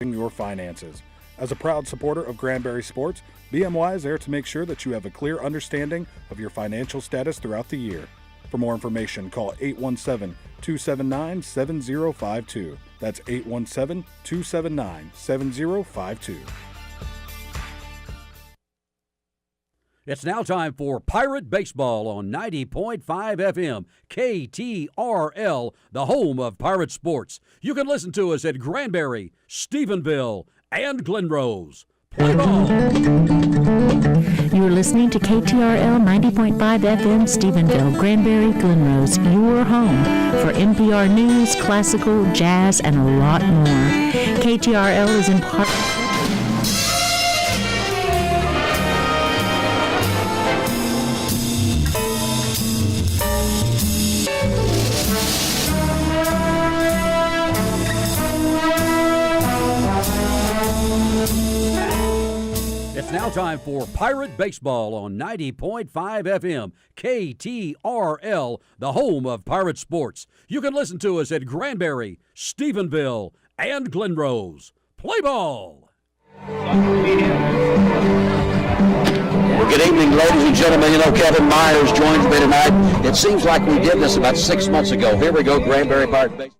your finances. As a proud supporter of Granbury sports, BMY is there to make sure that you have a clear understanding of your financial status throughout the year. For more information, call 817-279-7052. That's 817-279-7052. It's now time for Pirate Baseball on 90.5 FM, KTRL, the home of Pirate Sports. You can listen to us at Granbury, Stephenville, and Glenrose. Play ball! You're listening to KTRL 90.5 FM, Stephenville, Granbury, Glenrose, your home for NPR news, classical, jazz, and a lot more. KTRL is in part... It's now time for Pirate Baseball on 90.5 FM, KTRL, the home of Pirate Sports. You can listen to us at Granbury, Stephenville, and Glenrose. Play ball! Well, good evening, ladies and gentlemen. You know, Kevin Myers joins me tonight. It seems like we did this about 6 months ago. Here we go, Granbury Pirate Baseball.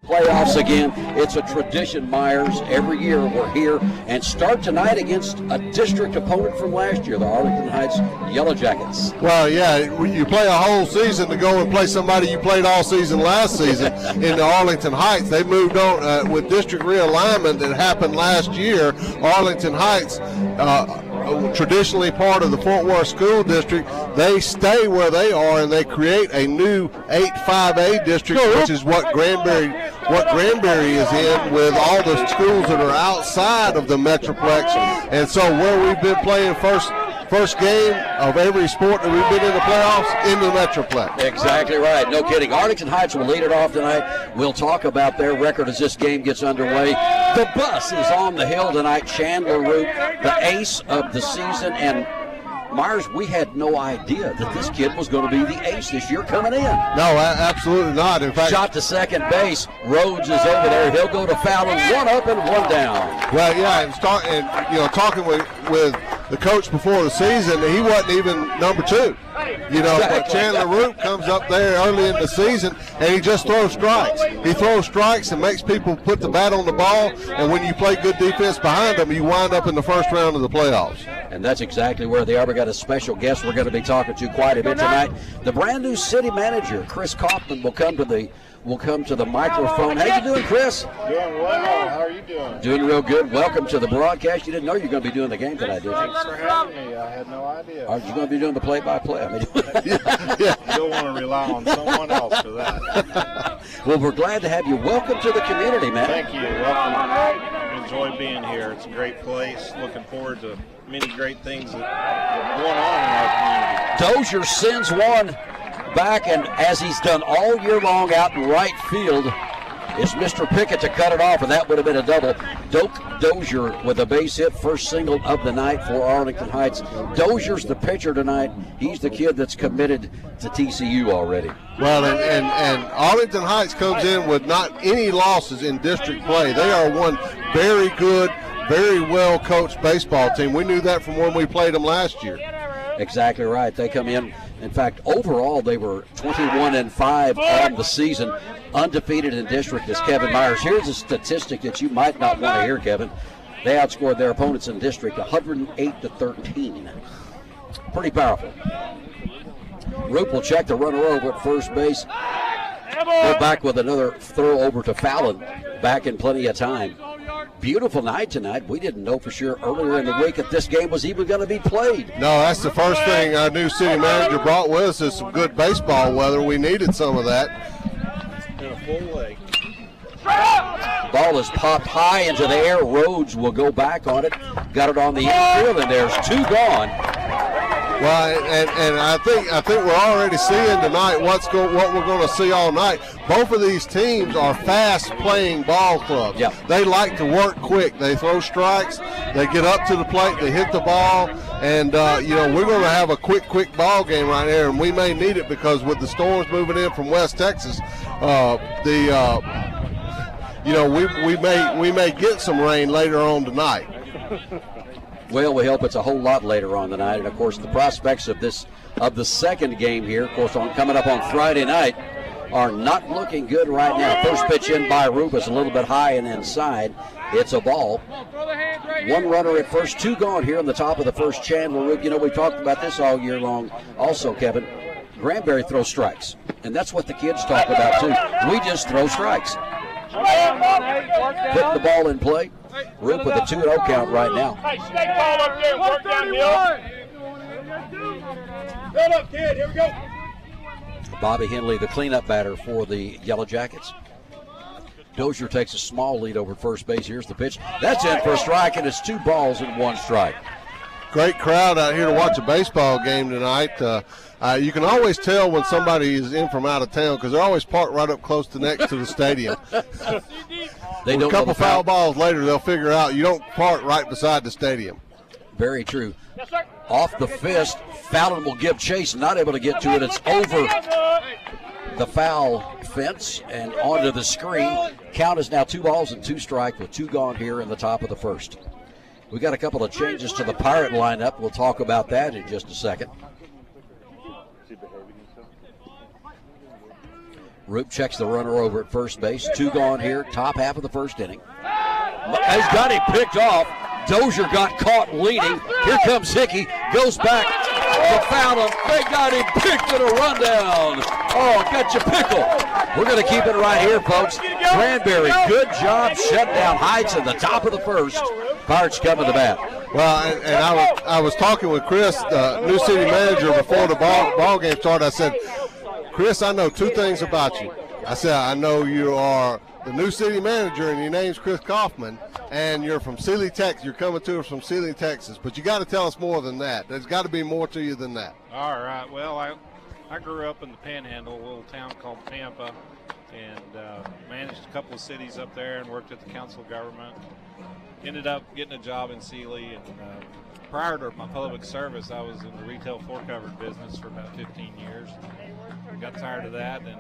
Playoffs again. It's a tradition, Myers. Every year we're here and start tonight against a district opponent from last year, the Arlington Heights Yellow Jackets. Well, yeah, you play a whole season to go and play somebody you played all season last season in the Arlington Heights. They moved on with district realignment that happened last year. Arlington Heights, traditionally part of the Fort Worth School District, they stay where they are and they create a new 8-5A district, which is what Granbury is in, with all the schools that are outside of the Metroplex. And so where we've been playing first game of every sport that we've been in the playoffs, in the Metroplex. Exactly right. No kidding. Arlington Heights will lead it off tonight. We'll talk about their record as this game gets underway. The bus is on the hill tonight. Chandler Root, the ace of the season. And Myers, we had no idea that this kid was going to be the ace this year coming in. No, absolutely not. In fact, shot to second base. Rhodes is over there. He'll go to Fallon. One up and one down. Well, yeah, and talking with the coach before the season, he wasn't even number two. But Chandler Root comes up there early in the season, and he just throws strikes. He throws strikes and makes people put the bat on the ball, and when you play good defense behind him, you wind up in the first round of the playoffs. And that's exactly where they are. We got a special guest we're going to be talking to quite a bit tonight. The brand new city manager, Chris Kaufman, will come to the microphone. How you doing, Chris? Doing well. How are you doing? Doing real good. Welcome to the broadcast. You didn't know you were going to be doing the game tonight, did you? Thanks for having me. I had no idea. Are you going to be doing the play-by-play? You don't want to rely on someone else for that. Well, we're glad to have you. Welcome to the community, man. Thank you. Welcome. Enjoy being here. It's a great place. Looking forward to many great things that are going on in our community. Dozier sends one back, and as he's done all year long out in right field, it's Mr. Pickett to cut it off, and that would have been a double. Dozier with a base hit, first single of the night for Arlington Heights. Dozier's the pitcher tonight. He's the kid that's committed to TCU already. Well, and Arlington Heights comes in with not any losses in district play. They are one very good, very well-coached baseball team. We knew that from when we played them last year. Exactly right. They come in. In fact, overall, they were 21-5 on the season, undefeated in district as Kevin Myers. Here's a statistic that you might not want to hear, Kevin. They outscored their opponents in district 108-13. Pretty powerful. Roop will check the runner over at first base. Go back with another throw over to Fallon. Back in plenty of time. Beautiful night tonight. We didn't know for sure earlier in the week if this game was even going to be played. No, that's the first thing our new city manager brought with us is some good baseball weather. We needed some of that. In a full leg. Ball is popped high into the air. Rhodes will go back on it. Got it on the infield, and there's two gone. Well, and I think we're already seeing tonight what we're going to see all night. Both of these teams are fast-playing ball clubs. Yep. They like to work quick. They throw strikes. They get up to the plate. They hit the ball. And, we're going to have a quick ball game right here, and we may need it because with the storms moving in from West Texas, we may get some rain later on tonight. Well, we hope it's a whole lot later on tonight, and of course the prospects of the second game here, of course, coming up on Friday night, are not looking good right now. First pitch in by Roop is a little bit high and inside. It's a ball. One runner at first, 2 gone here in the top of the first. Chandler Roop. We talked about this all year long. Also, Kevin, Granbury throws strikes, and that's what the kids talk about too. We just throw strikes. Putting the ball in play. Roop with a 2-0 count right now. Hey, stay ball up there. Work downhill. Build up, kid. Here we go. Bobby Henley, the cleanup batter for the Yellow Jackets. Dozier takes a small lead over first base. Here's the pitch. That's in for a strike, and it's 2 balls and 1 strike. Great crowd out here to watch a baseball game tonight. You can always tell when somebody is in from out of town because they're always parked right up close to next to the stadium. They don't a couple foul balls later, they'll figure out you don't park right beside the stadium. Very true. Off the fist, Fallon will give chase, not able to get to it. It's over the foul fence and onto the screen. Count is now 2 balls and 2 strikes with 2 gone here in the top of the first. We got a couple of changes to the Pirate lineup. We'll talk about that in just a second. Roop checks the runner over at first base. 2 gone here, top half of the first inning. Has got him picked off. Dozier got caught leading. Here comes Hickey. Goes back to Fallon. They got him picked at a rundown. Oh, got you pickle. We're going to keep it right here, folks. Granbury, good job shutting down Heights in the top of the first. Pirates coming to bat. Well, and I was talking with Chris, the new city manager, before the ball game started. I said, Chris, I know 2 things about you. I said, I know you are the new city manager, and your name's Chris Kaufman, and you're from Sealy, Texas. You're coming to us from Sealy, Texas. But you got to tell us more than that. There's got to be more to you than that. All right. Well, I grew up in the Panhandle, a little town called Tampa, and managed a couple of cities up there and worked at the council of government. Ended up getting a job in Sealy, and prior to my public service, I was in the retail floor covered business for about 15 years. Got tired of that and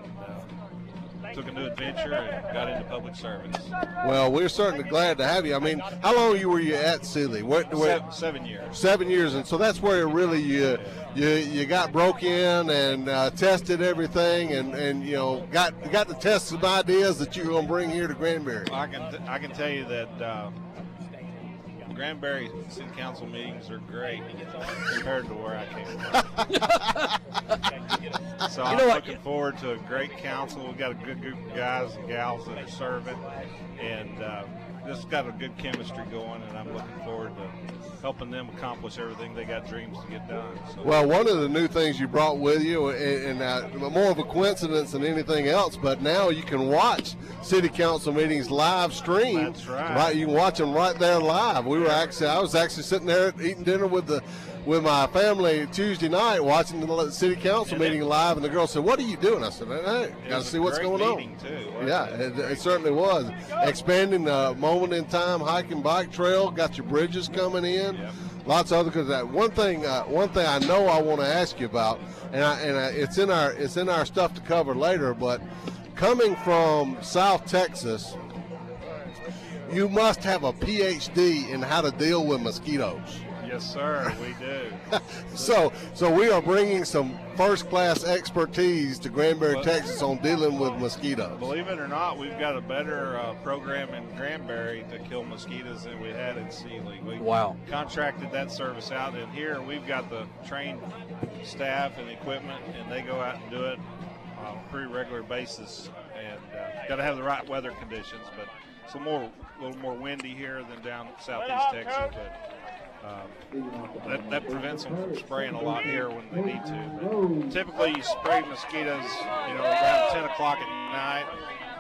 took a new adventure and got into public service. Well, we're certainly glad to have you. I mean, how long were you at Sealy? 7 years. 7 years, and so that's where really you got broke in and tested everything, and got to test some ideas that you're going to bring here to Granbury. I can tell you that Granbury City Council meetings are great compared to where I came from. So I'm looking forward to a great council. We've got a good group of guys and gals that are serving, and just got a good chemistry going, and I'm looking forward to helping them accomplish everything they got dreams to get done. So. Well, one of the new things you brought with you, and more of a coincidence than anything else, but now you can watch city council meetings live stream. That's right. You can watch them right there live. I was actually sitting there eating dinner with my family Tuesday night watching the city council meeting live, and the girl said, "What are you doing?" I said, "Hey, got to see what's going on." Yeah, it certainly was. Expanding the moment in time hiking bike trail, got your bridges coming in. Yep. Lots of other good. One thing I know I want to ask you about, and it's in our stuff to cover later, but coming from South Texas, you must have a PhD in how to deal with mosquitoes. Yes, sir, we do. So we are bringing some first-class expertise to Granbury, Texas on dealing with mosquitoes. Believe it or not, we've got a better program in Granbury to kill mosquitoes than we had in Sealy. We contracted that service out, and here we've got the trained staff and equipment, and they go out and do it on a pretty regular basis. And got to have the right weather conditions, but it's a little more windy here than down southeast Texas. But that prevents them from spraying a lot here when they need to. But typically, you spray mosquitoes, around 10 o'clock at night.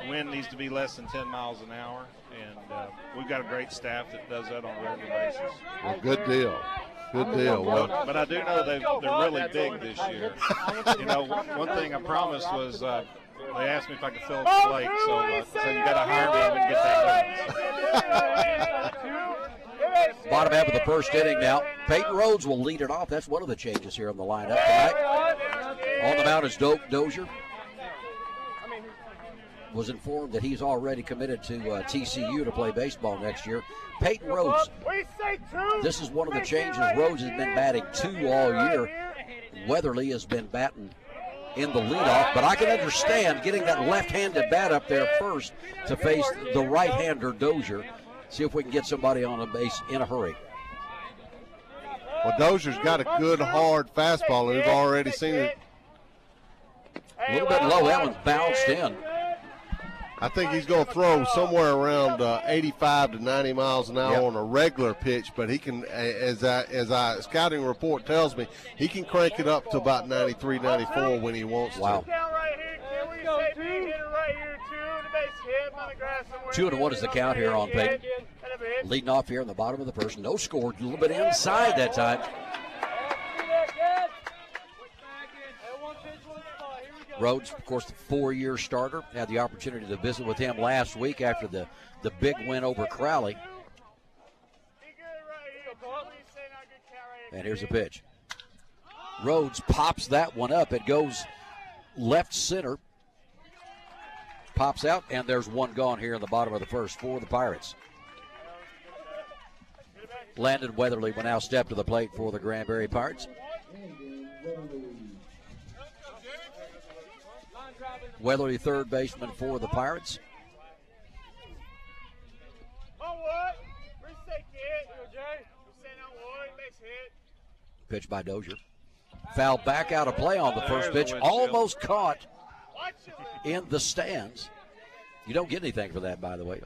The wind needs to be less than 10 miles an hour, and we've got a great staff that does that on a regular basis. Well, good deal. Good deal. Well, but I do know they're really big this year. One thing I promised was they asked me if I could fill up the plate, so you got to hire me and we can get that done. Bottom half of the first inning now. Peyton Rhodes will lead it off. That's one of the changes here on the lineup tonight. On the mound is Dozier. was informed that he's already committed to TCU to play baseball next year. Peyton Rhodes, this is one of the changes. Rhodes has been batting 2 all year. Weatherly has been batting in the leadoff, but I can understand getting that left-handed bat up there first to face the right-hander Dozier. See if we can get somebody on a base in a hurry. Well, Dozier's got a good, hard fastball, and we've already seen it. A little bit low. That one's bounced in. I think he's going to throw somewhere around 85 to 90 miles an hour on a regular pitch, but he can, as our scouting report tells me, he can crank it up to about 93, 94 when he wants to. Wow. 2-1 is the count here on Peyton. Leading off here in the bottom of the first. No score. A little bit inside that time. Rhodes, of course, the 4-year starter. Had the opportunity to visit with him last week after the big win over Crowley. And here's a pitch. Rhodes pops that one up. It goes left center. Pops out, and there's one gone here in the bottom of the first for the Pirates. Landon Weatherly will now step to the plate for the Granbury Pirates. Weatherly, third baseman for the Pirates. Pitch by Dozier. Foul back out of play on the first pitch. Almost caught in the stands. You don't get anything for that, by the way.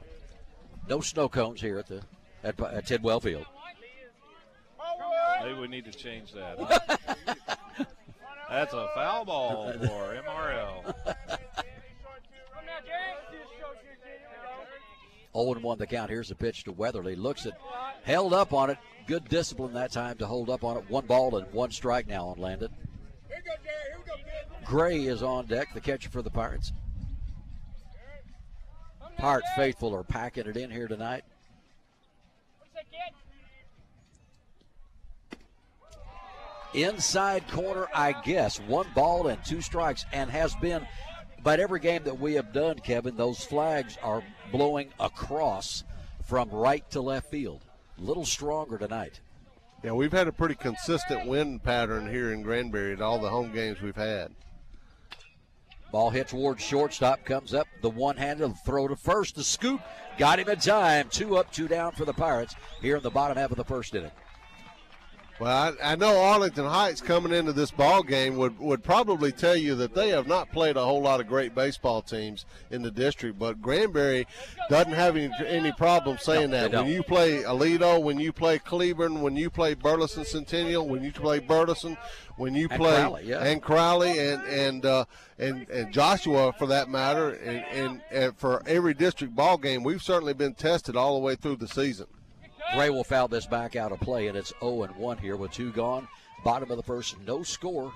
No snow cones here at Tidwell Field. Maybe we need to change that. That's a foul ball for MRL. 0-1 the count. Here's the pitch to Weatherly. Looks at, held up on it. Good discipline that time to hold up on it. 1 ball and 1 strike now on Landon. Gray is on deck, the catcher for the Pirates. Pirate faithful are packing it in here tonight. Inside corner, I guess. 1 ball and 2 strikes, and has been, but every game that we have done, Kevin, those flags are blowing across from right to left field. A little stronger tonight. Yeah, we've had a pretty consistent wind pattern here in Granbury at all the home games we've had. Ball hit towards shortstop, comes up, the one-handed throw to first, the scoop, got him in time. 2 up, 2 down for the Pirates here in the bottom half of the first inning. Well, I know Arlington Heights coming into this ball game would probably tell you that they have not played a whole lot of great baseball teams in the district, but Granbury doesn't have any problem saying that. When you play Aledo, when you play Cleburne, when you play Burleson Centennial, when you play Burleson, when you play Crowley and Joshua for that matter, and for every district ball game, we've certainly been tested all the way through the season. Gray will foul this back out of play, and it's 0-1 here with 2 gone. Bottom of the first, no score.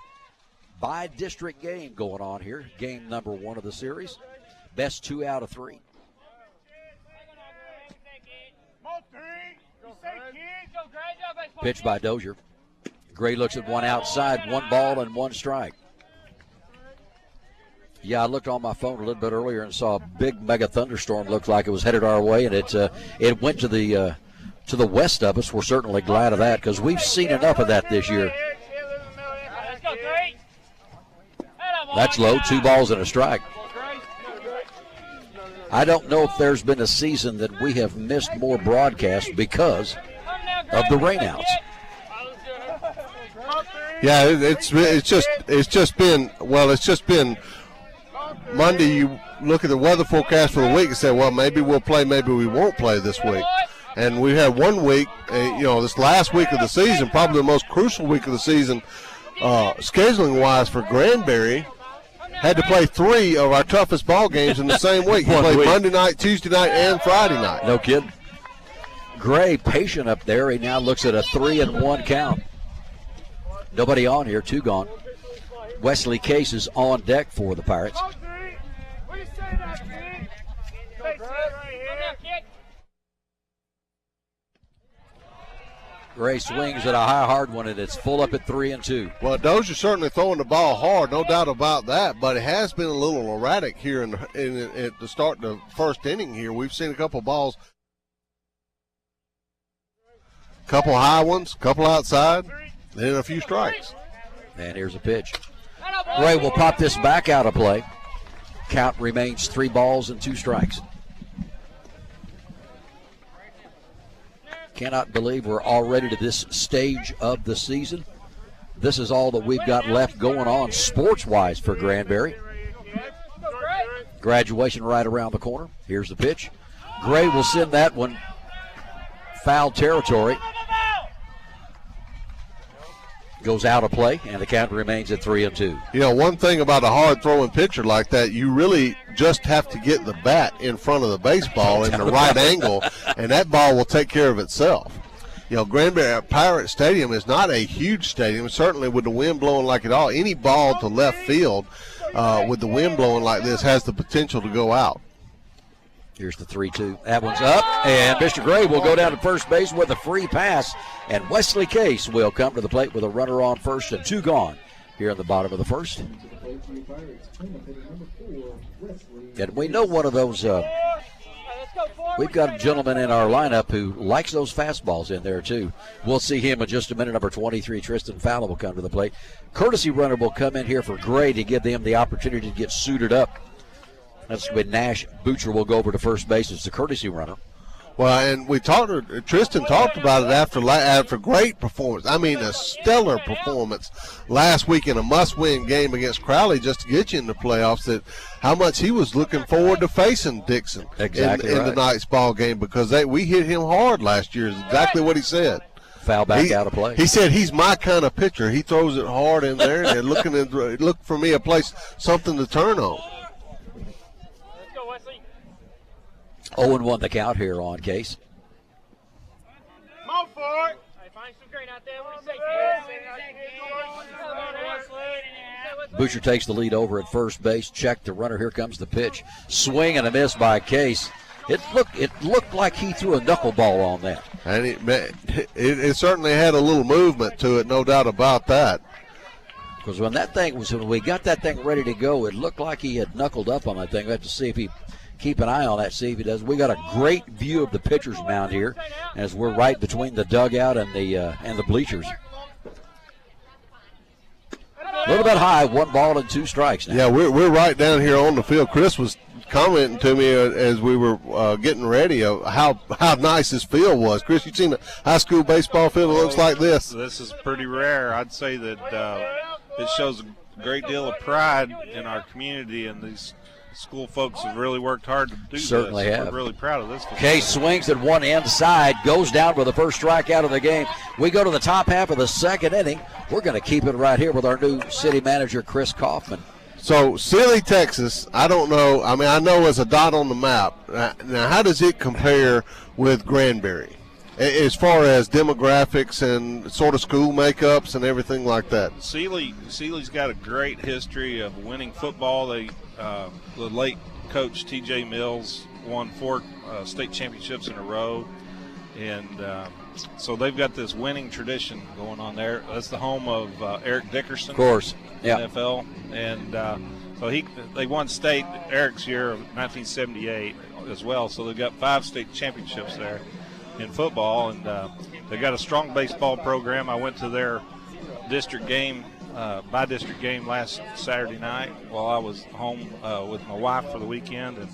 By district game going on here. Game number 1 of the series. Best 2 out of 3. Pitch by Dozier. Gray looks at one outside, 1 ball and 1 strike. Yeah, I looked on my phone a little bit earlier and saw a big mega thunderstorm. Looked like it was headed our way, and it went to the west of us. We're certainly glad of that because we've seen enough of that this year. That's low, 2 balls and a strike. I don't know if there's been a season that we have missed more broadcasts because of the rainouts. Yeah, it's just been Monday. You look at the weather forecast for the week and say, well, maybe we'll play, maybe we won't play this week. And we had 1 week, this last week of the season, probably the most crucial week of the season, scheduling-wise for Granbury, had to play 3 of our toughest ball games in the same week. He played Monday night, Tuesday night, and Friday night. No kidding. Gray patient up there. He now looks at a 3-1 count. Nobody on here, 2 gone. Wesley Case is on deck for the Pirates. Gray swings at a high, hard one, and it's full up at 3-2. Well, Dozier's certainly throwing the ball hard, no doubt about that, but it has been a little erratic here at the start of the first inning here. We've seen a couple balls, couple high ones, couple outside, then a few strikes. And here's a pitch. Gray will pop this back out of play. Count remains 3 balls and 2 strikes. Cannot believe we're already to this stage of the season. This is all that we've got left going on sports-wise for Granbury. Graduation right around the corner. Here's the pitch. Gray will send that one foul territory. Goes out of play, and the count remains at 3-2. You know, one thing about a hard-throwing pitcher like that, you really just have to get the bat in front of the baseball in the right angle, and that ball will take care of itself. You know, Granbury Pirate Stadium is not a huge stadium. Certainly with the wind blowing like it all, any ball to left field with the wind blowing like this has the potential to go out. Here's the 3-2. That one's up, and Mr. Gray will go down to first base with a free pass, and Wesley Case will come to the plate with a runner on first and 2 gone here in the bottom of the first. And we know one of those, we've got a gentleman in our lineup who likes those fastballs in there too. We'll see him in just a minute. Number 23, Tristan Fowler, will come to the plate. Courtesy runner will come in here for Gray to give them the opportunity to get suited up. That's when Nash Butcher will go over to first base as the courtesy runner. Well, and Tristan talked about it after great performance. I mean, a stellar performance last week in a must-win game against Crowley just to get you in the playoffs, that how much he was looking forward to facing Dixon in tonight's ball game, because we hit him hard last year is exactly what he said. Foul back out of play. He said he's my kind of pitcher. He throws it hard in there and look for me a place, something to turn on. 0-1 the count here on Case. Come on for it. Butcher takes the lead over at first base. Check the runner. Here comes the pitch. Swing and a miss by Case. It looked like he threw a knuckleball on that. And it certainly had a little movement to it, no doubt about that. Because when we got that thing ready to go, it looked like he had knuckled up on that thing. We have to see if he keep an eye on that, see if he does. We got a great view of the pitcher's mound here as we're right between the dugout and the bleachers. A little bit high, 1 ball and 2 strikes now. Yeah, we're right down here on the field. Chris was commenting to me as we were getting ready of how nice this field was. Chris, you've seen a high school baseball field that looks like this? This is pretty rare. I'd say that it shows a great deal of pride in our community, and these school folks have really worked hard to do Certainly this. Have. We're really proud of this. Case swings at one inside, goes down for the first strikeout of the game. We go to the top half of the second inning. We're going to keep it right here with our new city manager, Chris Kaufman. So, Sealy, Texas, I don't know. I mean, I know it's a dot on the map. Now, how does it compare with Granbury as far as demographics and sort of school makeups and everything like that? Sealy's got a great history of winning football. The late coach T.J. Mills won 4 state championships in a row, and so they've got this winning tradition going on there. That's the home of Eric Dickerson, of course, NFL, and so they won state Eric's year of 1978 as well. So they've got 5 state championships there in football, and they got a strong baseball program. I went to their district game. My district game last Saturday night while I was home with my wife for the weekend, and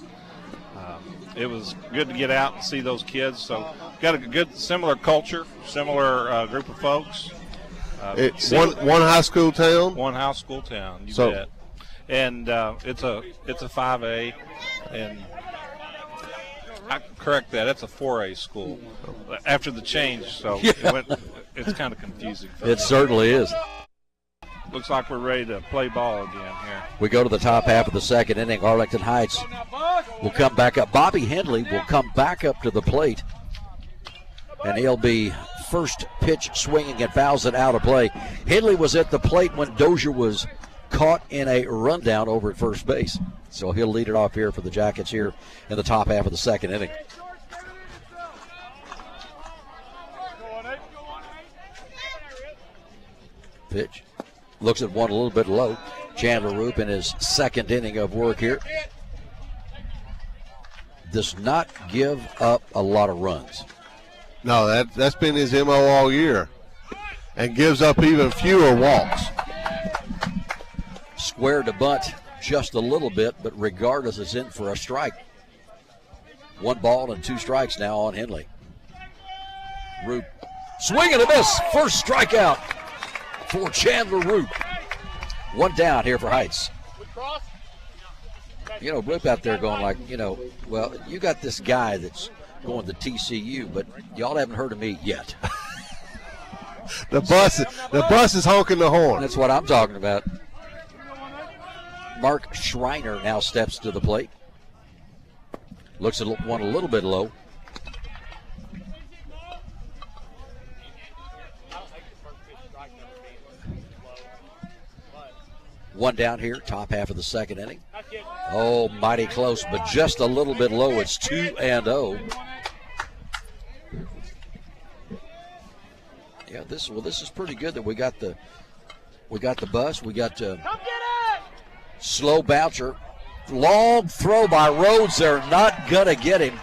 it was good to get out and see those kids. So got a good similar culture, similar group of folks. One high school town. One high school town, you bet. And it's a 5A, and I correct that. It's a 4A school after the change, so it's kind of confusing. It certainly is. Looks like we're ready to play ball again here. We go to the top half of the second inning. Arlington Heights will come back up. Bobby Henley will come back up to the plate, and he'll be first pitch swinging and fouls it out of play. Henley was at the plate when Dozier was caught in a rundown over at first base. So he'll lead it off here for the Jackets here in the top half of the second inning. Pitch. Looks at one a little bit low. Chandler Roop in his second inning of work here. Does not give up a lot of runs. No, that's been his MO all year. And gives up even fewer walks. Squared to bunt just a little bit, but regardless is in for a strike. 1 ball and 2 strikes now on Henley. Roop, swing and a miss. First strikeout for Chandler Roop. 1 down here for Heights. You know, Roop out there going like, well, you got this guy that's going to TCU, but y'all haven't heard of me yet. The bus is honking the horn. That's what I'm talking about. Mark Schreiner now steps to the plate. Looks at one a little bit low. One down here, top half of the second inning. Oh, mighty close, but just a little bit low. It's 2-0. Yeah, this is pretty good that we got the bus. We got slow bouncer. Long throw by Rhodes. They're not gonna get him.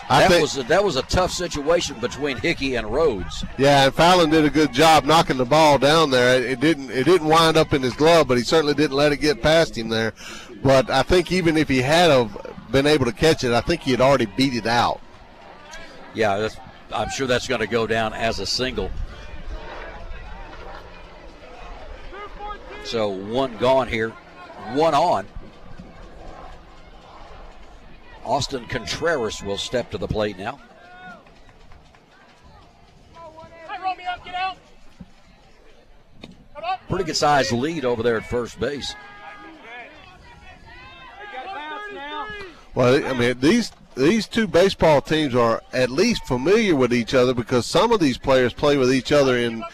That was a tough situation between Hickey and Rhodes. Yeah, and Fallon did a good job knocking the ball down there. It didn't wind up in his glove, but he certainly didn't let it get past him there. But I think even if he had been able to catch it, I think he had already beat it out. Yeah, I'm sure that's going to go down as a single. So 1 gone here, 1 on. Austin Contreras will step to the plate now. Pretty good sized lead over there at first base. Well, I mean, these two baseball teams are at least familiar with each other because some of these players play with each other in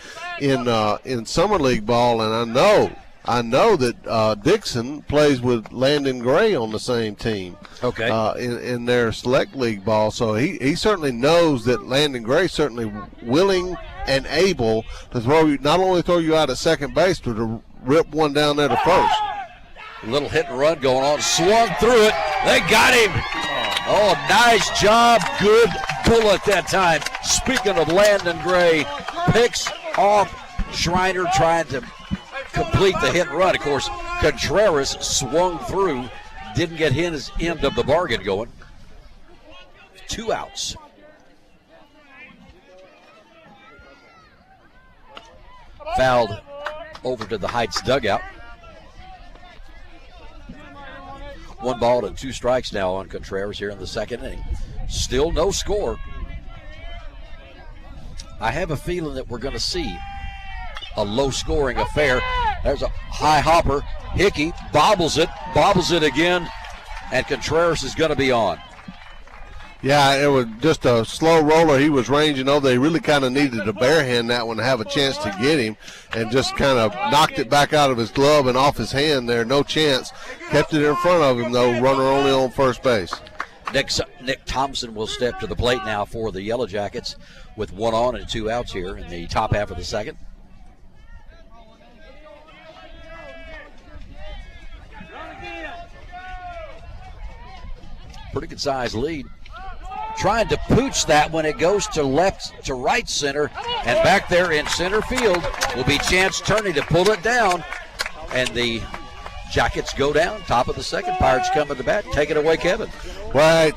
summer league ball, and I know that Dixon plays with Landon Gray on the same team. Okay. In their select league ball, so he certainly knows that Landon Gray certainly willing and able to not only throw you out at second base, but to rip one down there to first. Little hit and run going on. Swung through it. They got him. Oh, nice job. Good bullet that time. Speaking of Landon Gray, picks off Schreiner trying to complete the hit and run. Of course, Contreras swung through. Didn't get his end of the bargain going. 2 outs. Fouled over to the Heights dugout. 1 ball and 2 strikes now on Contreras here in the second inning. Still no score. I have a feeling that we're going to see a low-scoring affair. There's a high hopper. Hickey bobbles it again, and Contreras is going to be on. Yeah, it was just a slow roller. He was ranging over. They really kind of needed to barehand that one to have a chance to get him, and just kind of knocked it back out of his glove and off his hand there. No chance. Kept it in front of him, though. Runner only on first base. Nick Thompson will step to the plate now for the Yellow Jackets with 1 on and 2 outs here in the top half of the second. Pretty good size lead. Trying to pooch that when it goes to left to right center, and back there in center field will be Chance Turney to pull it down, and the Jackets go down. Top of the second. Pirates come to the bat. Take it away, Kevin. Well,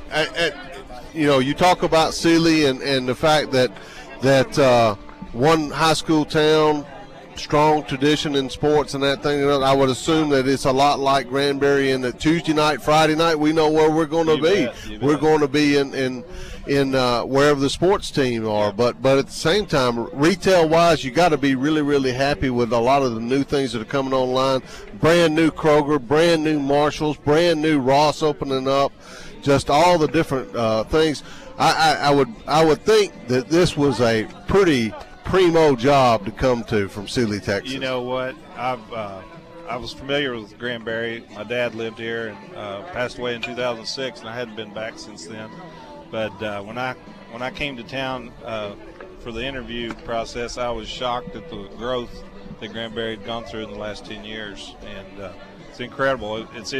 you talk about Sealy and the fact that one high school town, strong tradition in sports and that thing. I would assume that it's a lot like Granbury, in that Tuesday night, Friday night, we know where we're going to be. We're going to be in wherever the sports team are. But at the same time, retail-wise, you got to be really, really happy with a lot of the new things that are coming online. Brand new Kroger, brand new Marshalls, brand new Ross opening up. Just all the different things. I would think that this was a pretty primo job to come to from Sealy, Texas. You know what? I was familiar with Granbury. My dad lived here and passed away in 2006, and I hadn't been back since then. But when I came to town for the interview process, I was shocked at the growth that Granbury had gone through in the last 10 years. And it's incredible. It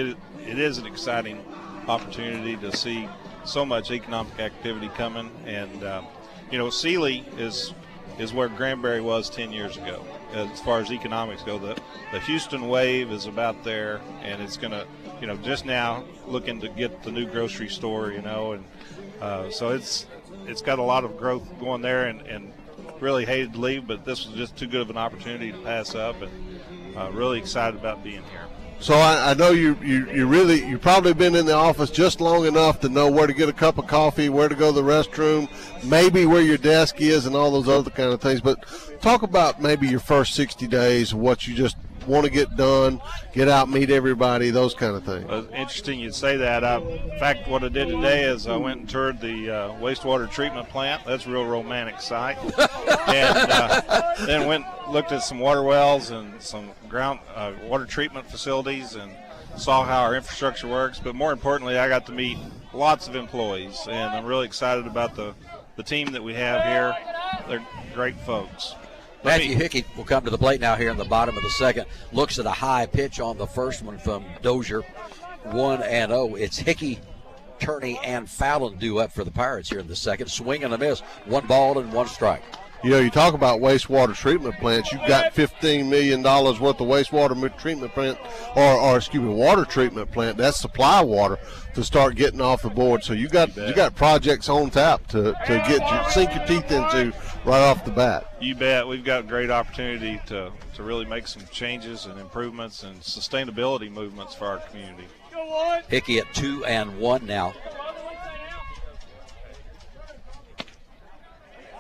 is an exciting opportunity to see so much economic activity coming. And, Sealy is where Granbury was 10 years ago as far as economics go. The Houston wave is about there, and it's going to, just now looking to get the new grocery store, and so it's got a lot of growth going there, and really hated to leave, but this was just too good of an opportunity to pass up, and really excited about being here. So I know you've probably been in the office just long enough to know where to get a cup of coffee, where to go to the restroom, maybe where your desk is and all those other kind of things. But talk about maybe your first 60 days, what you just want to get done, get out, meet everybody, those kind of things. Well, interesting you'd say that. In fact, what I did today is I went and toured the wastewater treatment plant. That's a real romantic sight. And then looked at some water wells and some ground water treatment facilities and saw how our infrastructure works. But more importantly, I got to meet lots of employees, and I'm really excited about the team that we have here. They're great folks. Matthew Hickey will come to the plate now here in the bottom of the second. Looks at a high pitch on the first one from Dozier. 1-0. It's Hickey, Turney, and Fallon due up for the Pirates here in the second. Swing and a miss. 1 ball and 1 strike. You talk about wastewater treatment plants. You've got $15 million worth of wastewater treatment plant, or water treatment plant. That's supply water to start getting off the board. So you got projects on tap to sink your teeth into right off the bat. You bet. We've got great opportunity to really make some changes and improvements and sustainability movements for our community. Hickey at 2-1 now.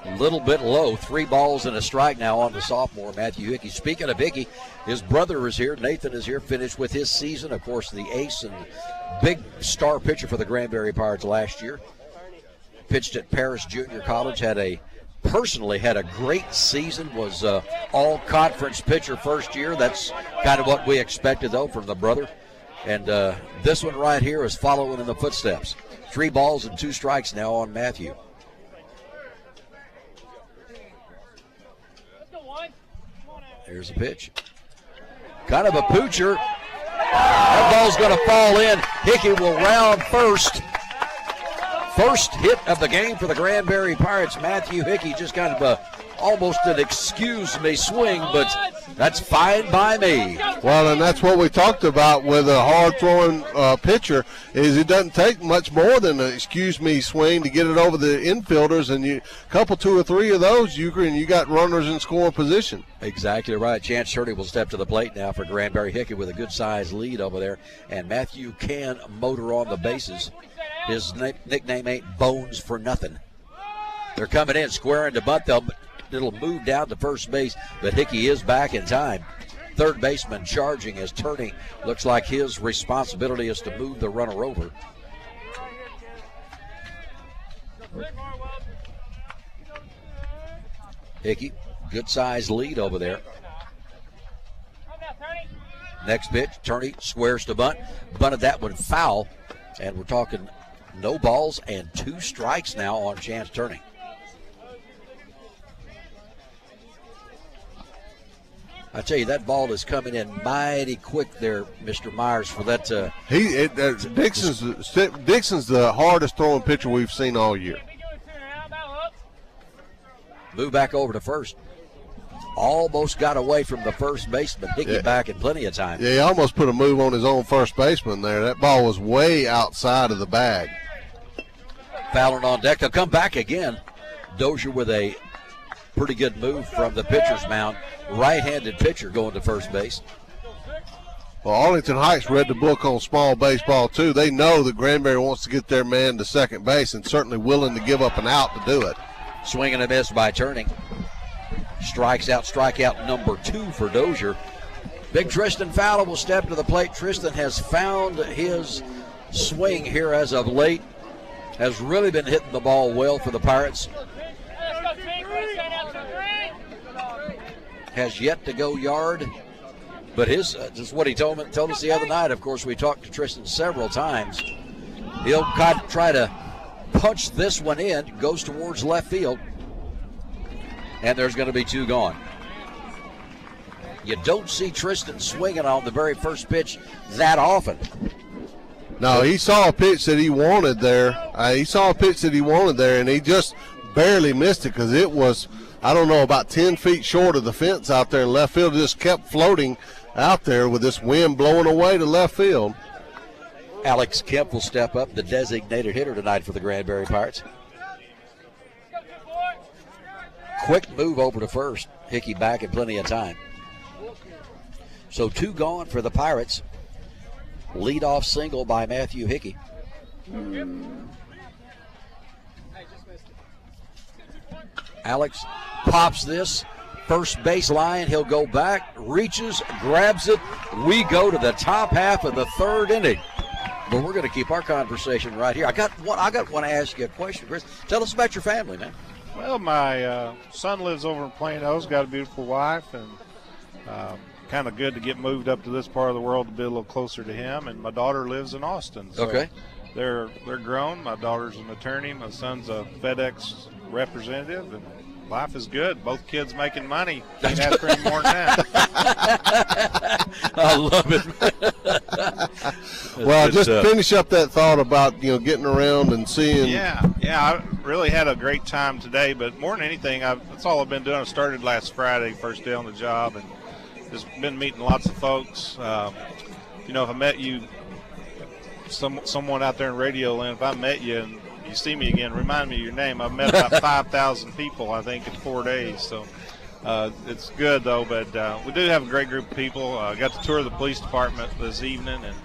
A little bit low. 3 balls and a strike now on the sophomore, Matthew Hickey. Speaking of Hickey, his brother is here. Nathan is here, finished with his season. Of course, the ace and big star pitcher for the Granbury Pirates last year. Pitched at Paris Junior College, personally had a great season, was all-conference pitcher first year. That's kind of what we expected, though, from the brother. And this one right here is following in the footsteps. 3 balls and 2 strikes now on Matthew. Here's a pitch. Kind of a poocher. That ball's going to fall in. Hickey will round first. First hit of the game for the Granbury Pirates. Matthew Hickey, just kind of almost an excuse-me swing, but that's fine by me. Well, and that's what we talked about with a hard-throwing pitcher, is it doesn't take much more than an excuse-me swing to get it over the infielders, and a couple, 2 or 3 of those, you got runners in scoring position. Exactly right. Chance Shirley will step to the plate now for Granbury. Hickey with a good-sized lead over there, and Matthew can motor on the bases. His nickname ain't Bones for nothing. They're coming in, squaring to bunt. It'll move down to first base, but Hickey is back in time. Third baseman charging as Turney looks like his responsibility is to move the runner over. Hickey, good-sized lead over there. Next pitch, Turney squares to bunt. Bunted that one foul, and we're talking no balls and 2 strikes now on Chance Turney. I tell you, that ball is coming in mighty quick there, Mr. Myers, for that. Dixon's the hardest throwing pitcher we've seen all year. Move back over to first. Almost got away from the first baseman. Hickey back in plenty of time. Yeah, he almost put a move on his own first baseman there. That ball was way outside of the bag. Fallon on deck. They'll come back again. Dozier with a pretty good move from the pitcher's mound. Right-handed pitcher going to first base. Well, Arlington Heights read the book on small baseball, too. They know that Granbury wants to get their man to second base and certainly willing to give up an out to do it. Swing and a miss by Turning. Strikeout number 2 for Dozier. Big Tristan Fowler will step to the plate. Tristan has found his swing here as of late. Has really been hitting the ball well for the Pirates. Has yet to go yard, but this is what he told us the other night. Of course, we talked to Tristan several times. He'll try to punch this one in, goes towards left field, and there's going to be 2 gone. You don't see Tristan swinging on the very first pitch that often. No, he saw a pitch that he wanted there. And he just barely missed it because it was, I don't know, about 10 feet short of the fence out there in left field. It just kept floating out there with this wind blowing away to left field. Alex Kemp will step up, the designated hitter tonight for the Granbury Pirates. Quick move over to first. Hickey back in plenty of time. So 2 gone for the Pirates. Leadoff single by Matthew Hickey. Alex pops this. First base line. He'll go back, reaches, grabs it. We go to the top half of the 3rd inning. But we're going to keep our conversation right here. I got to ask you a question, Chris. Tell us about your family, man. Well, my son lives over in Plano. He's got a beautiful wife, and kind of good to get moved up to this part of the world to be a little closer to him. And my daughter lives in Austin. So okay. They're grown. My daughter's an attorney. My son's a FedEx representative, and life is good. Both kids making money. Can't ask for any more than that. I love it. Well, just finish up that thought about, getting around and seeing. Yeah, I really had a great time today, but more than anything, that's all I've been doing. I started last Friday, first day on the job, and just been meeting lots of folks. If I met you, someone out there in radio land, if I met you and you see me again, remind me of your name. I've met about 5,000 people, I think, in 4 days. So it's good, though. But we do have a great group of people. I got to tour the police department this evening and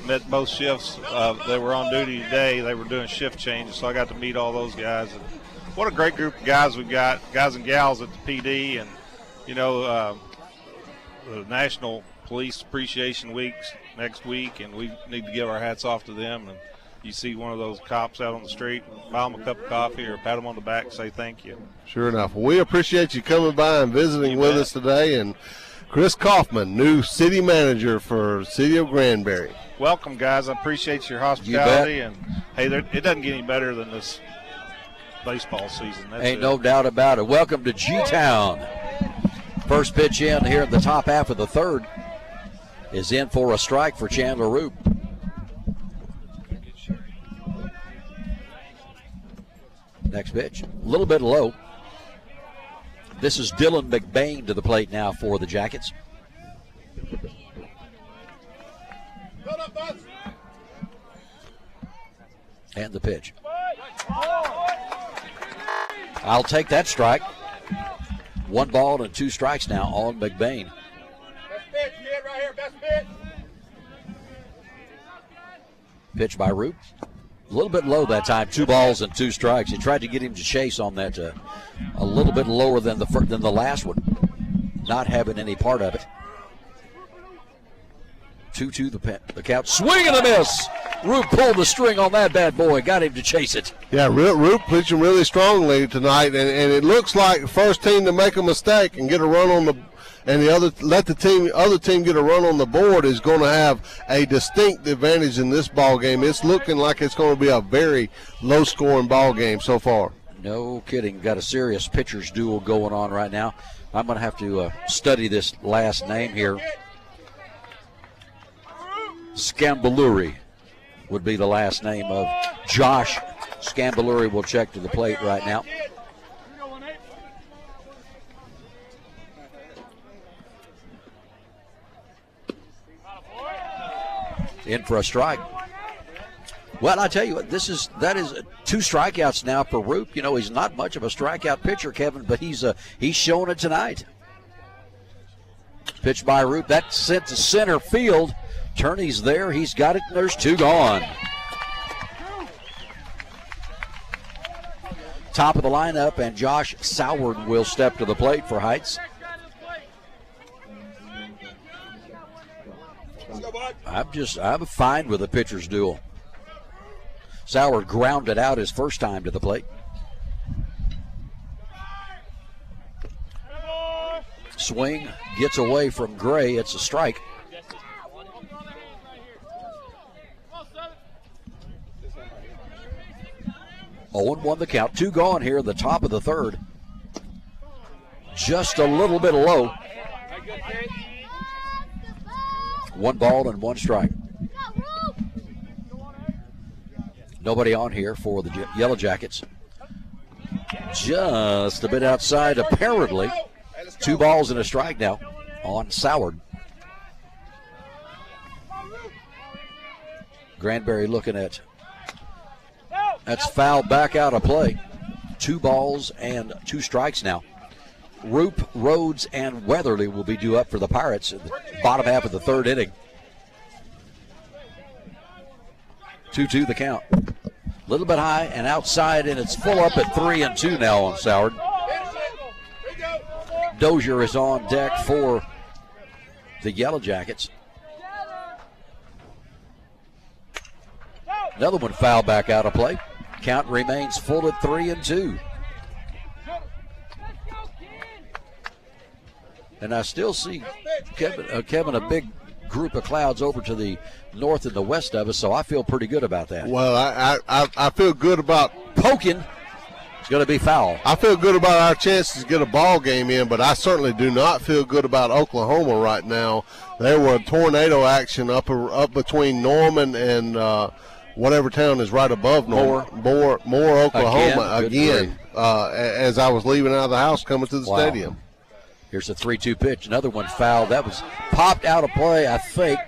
met both shifts that were on duty today. They were doing shift changes, so I got to meet all those guys. And what a great group of guys we've got, guys and gals at the PD. And, the National Police Appreciation Week's next week, and we need to give our hats off to them. And you see one of those cops out on the street, buy them a cup of coffee or pat them on the back and say thank you. Sure enough. Well, we appreciate you coming by and visiting with us today. And Chris Kaufman, new city manager for City of Granbury. Welcome, guys. I appreciate your hospitality. And, hey, it doesn't get any better than this baseball season. Ain't no doubt about it. Welcome to G-Town. First pitch in here in the top half of the 3rd is in for a strike for Chandler Roop. Next pitch, a little bit low. This is Dylan McBain to the plate now for the Jackets. And the pitch. I'll take that strike. 1 ball and 2 strikes now on McBain. Best pitch, kid, right here. Best pitch. Pitch by Roop. A little bit low that time. 2 balls and 2 strikes. He tried to get him to chase on that a little bit lower than the last one. Not having any part of it. 2-2 the count. Swing and a miss. Roop pulled the string on that bad boy. Got him to chase it. Yeah, Roop pitching really strongly tonight, and it looks like the first team to make a mistake and get a run on the and the other team get a run on the board is going to have a distinct advantage in this ball game. It's looking like it's going to be a very low-scoring ball game so far. No kidding. Got a serious pitchers duel going on right now. I'm going to have to study this last name here. Scambaluri would be the last name of Josh Scambaluri. Will check to the plate right now. In for a strike. Well, I tell you what, that is 2 strikeouts now for Roop. He's not much of a strikeout pitcher, Kevin, but he's showing it tonight. Pitch by Roop. That's sent to center field. Turney's there. He's got it. There's 2 gone. Top of the lineup, and Josh Soward will step to the plate for Heights. I'm fine with the pitcher's duel. Soward grounded out his first time to the plate. Swing gets away from Gray. It's a strike. Oh, 1 the count. 2 gone here at the top of the 3rd. Just a little bit low. 1 ball and 1 strike. Nobody on here for the Yellow Jackets. Just a bit outside, apparently. 2 balls and a strike now on Soward. Granbury looking at. That's fouled back out of play. 2 balls and 2 strikes now. Roop, Rhodes, and Weatherly will be due up for the Pirates in the bottom half of the 3rd inning. 2-2 the count. A little bit high and outside, and it's full up at 3-2 now on Soward. Dozier is on deck for the Yellow Jackets. Another one fouled back out of play. Count remains full at 3-2. And I still see Kevin, a big group of clouds over to the north and the west of us, so I feel pretty good about that. Well, I feel good about poking. It's going to be foul. I feel good about our chances to get a ball game in, but I certainly do not feel good about Oklahoma right now. There were tornado action up between Norman and whatever town is right above Norman. Moore, Oklahoma again as I was leaving out of the house coming to the stadium. Here's a 3-2 pitch. Another one fouled. That was popped out of play, I think.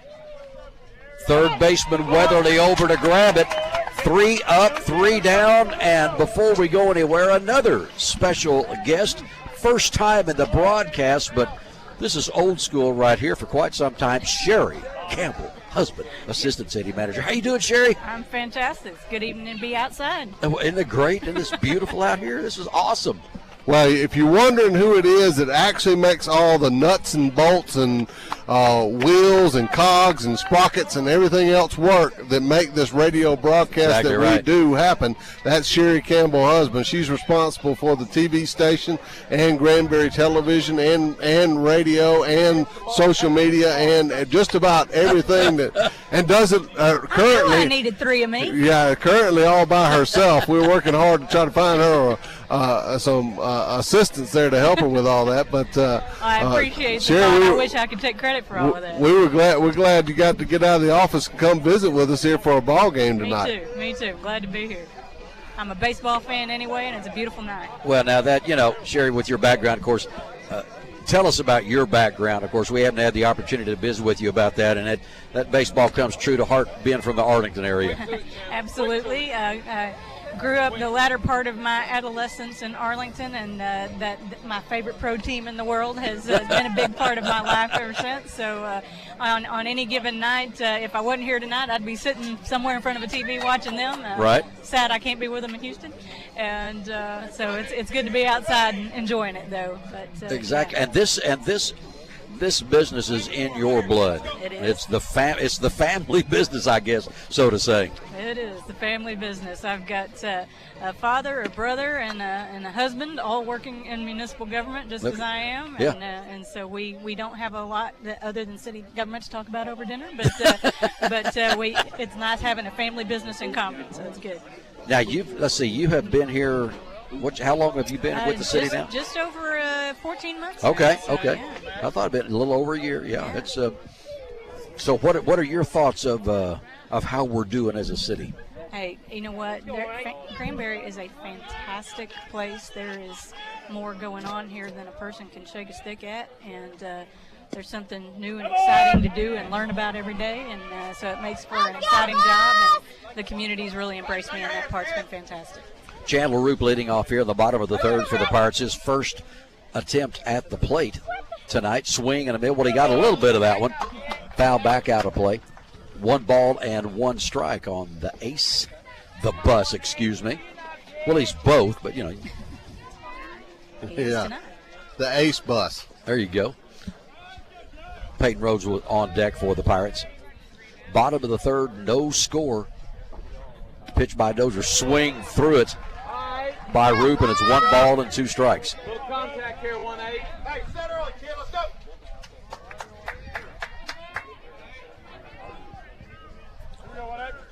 Third baseman Weatherly over to grab it. 3 up, 3 down, and before we go anywhere, another special guest. First time in the broadcast, but this is old school right here for quite some time. Sherry Campbell, husband, assistant city manager. How you doing, Sherry? I'm fantastic. It's good evening to be outside. Isn't it great? Isn't this beautiful out here? This is awesome. Well, if you're wondering who it is that actually makes all the nuts and bolts and wheels and cogs and sprockets and everything else work that make this radio broadcast that we do happen, that's Sherry Campbell, husband. She's responsible for the TV station and Granbury Television and radio and social media and just about everything that and does it currently. I needed 3 of me. Yeah, currently all by herself. We're working hard to try to find her some assistance there to help her with all that, but I appreciate Sherry, that. I wish I could take credit for all of that. We're glad you got to get out of the office and come visit with us here for a ball game tonight. Me too. Glad to be here. I'm a baseball fan anyway, and it's a beautiful night. Well, now that, Sherry, with your background, of course, tell us about your background. Of course, we haven't had the opportunity to visit with you about that, and that baseball comes true to heart being from the Arlington area. Absolutely. Grew up the latter part of my adolescence in Arlington, and that my favorite pro team in the world has been a big part of my life ever since. So on any given night, if I wasn't here tonight, I'd be sitting somewhere in front of a TV watching them. Right. Sad I can't be with them in Houston, and so it's good to be outside and enjoying it though. But exactly, yeah. and this business is in your blood. It is. It's the family business, I guess, so to say. It is the family business. I've got a father, a brother, and a husband, all working in municipal government, just as I am. Yeah. And so we don't have a lot other than city government to talk about over dinner. But it's nice having a family business in common. So it's good. Now you have been here. How long have you been with the city now? Just over 14 months. Okay, now, so, okay. Yeah. I thought it'd been a little over a year. Yeah, it's So what are your thoughts of how we're doing as a city? Hey, you know what? Granbury is a fantastic place. There is more going on here than a person can shake a stick at, and there's something new and exciting to do and learn about every day, and so it makes for an exciting job, and the community's really embraced me, and that part's been fantastic. Chandler Roop leading off here in the bottom of the 3rd for the Pirates. His first attempt at the plate tonight. Swing and a miss. Well, he got a little bit of that one. Foul back out of play. 1 ball and 1 strike on the ace. The bus, excuse me. Well, he's both, but, Yeah. The ace bus. There you go. Peyton Rhodes was on deck for the Pirates. Bottom of the 3rd, no score. Pitch by Dozier. Swing through it by Roop, and it's 1 ball and 2 strikes. Little contact here, 1-8. Hey, set early, kid. Let's go.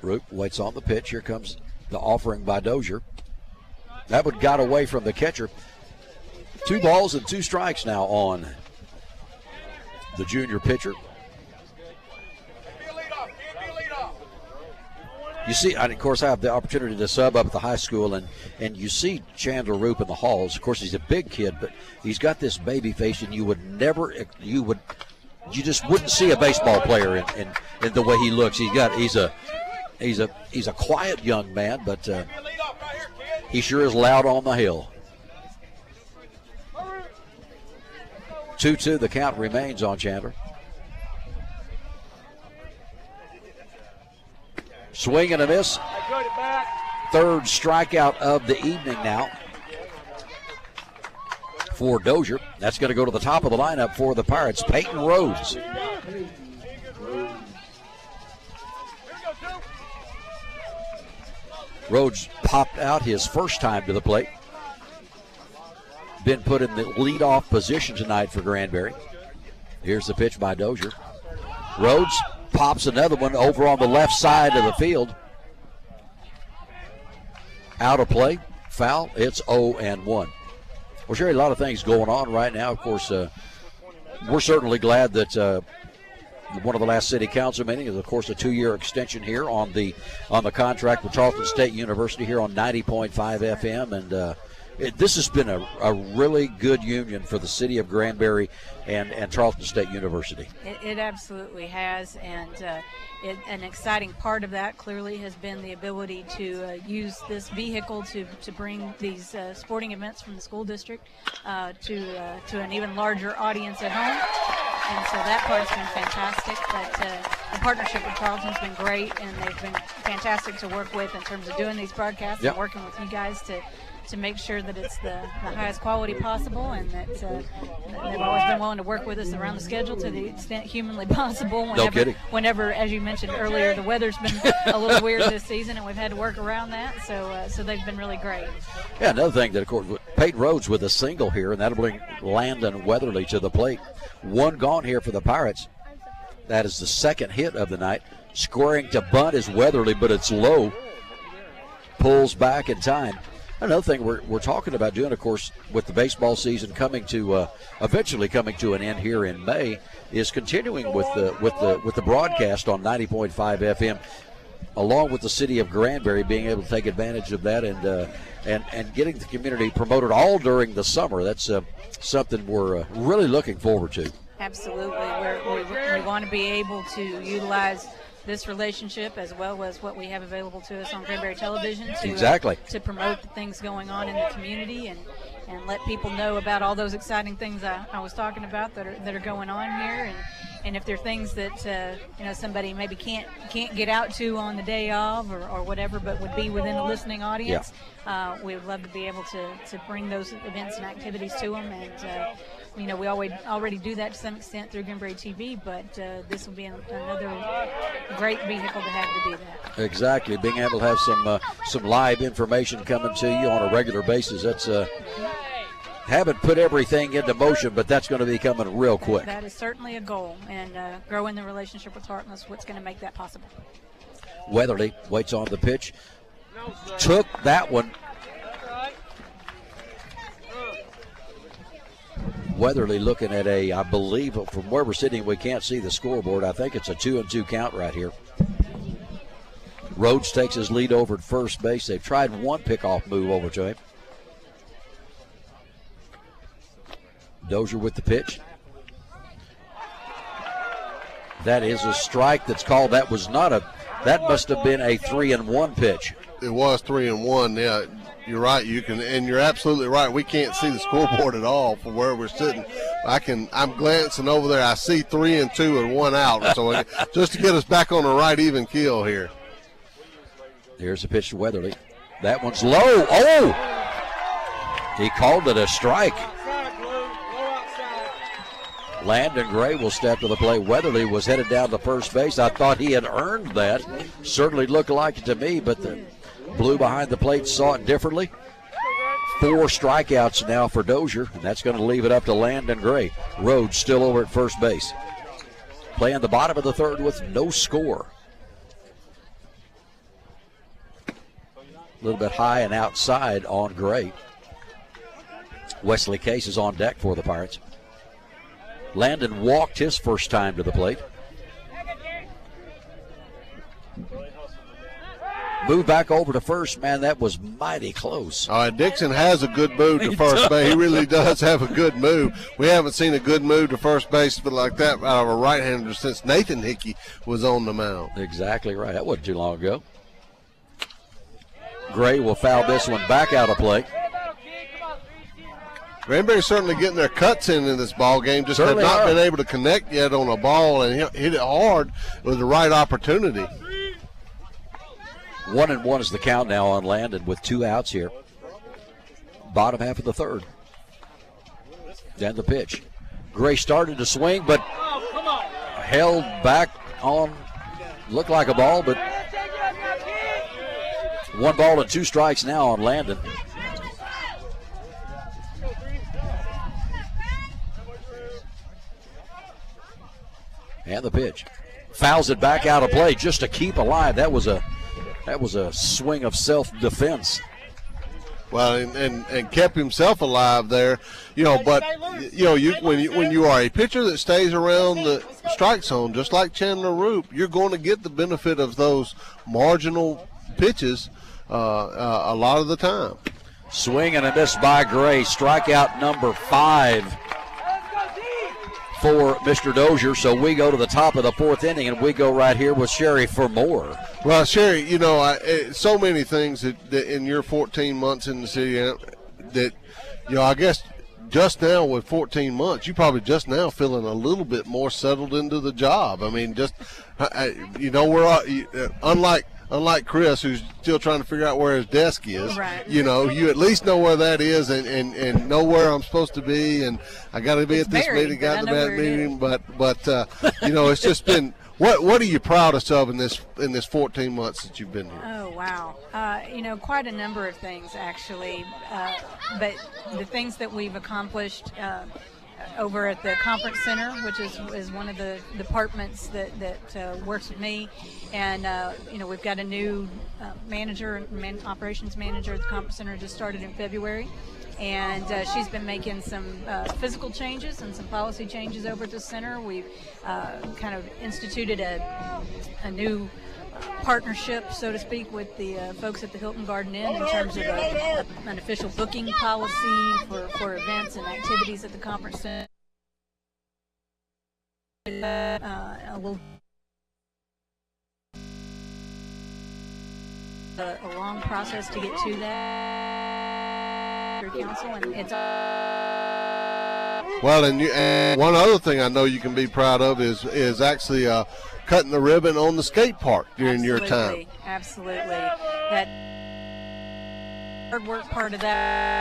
Roop waits on the pitch. Here comes the offering by Dozier. That one got away from the catcher. 2 balls and 2 strikes now on the junior pitcher. You see, and of course, I have the opportunity to sub up at the high school, and you see Chandler Roop in the halls. Of course, he's a big kid, but he's got this baby face, and you just wouldn't see a baseball player in the way he looks. He's a quiet young man, but he sure is loud on the hill. 2-2, the count remains on Chandler. Swing and a miss. Third strikeout of the evening now for Dozier. That's going to go to the top of the lineup for the Pirates, Peyton Rhodes. Rhodes popped out his first time to the plate. Been put in the leadoff position tonight for Granbury. Here's the pitch by Dozier. Rhodes pops another one over on the left side of the field. Out of play, foul. It's 0-1. Well, Sherry, a lot of things going on right now. Of course, we're certainly glad that one of the last city council meetings is, of course, a 2-year extension here on the contract with Charleston State University here on 90.5 FM, and this has been a really good union for the city of Granbury and Charleston State University. It absolutely has, and an exciting part of that clearly has been the ability to use this vehicle to bring these sporting events from the school district to an even larger audience at home. And so that part's been fantastic. But the partnership with Charleston's been great, and they've been fantastic to work with in terms of doing these broadcasts and working with you guys to make sure that it's the highest quality possible, and that they've always been willing to work with us around the schedule to the extent humanly possible. Whenever, as you mentioned earlier, the weather's been a little weird this season, and we've had to work around that. So they've been really great. Yeah, another thing that, of course, Peyton Rhodes with a single here, and that'll bring Landon Weatherly to the plate. One gone here for the Pirates. That is the second hit of the night. Squaring to bunt is Weatherly, but it's low. Pulls back in time. Another thing we're talking about doing, of course, with the baseball season eventually coming to an end here in May, is continuing with the broadcast on 90.5 FM, along with the city of Granbury being able to take advantage of that and getting the community promoted all during the summer. That's something we're really looking forward to. Absolutely, we want to be able to utilize this relationship as well as what we have available to us on Granbury Television to promote the things going on in the community and let people know about all those exciting things I was talking about that are going on here, and if there are things that somebody maybe can't get out to on the day of or whatever, but would be within the listening audience, we would love to be able to bring those events and activities to them, and we already do that to some extent through Granbury TV, but this will be another great vehicle to have to do that. Exactly, being able to have some live information coming to you on a regular basis. That's haven't put everything into motion, but that's going to be coming real quick. That is certainly a goal, and growing the relationship with Hartman is what's going to make that possible. Weatherly waits on the pitch, took that one. Weatherly looking at I believe from where we're sitting, we can't see the scoreboard. I think it's a 2-2 count right here. Rhodes takes his lead over at first base. They've tried one pickoff move over to him. Dozier with the pitch. That is a strike that's called. That must have been a 3-1 pitch. It was 3-1, yeah. You're right. You're absolutely right. We can't see the scoreboard at all from where we're sitting. I'm glancing over there. I see 3-2 and 1 out. So just to get us back on the right even keel here. Here's the pitch to Weatherly. That one's low. Oh! He called it a strike. Landon Gray will step to the plate. Weatherly was headed down to first base. I thought he had earned that. Certainly looked like it to me, but the blue behind the plate saw it differently. 4 strikeouts now for Dozier, and that's going to leave it up to Landon Gray. Rhodes still over at first base. Playing the bottom of the third with no score. A little bit high and outside on Gray. Wesley Case is on deck for the Pirates. Landon walked his first time to the plate. Move back over to first, man. That was mighty close. Dixon has a good move to first base. He really does have a good move. We haven't seen a good move to first base like that out of a right-hander since Nathan Hickey was on the mound. Exactly right. That wasn't too long ago. Gray will foul this one back out of play. Granbury's certainly getting their cuts in this ball game. Just have not been able to connect yet on a ball and hit it hard with the right opportunity. 1-1 is the count now on Landon with 2 outs here. Bottom half of the third. Then the pitch. Gray started to swing, but held back on, looked like a ball, but 1 ball and 2 strikes now on Landon. And the pitch. Fouls it back out of play just to keep alive. That was a swing of self-defense. Well, and kept himself alive there, But when you are a pitcher that stays around the strike zone, just like Chandler Roop, you're going to get the benefit of those marginal pitches a lot of the time. Swing and a miss by Gray. Strikeout number 5 for Mr. Dozier. So we go to the top of the 4th inning, and we go right here with Sherry for more. Well, Sherry, so many things that in your 14 months in the city that, I guess just now with 14 months, you probably just now feeling a little bit more settled into the job. I mean, we're unlike Chris, who's still trying to figure out where his desk is. Right. You at least know where that is and know where I'm supposed to be, and I got to be at this meeting, got to be at that meeting. But it's just been. What are you proudest of in this 14 months that you've been here? Oh, wow. Quite a number of things, actually. But the things that we've accomplished over at the conference center, which is one of the departments that works with me. And, we've got a new operations manager at the conference center, just started in February. And she's been making some physical changes and some policy changes over at the center. We've kind of instituted a new partnership, so to speak, with the folks at the Hilton Garden Inn in terms of an official booking policy for events and activities at the conference center. A long process to get to that council, and it's well, and one other thing I know you can be proud of is actually cutting the ribbon on the skate park during your time. Absolutely. That hard work part of that.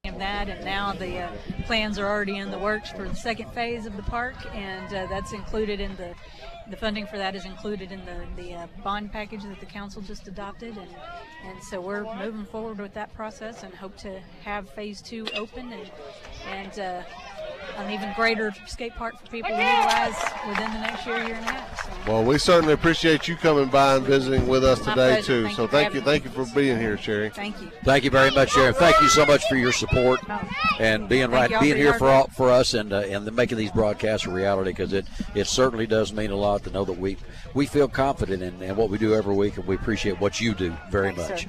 And now the plans are already in the works for the second phase of the park, and that's included in the funding for that is included in the bond package that the council just adopted, and so we're moving forward with that process and hope to have phase 2 open and an even greater skate park for people to utilize within the next year and a half. So. Well, we certainly appreciate you coming by and visiting with us today too. Thank so thank you for being here, Sherry. Thank you. Thank you very much, Sherry. Thank you so much for your support and being here for us and making these broadcasts a reality, because it certainly does mean a lot to know that we feel confident in what we do every week, and we appreciate what you do very much.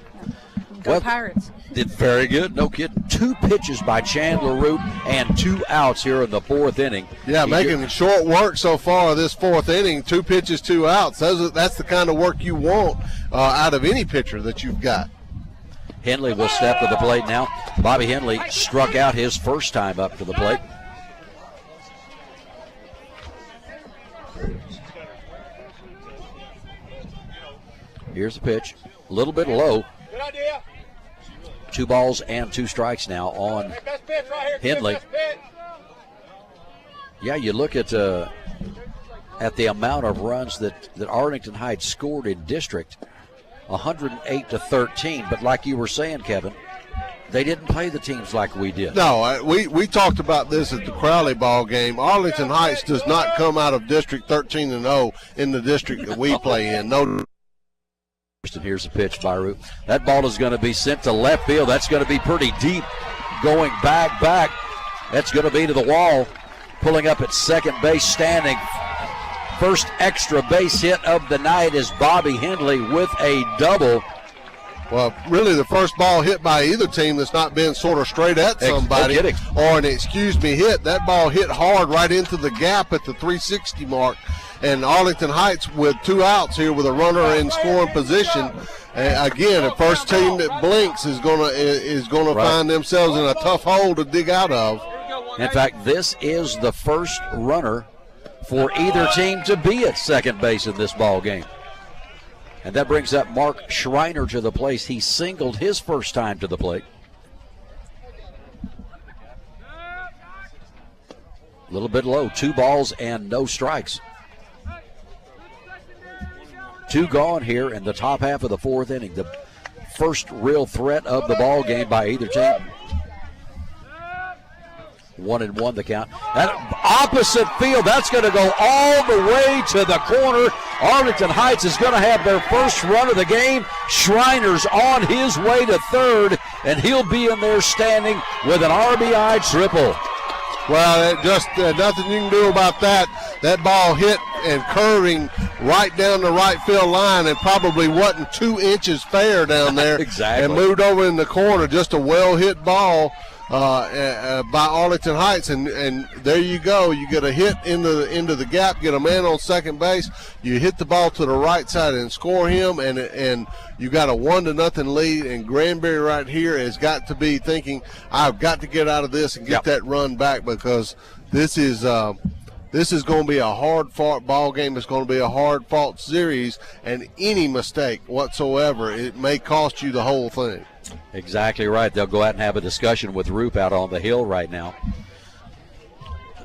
Go Pirates. Did very good, no kidding. 2 pitches by Chandler Root and 2 outs here in the 4th inning. Yeah, making short work so far this 4th inning. 2 pitches, 2 outs. That's the kind of work you want out of any pitcher that you've got. Henley will step to the plate now. Bobby Henley struck out his first time up to the plate. Here's the pitch. A little bit low. Good idea. 2 balls and 2 strikes now on Henley. Yeah, you look at the amount of runs that Arlington Heights scored in district, 108-13. But like you were saying, Kevin, they didn't play the teams like we did. No, we talked about this at the Crowley ball game. Arlington Heights does not come out of District 13-0 in the district that we play in. No. And here's a pitch by Root. That ball is going to be sent to left field. That's going to be pretty deep. Going back. That's going to be to the wall. Pulling up at second base, standing. First extra base hit of the night is Bobby Hindley with a double. Well, really the first ball hit by either team that's not been sort of straight at somebody or an hit. That ball hit hard right into the gap at the 360 mark. And Arlington Heights with 2 outs here with a runner in scoring position. Again, the first team that blinks is gonna find themselves in a tough hole to dig out of. In fact, this is the first runner for either team to be at second base in this ball game. And that brings up Mark Schreiner to the plate. He singled his first time to the plate. A little bit low, 2 balls and no strikes. 2 gone here in the top half of the 4th inning. The first real threat of the ball game by either team. 1-1 the count. That opposite field, that's going to go all the way to the corner. Arlington Heights is going to have their first run of the game. Schreiner's on his way to third, and he'll be in there standing with an RBI triple. Well, just nothing you can do about that. That ball hit and curving right down the right field line and probably wasn't 2 inches fair down there. Exactly. And moved over in the corner. Just a well-hit ball by Arlington Heights, and there you go. You get a hit into the gap, get a man on second base. You hit the ball to the right side and score him, and you got a 1-0 lead. And Granbury right here has got to be thinking, I've got to get out of this and get that run back, because this is going to be a hard-fought ball game. It's going to be a hard-fought series, and any mistake whatsoever, it may cost you the whole thing. Exactly right. They'll go out and have a discussion with Roop out on the hill right now.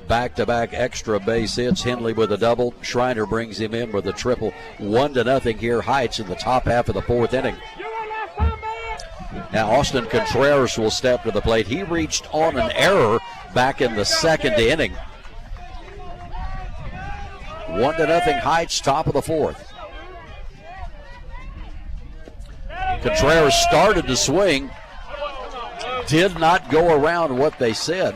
Back-to-back extra base hits. Hindley with a double. Schreiner brings him in with a triple. 1-0 here. Heights in the top half of the 4th inning. Now Austin Contreras will step to the plate. He reached on an error back in the 2nd inning. 1-0 Heights, top of the 4th. Contreras started to swing, did not go around what they said.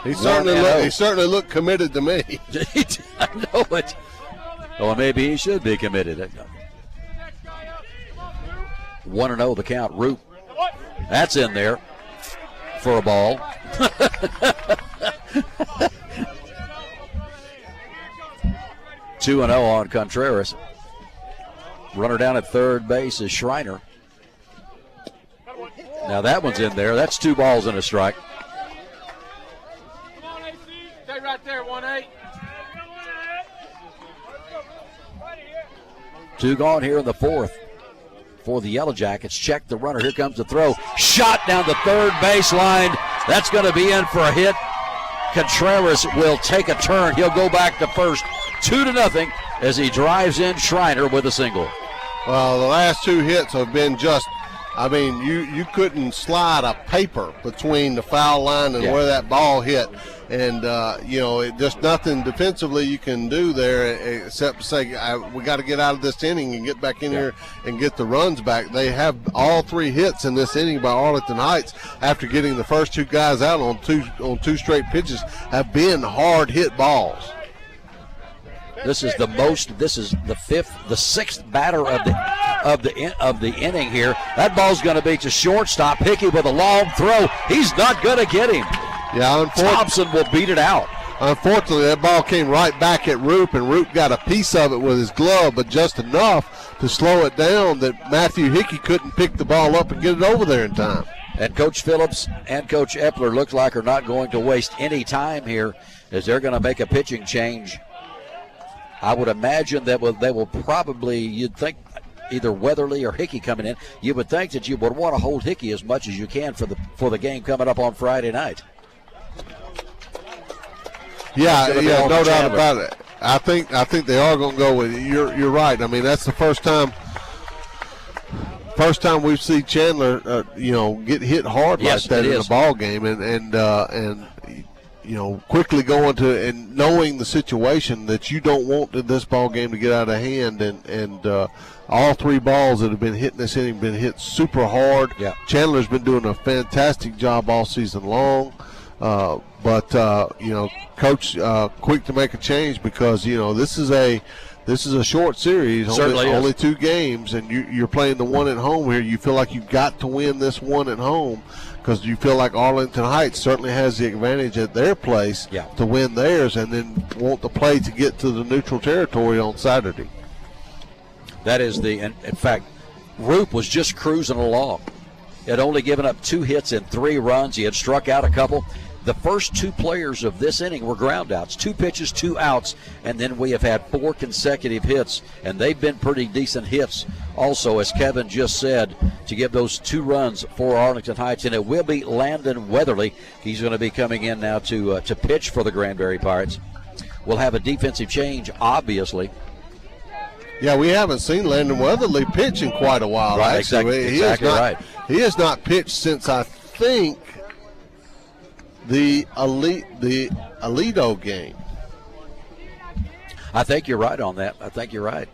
He certainly looked committed to me. I know it. Well, maybe he should be committed. 1-0 the count. Root. That's in there for a ball. 2-0 on Contreras. Runner down at third base is Schreiner. Now that one's in there. That's 2 balls and a strike. Stay right there, 1-8. 2 gone here in the 4th for the Yellow Jackets. Check the runner. Here comes the throw. Shot down the third baseline. That's going to be in for a hit. Contreras will take a turn. He'll go back to first. 2-0 as he drives in Schreiner with a single. Well, the last 2 hits have been just, you couldn't slide a paper between the foul line and where that ball hit. And, just nothing defensively you can do there except say, we got to get out of this inning and get back in here and get the runs back. They have all 3 hits in this inning by Arlington Heights after getting the first 2 guys out on two straight pitches have been hard hit balls. This is the 6th batter of the inning here. That ball's going to be to shortstop. Hickey with a long throw. He's not going to get him. Yeah, Thompson will beat it out. Unfortunately, that ball came right back at Roop, and Roop got a piece of it with his glove, but just enough to slow it down that Matthew Hickey couldn't pick the ball up and get it over there in time. And Coach Phillips and Coach Epler look like are not going to waste any time here as they're going to make a pitching change. I would imagine that they will probably, you'd think, either Weatherly or Hickey coming in. You would think that you would want to hold Hickey as much as you can for the game coming up on Friday night. Yeah, no doubt about it. I think they are going to go with it. You're right. I mean, that's the first time we've seen Chandler, get hit hard like that in a ball game, and quickly going to and knowing the situation that you don't want this ball game to get out of hand, and all three balls that have been hit in this inning been hit super hard. Yeah. Chandler's been doing a fantastic job all season long, but Coach quick to make a change because this is a short series, only 2 games, and you're playing the one at home here. You feel like you've got to win this one at home because you feel like Arlington Heights certainly has the advantage at their place to win theirs, and then want the play to get to the neutral territory on Saturday. That is in fact, Roop was just cruising along. He had only given up 2 hits and 3 runs. He had struck out a couple. The first 2 players of this inning were ground outs, 2 pitches, 2 outs, and then we have had 4 consecutive hits, and they've been pretty decent hits also, as Kevin just said, to give those 2 runs for Arlington Heights, and it will be Landon Weatherly. He's going to be coming in now to pitch for the Granbury Pirates. We'll have a defensive change, obviously. Yeah, we haven't seen Landon Weatherly pitch in quite a while. Right, actually. exactly right. He has not pitched since, I think, the Alito game. I think you're right on that. I think you're right.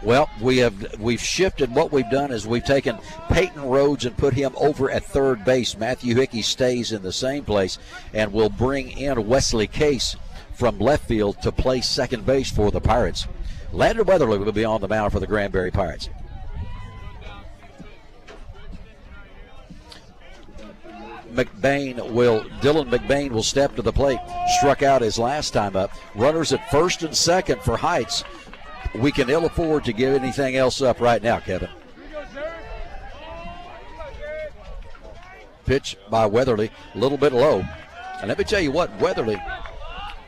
Well, we've shifted. What we've done is we've taken Peyton Rhodes and put him over at third base. Matthew Hickey stays in the same place, and we'll bring in Wesley Case from left field to play second base for the Pirates. Landon Weatherly will be on the mound for the Granbury Pirates. Dylan McBain will step to the plate. Struck out his last time up. Runners at first and second for Heights. We can ill afford to give anything else up right now, Kevin. Pitch by Weatherly, a little bit low. And let me tell you what, Weatherly,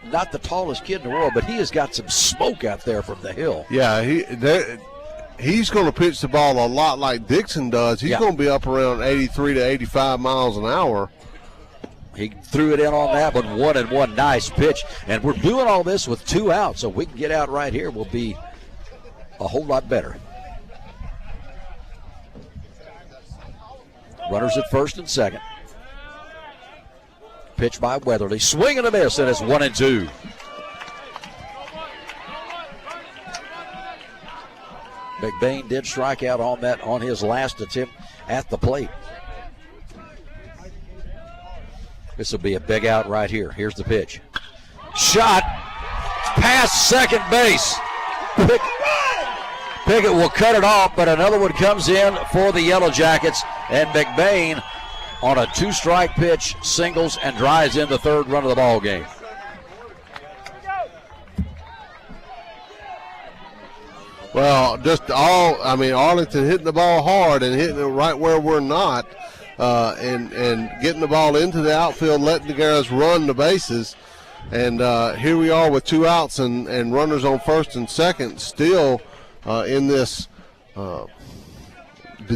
not the tallest kid in the world, but he has got some smoke out there from the hill. Yeah, he's going to pitch the ball a lot like Dixon does. He's going to be up around 83 to 85 miles an hour. He threw it in on that one, 1-1, nice pitch. And we're doing all this with 2 outs, so we can get out right here. We'll be a whole lot better. Runners at first and second. Pitch by Weatherly. Swing and a miss, and it's 1-2. McBain did strike out on his last attempt at the plate. This will be a big out right here. Here's the pitch. Shot past second base. Pickett will cut it off, but another one comes in for the Yellow Jackets, and McBain on a 2-strike pitch singles and drives in the 3rd run of the ball game. Well, Arlington hitting the ball hard and hitting it right where we're not, and getting the ball into the outfield, letting the guys run the bases. And here we are with 2 outs and runners on first and second, still in this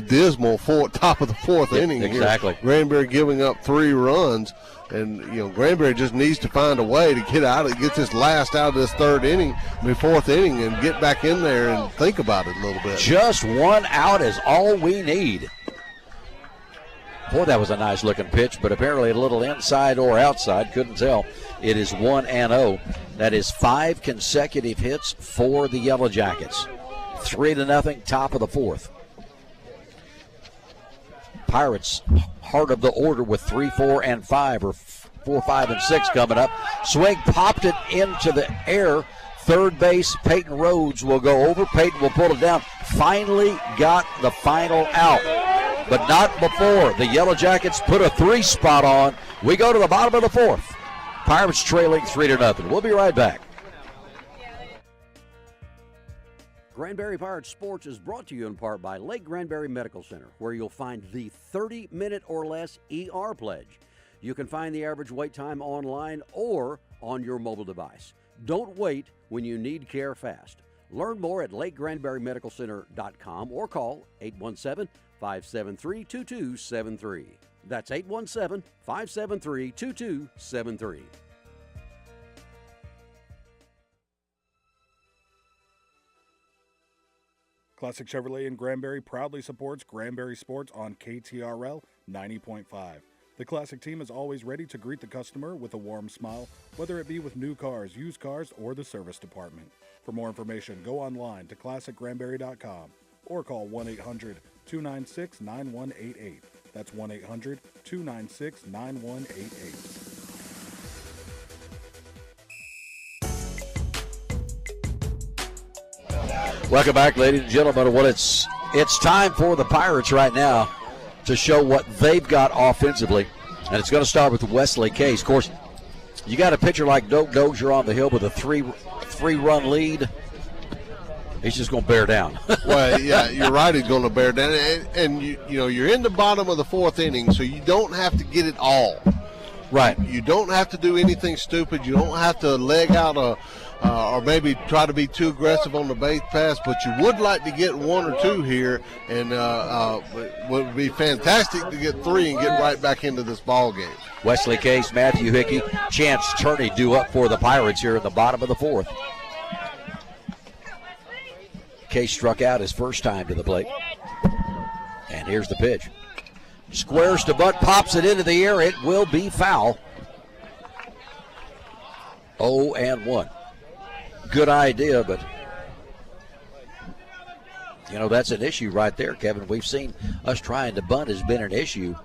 dismal top of the 4th inning. Exactly. Here. Granbury giving up 3 runs. And, Granbury just needs to find a way to get this last out of this 4th inning, and get back in there and think about it a little bit. Just 1 out is all we need. Boy, that was a nice-looking pitch, but apparently a little inside or outside. Couldn't tell. It is 1-0. That is 5 consecutive hits for the Yellow Jackets. 3-0, top of the 4th. Pirates, heart of the order with 3, 4, and 5, or 4, 5, and 6 coming up. Swing popped it into the air. Third base, Peyton Rhodes will go over. Peyton will pull it down. Finally got the final out, but not before the Yellow Jackets put a 3 spot on. We go to the bottom of the 4th. Pirates trailing 3-0. We'll be right back. Granbury Pirates Sports is brought to you in part by Lake Granbury Medical Center, where you'll find the 30-minute or less ER pledge. You can find the average wait time online or on your mobile device. Don't wait when you need care fast. Learn more at lakegranburymedicalcenter.com or call 817-573-2273. That's 817-573-2273. Classic Chevrolet in Granbury proudly supports Granbury Sports on KTRL 90.5. The Classic team is always ready to greet the customer with a warm smile, whether it be with new cars, used cars, or the service department. For more information, go online to classicgranbury.com or call 1-800-296-9188. That's 1-800-296-9188. Welcome back, ladies and gentlemen. Well, it's time for the Pirates right now to show what they've got offensively, and it's going to start with Wesley Case. Of course, you got a pitcher like Doak Dozier on the hill with a three-run lead. He's just going to bear down. Well, yeah, you're right. He's going to bear down, and you know you're in the bottom of the fourth inning, so you don't have to get it all. Right. You don't have to do anything stupid. You don't have to leg out or maybe try to be too aggressive on the base pass, but you would like to get one or two here, and it would be fantastic to get three and get right back into this ball game. Wesley Case, Matthew Hickey, Chance Turney due up for the Pirates here in the bottom of the fourth. Case struck out his first time to the plate. And here's the pitch. Squares to butt, pops it into the air. It will be foul. 0-1. Good idea, but you know, that's an issue right there, Kevin. We've seen us trying to bunt has been an issue.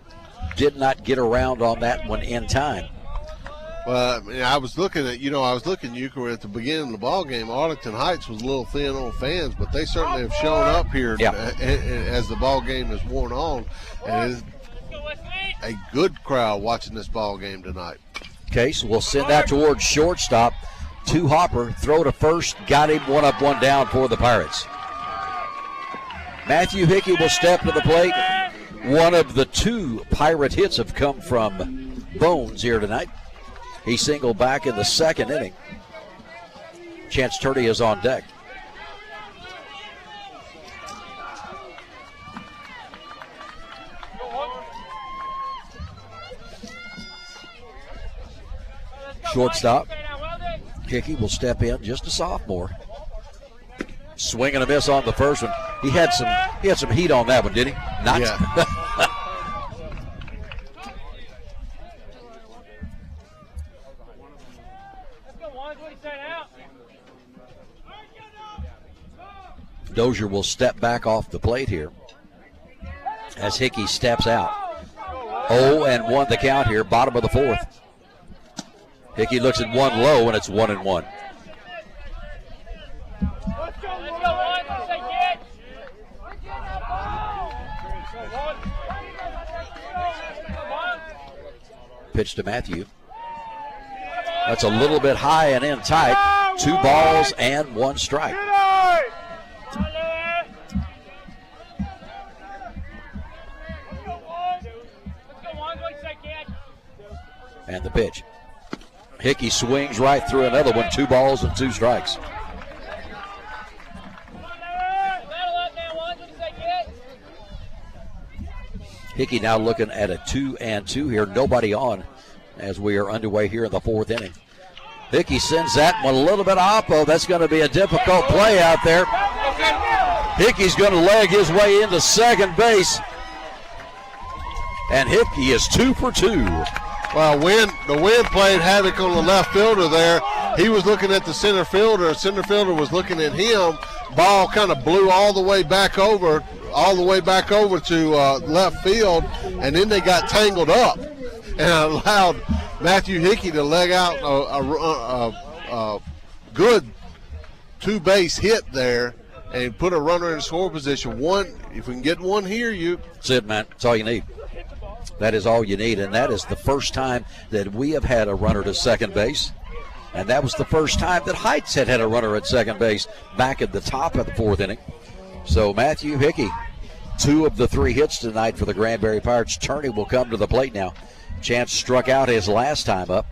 Did not get around on that one in time. Well, I was looking at, Euchre at the beginning of the ball game. Arlington Heights was a little thin on fans, but they certainly have shown up here as the ball game has worn on. And it's a good crowd watching this ball game tonight. Case will send that towards shortstop. To Hopper, throw to first, got him, one up, one down for the Pirates. Matthew Hickey will step to the plate. One of the two Pirate hits have come from Bones here tonight. He singled back in the second inning. Chance Turney is on deck. Shortstop. Hickey will step in, just a sophomore. Swing and a miss on the first one. He had some heat on that one, didn't he? Not. Yeah. Dozier will step back off the plate here as Hickey steps out. 0-1 the count here, bottom of the fourth. Hickey looks at one low, and it's 1-1. Pitch to Matthew. That's a little bit high and in tight. 2 balls and 1 strike. And the pitch. Hickey swings right through another one. 2 balls and 2 strikes. Hickey now looking at a 2-2 here. Nobody on as we are underway here in the fourth inning. Hickey sends that one a little bit off. Oh, that's going to be a difficult play out there. Hickey's going to leg his way into second base. And Hickey is 2 for 2. Well, the wind played havoc on the left fielder there. He was looking at the center fielder. Center fielder was looking at him. Ball kind of blew all the way back over to left field, and then they got tangled up and allowed Matthew Hickey to leg out a good 2-base hit there and put a runner in score position. If we can get one here, That's it, man. That's all you need. That is all you need, and that is the first time that we have had a runner to second base. And that was the first time that Heights had a runner at second base back at the top of the fourth inning. So Matthew Hickey, 2 of the 3 hits tonight for the Granbury Pirates. Turney will come to the plate now. Chance struck out his last time up.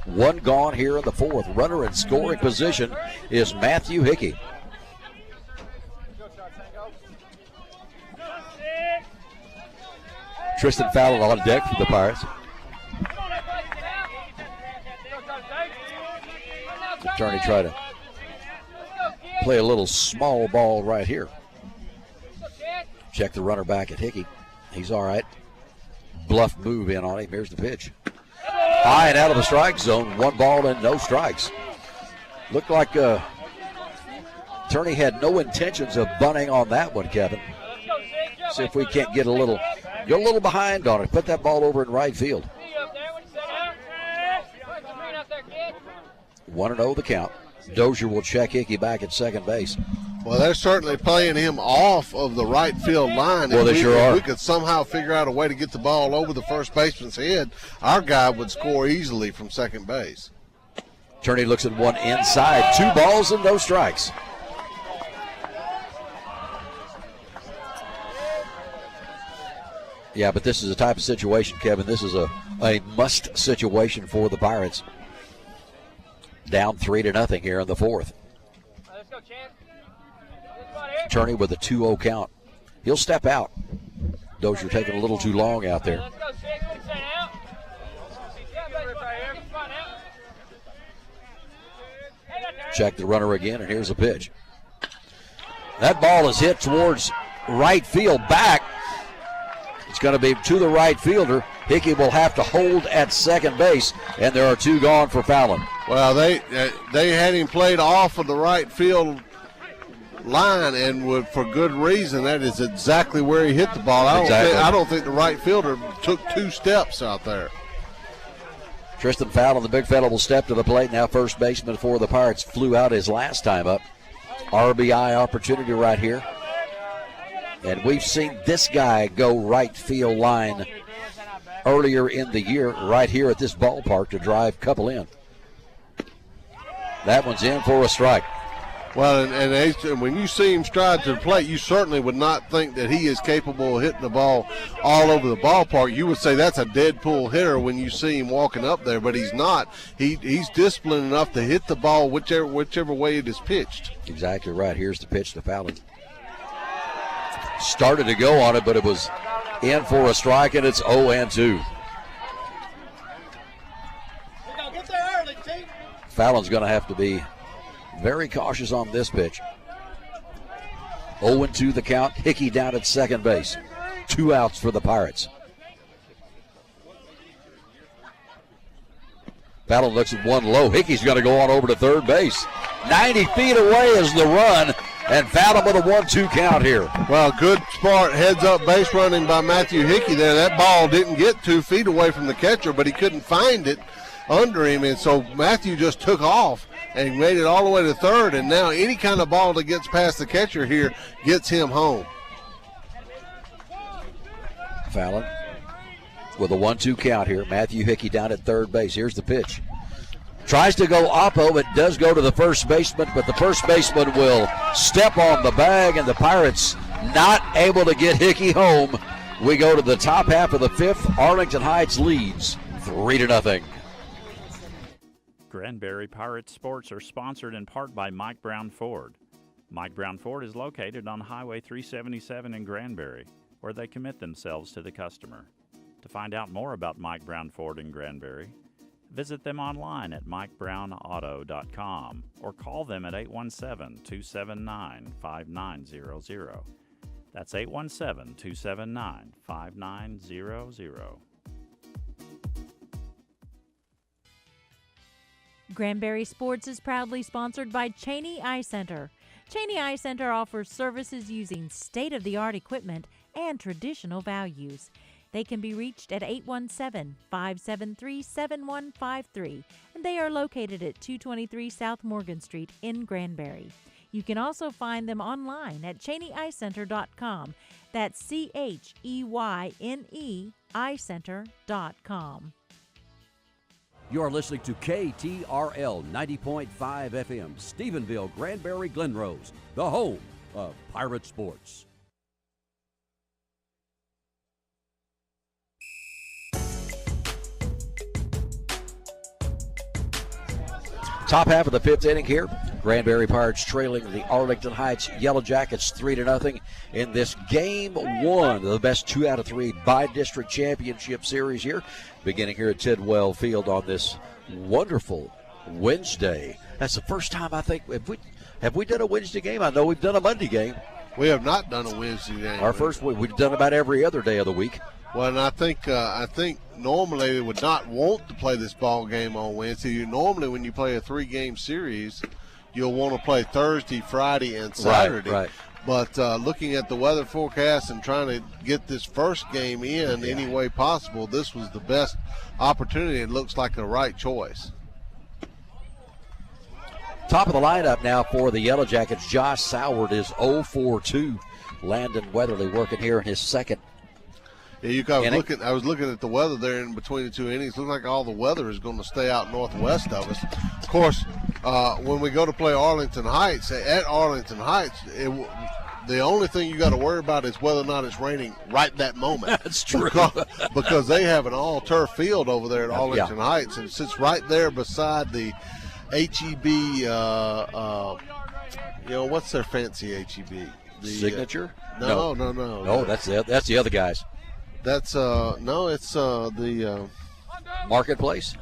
1 gone here in the fourth. Runner in scoring position is Matthew Hickey. Tristan Fowler on deck for the Pirates. Turney try to play a little small ball right here. Check the runner back at Hickey. He's all right. bluff move in on him. Here's the pitch. High and out of the strike zone. 1 ball and no strikes. Looked like Turney had no intentions of bunting on that one, Kevin. See if we can't get a little behind on it. Put that ball over in right field. 1-0 the count. Dozier will check Hickey back at second base. Well, they're certainly playing him off of the right field line. Well, they sure are. If we could somehow figure out a way to get the ball over the first baseman's head, our guy would score easily from second base. Turney looks at one inside. 2 balls and no strikes. Yeah, but this is a type of situation, Kevin. This is a must situation for the Pirates. Down 3-0 here in the 4th. Let's go, Chance. Turney with a 2-0 count. He'll step out. Dozier taking a little too long out there. Let's go, Chance. Out. Check the runner again, and here's a pitch. That ball is hit towards right field back. It's going to be to the right fielder. Hickey will have to hold at second base, and there are 2 gone for Fallon. Well, they had him played off of the right field line, and for good reason. That is exactly where he hit the ball. I don't think the right fielder took 2 steps out there. Tristan Fallon, the big fella, will step to the plate. Now first baseman for the Pirates flew out his last time up. RBI opportunity right here. And we've seen this guy go right field line earlier in the year right here at this ballpark to drive a couple in. That one's in for a strike. Well, and when you see him stride to the plate, you certainly would not think that he is capable of hitting the ball all over the ballpark. You would say that's a dead pull hitter when you see him walking up there, but he's not. He's disciplined enough to hit the ball whichever way it is pitched. Exactly right. Here's the pitch to Fallon. Started to go on it, but it was in for a strike, and it's 0-2. Fallon's going to have to be very cautious on this pitch. 0-2 the count. Hickey down at second base. 2 outs for the Pirates. Fallon looks at one low. Hickey's going to go on over to third base. 90 feet away is the run, and Fallon with a 1-2 count here. Well, good smart heads-up base running by Matthew Hickey there. That ball didn't get 2 feet away from the catcher, but he couldn't find it under him, and so Matthew just took off and made it all the way to third, and now any kind of ball that gets past the catcher here gets him home. Fallon with a 1-2 count here. Matthew Hickey down at third base. Here's the pitch. Tries to go oppo. It does go to the first baseman, but the first baseman will step on the bag, and the Pirates not able to get Hickey home. We go to the top half of the 5th. Arlington Heights leads 3-0. Granbury Pirates Sports are sponsored in part by Mike Brown Ford. Mike Brown Ford is located on Highway 377 in Granbury, where they commit themselves to the customer. To find out more about Mike Brown Ford in Granbury, visit them online at mikebrownauto.com or call them at 817-279-5900. That's 817-279-5900. Granbury Sports is proudly sponsored by Cheney Eye Center. Cheney Eye Center offers services using state-of-the-art equipment and traditional values. They can be reached at 817-573-7153, and they are located at 223 South Morgan Street in Granbury. You can also find them online at CheneyEyeCenter.com. That's CHEYNE eyecenter.com. You're listening to KTRL 90.5 FM, Stephenville, Granbury, Glenrose, the home of Pirate Sports. Top half of the 5th inning here. Granbury Pirates trailing the Arlington Heights Yellow Jackets 3-0 in this game 1 of the best 2 out of 3 by-district championship series here, beginning here at Tidwell Field on this wonderful Wednesday. That's the first time I think have we done a Wednesday game? I know we've done a Monday game. We have not done a Wednesday game. Our first week. We've done about every other day of the week. Well, and I think normally they would not want to play this ball game on Wednesday. Normally, when you play a 3-game series, you'll want to play Thursday, Friday, and Saturday. Right. But looking at the weather forecast and trying to get this first game in any way possible, this was the best opportunity. It looks like the right choice. Top of the lineup now for the Yellow Jackets. Josh Soward is 0-for-2. Landon Weatherly working here in his second. Yeah, I was looking at the weather there in between the two innings. Looks like all the weather is going to stay out northwest of us. Of course, when we go to play Arlington Heights, at Arlington Heights, the only thing you got to worry about is whether or not it's raining right that moment. That's true. Because they have an all-turf field over there at Arlington Heights, and it sits right there beside the HEB, what's their fancy HEB? The Signature? No. No, that's the other guys. That's it's the Marketplace.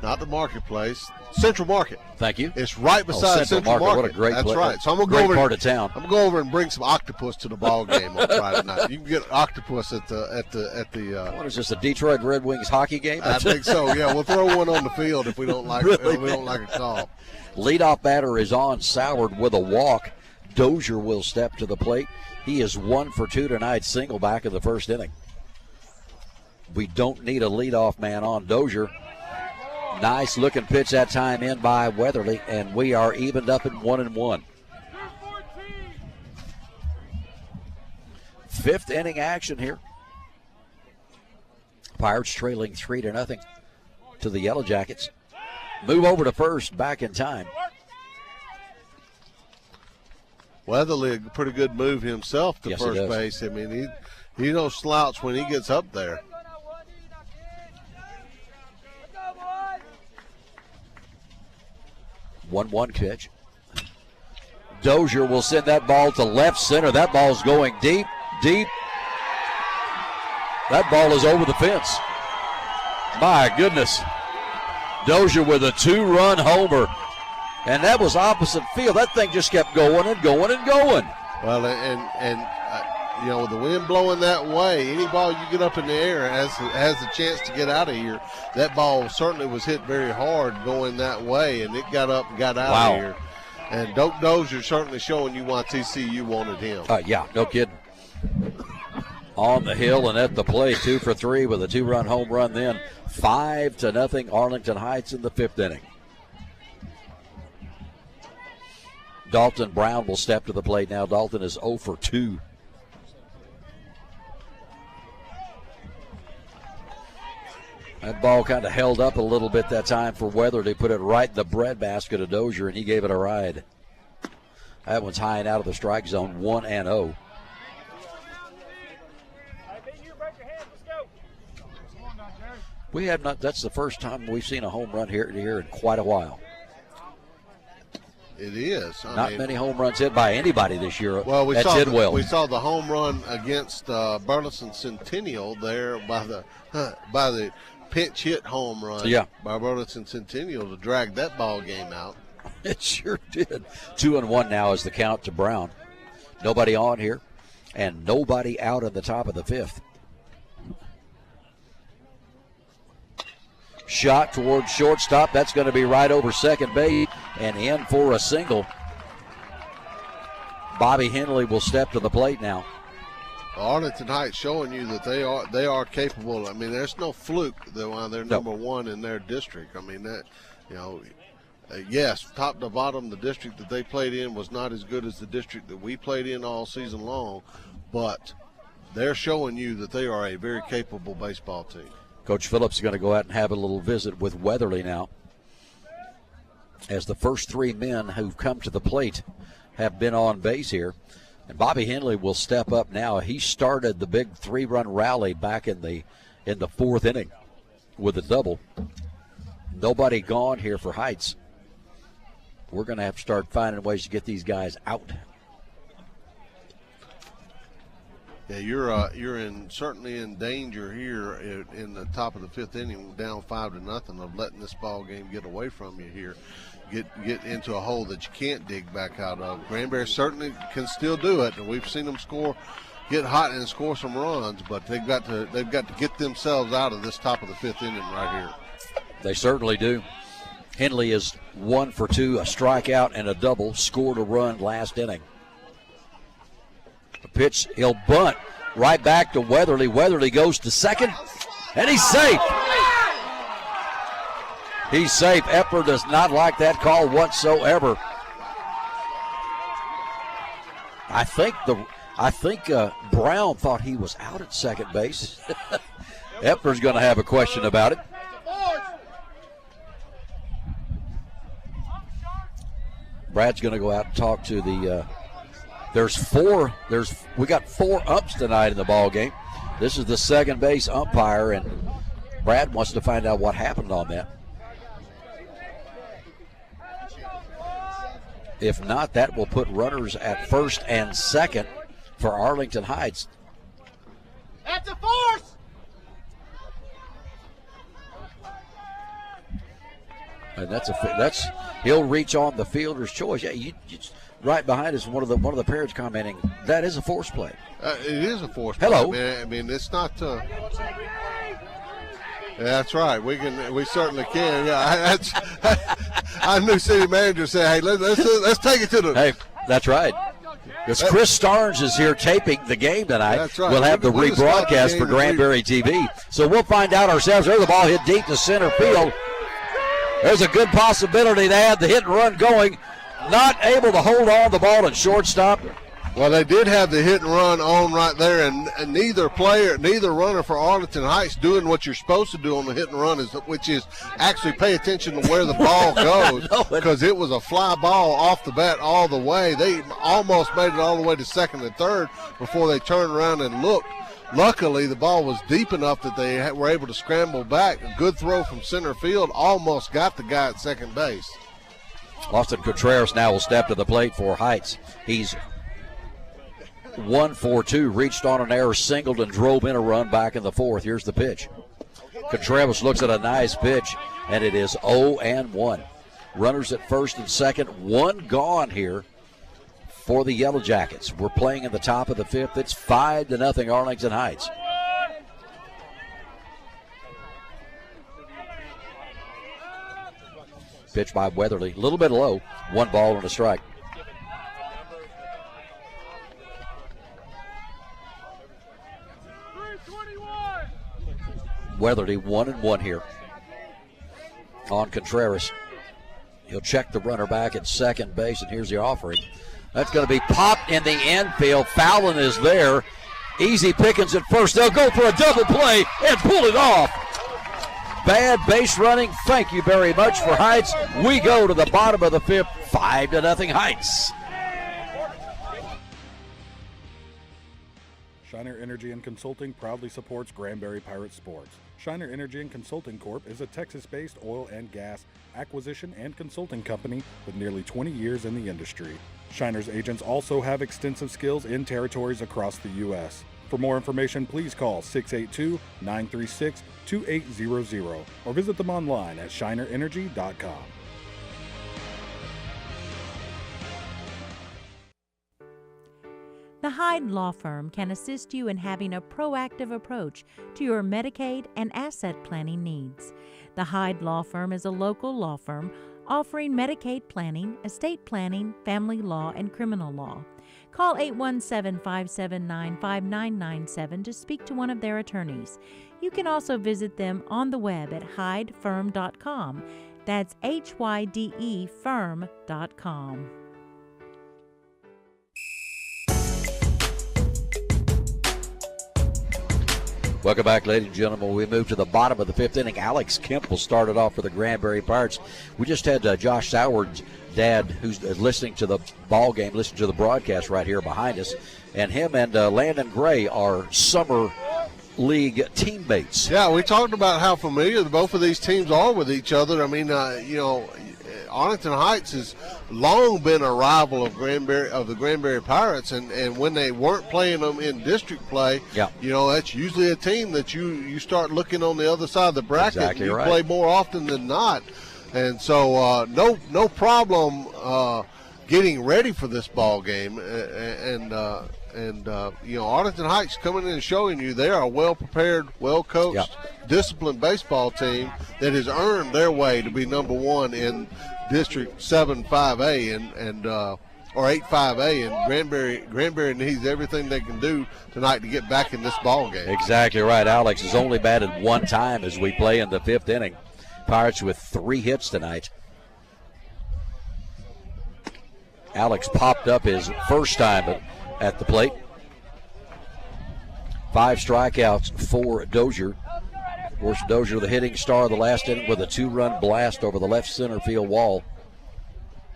Not the Marketplace. Central Market. Thank you. It's right beside Central Market. What a great That's place. right. So I'm gonna great go over part of town. I'm gonna go over and bring some octopus to the ball game on Friday night. You can get octopus at the. What is this? A Detroit Red Wings hockey game? I think so. Yeah, we'll throw one on the field if we don't like if we don't like a call. Leadoff batter is on Soward with a walk. Dozier will step to the plate. He is 1-for-2 tonight, single back in the first inning. We don't need a leadoff man on Dozier. Nice looking pitch that time in by Weatherly, and we are evened up at 1-1. Fifth inning action here. Pirates trailing 3-0 to the Yellow Jackets. Move over to first, back in time. Weatherly, a pretty good move himself to first base. I mean, he don't slouch when he gets up there. One pitch. Dozier will send that ball to left center. That ball's going deep. That ball is over the fence. My goodness. Dozier with a 2-run homer. And that was opposite field. That thing just kept going and going and going. Well, and with the wind blowing that way, any ball you get up in the air has a chance to get out of here. That ball certainly was hit very hard going that way, and it got up and got out of here. And Doak Dozier certainly showing you why TCU wanted him. Yeah, no kidding. On the hill and at the plate, 2 for 3 with a 2-run home run then. 5-0 Arlington Heights in the fifth inning. Dalton Brown will step to the plate now. Dalton is 0 for 2. That ball kind of held up a little bit that time for Weatherly. Put it right in the breadbasket of Dozier, and he gave it a ride. That one's high and out of the strike zone, 1-0. We have not. That's the first time we've seen a home run here in quite a while. It is. Not many home runs hit by anybody this year. Well, we saw the home run against Burleson Centennial there by the pinch hit home run by Burleson Centennial to drag that ball game out. It sure did. 2-1 now is the count to Brown. Nobody on here, and nobody out in the top of the fifth. Shot towards shortstop. That's going to be right over second base and in for a single. Bobby Henley will step to the plate now. Arlington Heights showing you that they are capable. I mean, there's no fluke that they're number one in their district. I mean, that yes, top to bottom, the district that they played in was not as good as the district that we played in all season long, but they're showing you that they are a very capable baseball team. Coach Phillips is going to go out and have a little visit with Weatherly now, as the first three men who've come to the plate have been on base here. And Bobby Henley will step up now. He started the big 3-run rally back in the fourth inning with a double. Nobody gone here for Heights. We're going to have to start finding ways to get these guys out. Yeah, you're certainly in danger here in the top of the fifth inning, down 5-0, of letting this ball game get away from you here. get into a hole that you can't dig back out of. Granbury certainly can still do it, and we've seen them get hot and score some runs, but they've got to get themselves out of this top of the 5th inning right here. They certainly do. Henley is 1 for 2, a strikeout and a double, scored a run last inning. The pitch, he'll bunt right back to Weatherly. Weatherly goes to second, and he's safe. He's safe. Epler does not like that call whatsoever. I think Brown thought he was out at second base. Epler's going to have a question about it. Brad's going to go out and talk to the. We got 4 umps tonight in the ball game. This is the second base umpire, and Brad wants to find out what happened on that. If not, that will put runners at first and second for Arlington Heights. That's a force! And he'll reach on the fielder's choice. Yeah, right behind us, one of the parents commenting that is a force play. It is a force Hello. play. I mean, it's not. That's right. We certainly can. Yeah, I knew city manager said, "Hey, let's take it to the." Hey, that's right. Because Chris Starnes is here taping the game tonight. That's right. We'll have the rebroadcast for Granbury TV. So we'll find out ourselves. There's the ball hit deep to center field. There's a good possibility they had the hit and run going. Not able to hold on the ball at shortstop. Well, they did have the hit and run on right there, and neither runner for Arlington Heights doing what you're supposed to do on the hit and run, which is actually pay attention to where the ball goes, because it was a fly ball off the bat all the way. They almost made it all the way to second and third before they turned around and looked. Luckily, the ball was deep enough that they were able to scramble back. A good throw from center field almost got the guy at second base. Austin Contreras now will step to the plate for Heights. He's 1 for 2, reached on an error, singled, and drove in a run back in the 4th. Here's the pitch. Contreras looks at a nice pitch, and it is 0-1. Runners at first and second, 1 gone here for the Yellow Jackets. We're playing in the top of the 5th. It's 5-0 Arlington Heights. Pitch by Weatherly, a little bit low. 1 ball and a strike. Weatherly 1-1 here on Contreras. He'll check the runner back at second base, and here's the offering. That's going to be popped in the infield. Fallon is there. Easy pickings at first. They'll go for a double play and pull it off. Bad base running. Thank you very much for Heights. We go to the bottom of the 5th, 5-0 Heights. Shiner Energy and Consulting proudly supports Granbury Pirate Sports. Shiner Energy and Consulting Corp. is a Texas-based oil and gas acquisition and consulting company with nearly 20 years in the industry. Shiner's agents also have extensive skills in territories across the U.S. For more information, please call 682-936-2800 or visit them online at shinerenergy.com. The Hyde Law Firm can assist you in having a proactive approach to your Medicaid and asset planning needs. The Hyde Law Firm is a local law firm offering Medicaid planning, estate planning, family law, and criminal law. Call 817-579-5997 to speak to one of their attorneys. You can also visit them on the web at hydefirm.com. That's HYDE firm.com. Welcome back, ladies and gentlemen. We move to the bottom of the 5th inning. Alex Kemp will start it off for the Granbury Pirates. We just had Josh Soward's dad, who's listening to the ball game, listening to the broadcast right here behind us, and him and Landon Gray are summer league teammates. Yeah, we talked about how familiar both of these teams are with each other. I mean, Arlington Heights has long been a rival of the Granbury Pirates, and when they weren't playing them in district play, that's usually a team that you start looking on the other side of the bracket. Exactly you right. play more often than not. And so no problem getting ready for this ball game. Arlington Heights coming in and showing you they are a well-prepared, well-coached, disciplined baseball team that has earned their way to be number one in District 7-5A or 8-5A, and Granbury needs everything they can do tonight to get back in this ball game. Exactly right. Alex has only batted one time as we play in the 5th inning. Pirates with 3 hits tonight. Alex popped up his first time at the plate. 5 strikeouts for Dozier. Of course, Dozier, the hitting star of the last inning with a 2-run blast over the left center field wall.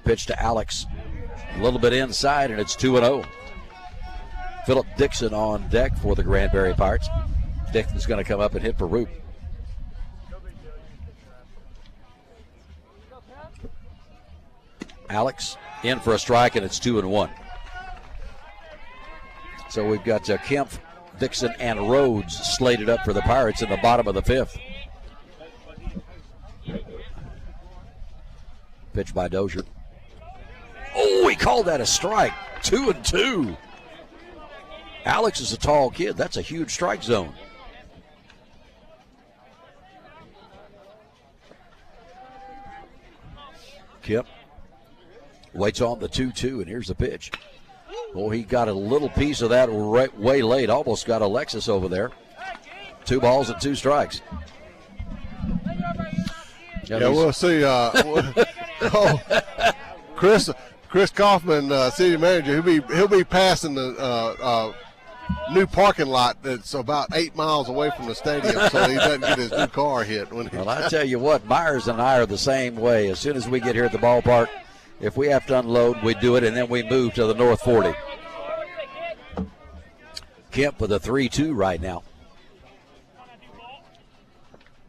Pitch to Alex. A little bit inside, and it's 2-0. Philip Dixon on deck for the Granbury Pirates. Dixon's going to come up and hit for Roop. Alex in for a strike, and it's 2-1. So we've got Kemp, Dixon, and Rhodes slated up for the Pirates in the bottom of the 5th. Pitch by Dozier. Oh, he called that a strike. 2-2. Alex is a tall kid. That's a huge strike zone. Kemp waits on the 2-2, and here's the pitch. Oh, he got a little piece of that way late. Almost got Alexis over there. 2 balls and 2 strikes. Yeah, we'll see. Chris Kaufman, city manager, he'll be passing the new parking lot that's about 8 miles away from the stadium, so he doesn't get his new car hit. Well, I tell you what, Myers and I are the same way. As soon as we get here at the ballpark, if we have to unload, we do it, and then we move to the North 40. Kemp with a 3-2 right now.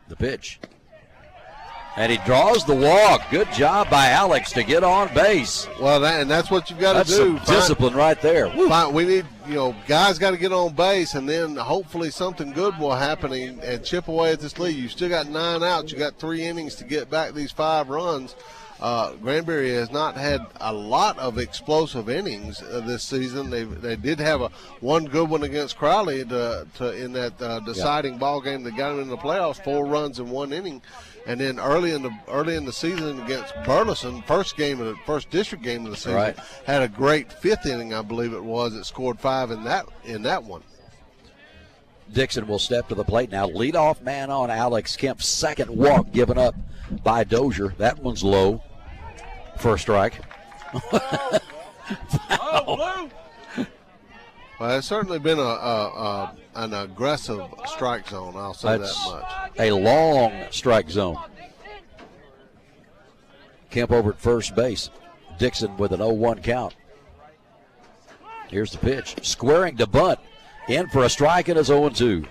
The pitch. And he draws the walk. Good job by Alex to get on base. Well, that's what you've got to do. That's some discipline right there. We need, guys got to get on base, and then hopefully something good will happen and chip away at this lead. You still got 9 outs. You got 3 innings to get back these 5 runs. Granbury has not had a lot of explosive innings this season. They did have one good one against Crowley in that deciding ball game that got them in the playoffs. 4 runs in 1 inning. And then early in the season against Burleson, first district game of the season, had a great 5th inning, I believe it was. It scored 5 in that one. Dixon will step to the plate now. Leadoff man on Alex Kemp's second walk given up by Dozier. That one's low for a strike. Well, it's certainly been an aggressive strike zone, I'll say that much. A long strike zone. Kemp over at first base. Dixon with an 0-1 count. Here's the pitch. Squaring to bunt. In for a strike, and it's 0-2.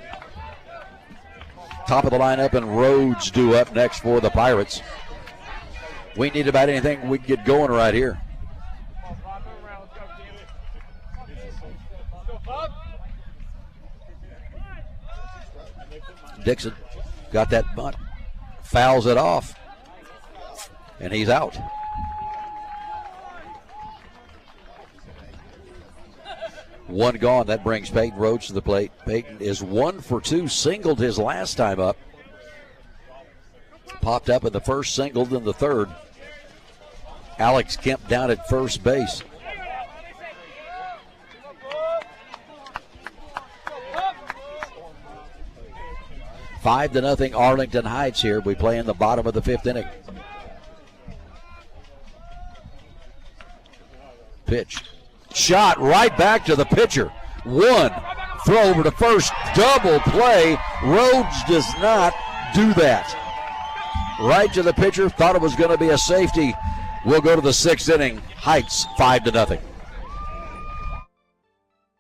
Top of the lineup, and Rhodes due up next for the Pirates. We need about anything we can get going right here. Dixon got that bunt, fouls it off, and he's out. One gone. That brings Peyton Rhodes to the plate. Peyton is 1 for 2, singled his last time up. Popped up in the first, singled in the third. Alex Kemp down at first base. Five to nothing Arlington Heights here. We play in the bottom of the 5th inning. Pitch. Shot right back to the pitcher. 1. Throw over to first. Double play. Rhodes does not do that. Right to the pitcher. Thought it was going to be a safety. We'll go to the 6th inning. Heights 5 to nothing.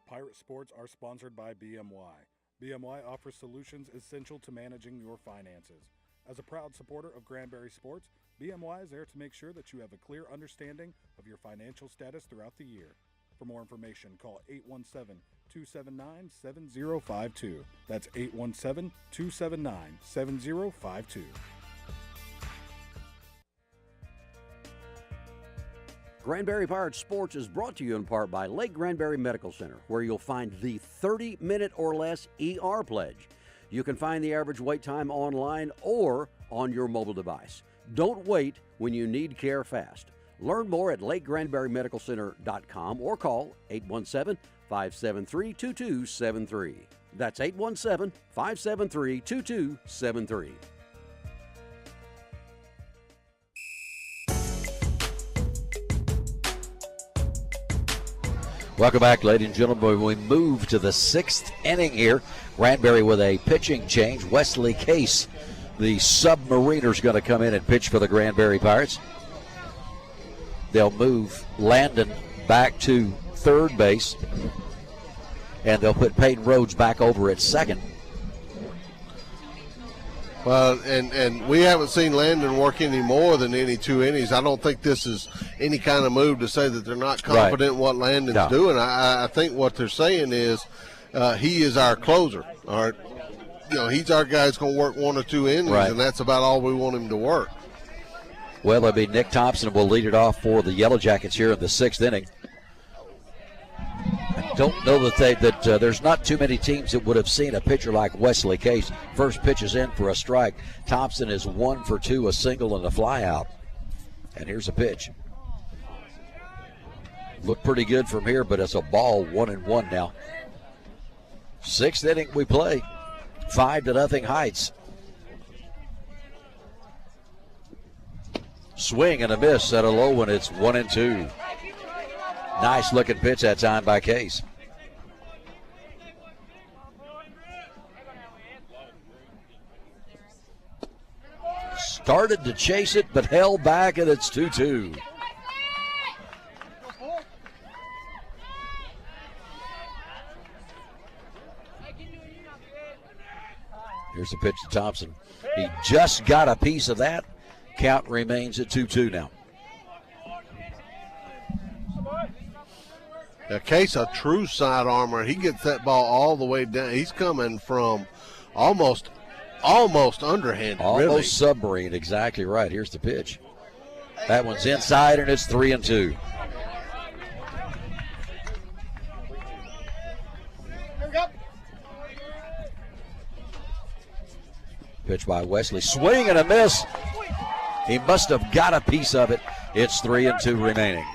Pirate Sports are sponsored by BMY. BMY offers solutions essential to managing your finances. As a proud supporter of Granbury Sports, BMY is there to make sure that you have a clear understanding of your financial status throughout the year. For more information, call 817-279-7052. That's 817-279-7052. Granbury Pirates Sports is brought to you in part by Lake Granbury Medical Center, where you'll find the 30-minute or less ER pledge. You can find the average wait time online or on your mobile device. Don't wait when you need care fast. Learn more at lakegranburymedicalcenter.com or call 817-573-2273. That's 817-573-2273. Welcome back, ladies and gentlemen. We move to the 6th inning here. Granbury with a pitching change. Wesley Case, the submariner, is going to come in and pitch for the Granbury Pirates. They'll move Landon back to third base, and they'll put Peyton Rhodes back over at second. Well, and we haven't seen Landon work any more than any 2 innings. I don't think this is any kind of move to say that they're not confident in what Landon's doing. I think what they're saying is he is our closer. All right, he's our guy that's going to work 1 or 2 innings, and that's about all we want him to work. Well, it'll be Nick Thompson will lead it off for the Yellow Jackets here in the 6th inning. I don't know that there's not too many teams that would have seen a pitcher like Wesley Case. First pitch is in for a strike. Thompson is 1 for 2, a single and a fly out. And here's a pitch. Looked pretty good from here, but it's a ball, 1-1 now. 6th inning we play. 5-0 Heights. Swing and a miss at a low one. It's 1-2. Nice looking pitch that time by Case. Started to chase it, but held back, and it's 2-2. Here's the pitch to Thompson. He just got a piece of that. Count remains at 2-2 now. Now, Case, a true side armor. He gets that ball all the way down. He's coming from almost underhand. Almost really. Submarine, exactly right. Here's the pitch. That one's inside, and it's 3-2. Pitch by Wesley. Swing and a miss. He must have got a piece of it. It's 3-2 remaining.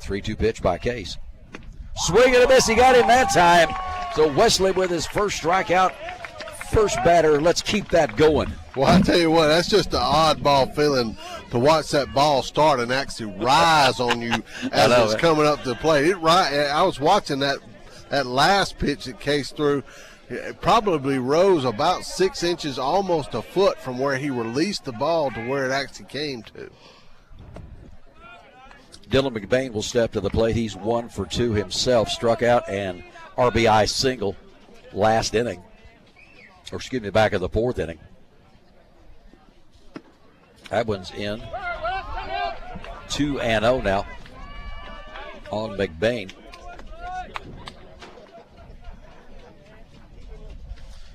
Three-two pitch by Case. Swing and a miss. He got him that time. So Wesley with his first strikeout. First batter. Let's keep that going. Well, I tell you what, that's just an oddball feeling to watch that ball start and actually rise on you as it's coming up to the plate. I was watching that last pitch that Case threw. It probably rose about 6 inches, almost a foot from where he released the ball to where it actually came to. Dylan McBain will step to the plate. He's 1 for 2 himself. Struck out and RBI single last inning. Or excuse me, back of the 4th inning. That one's in. 2-0 now on McBain.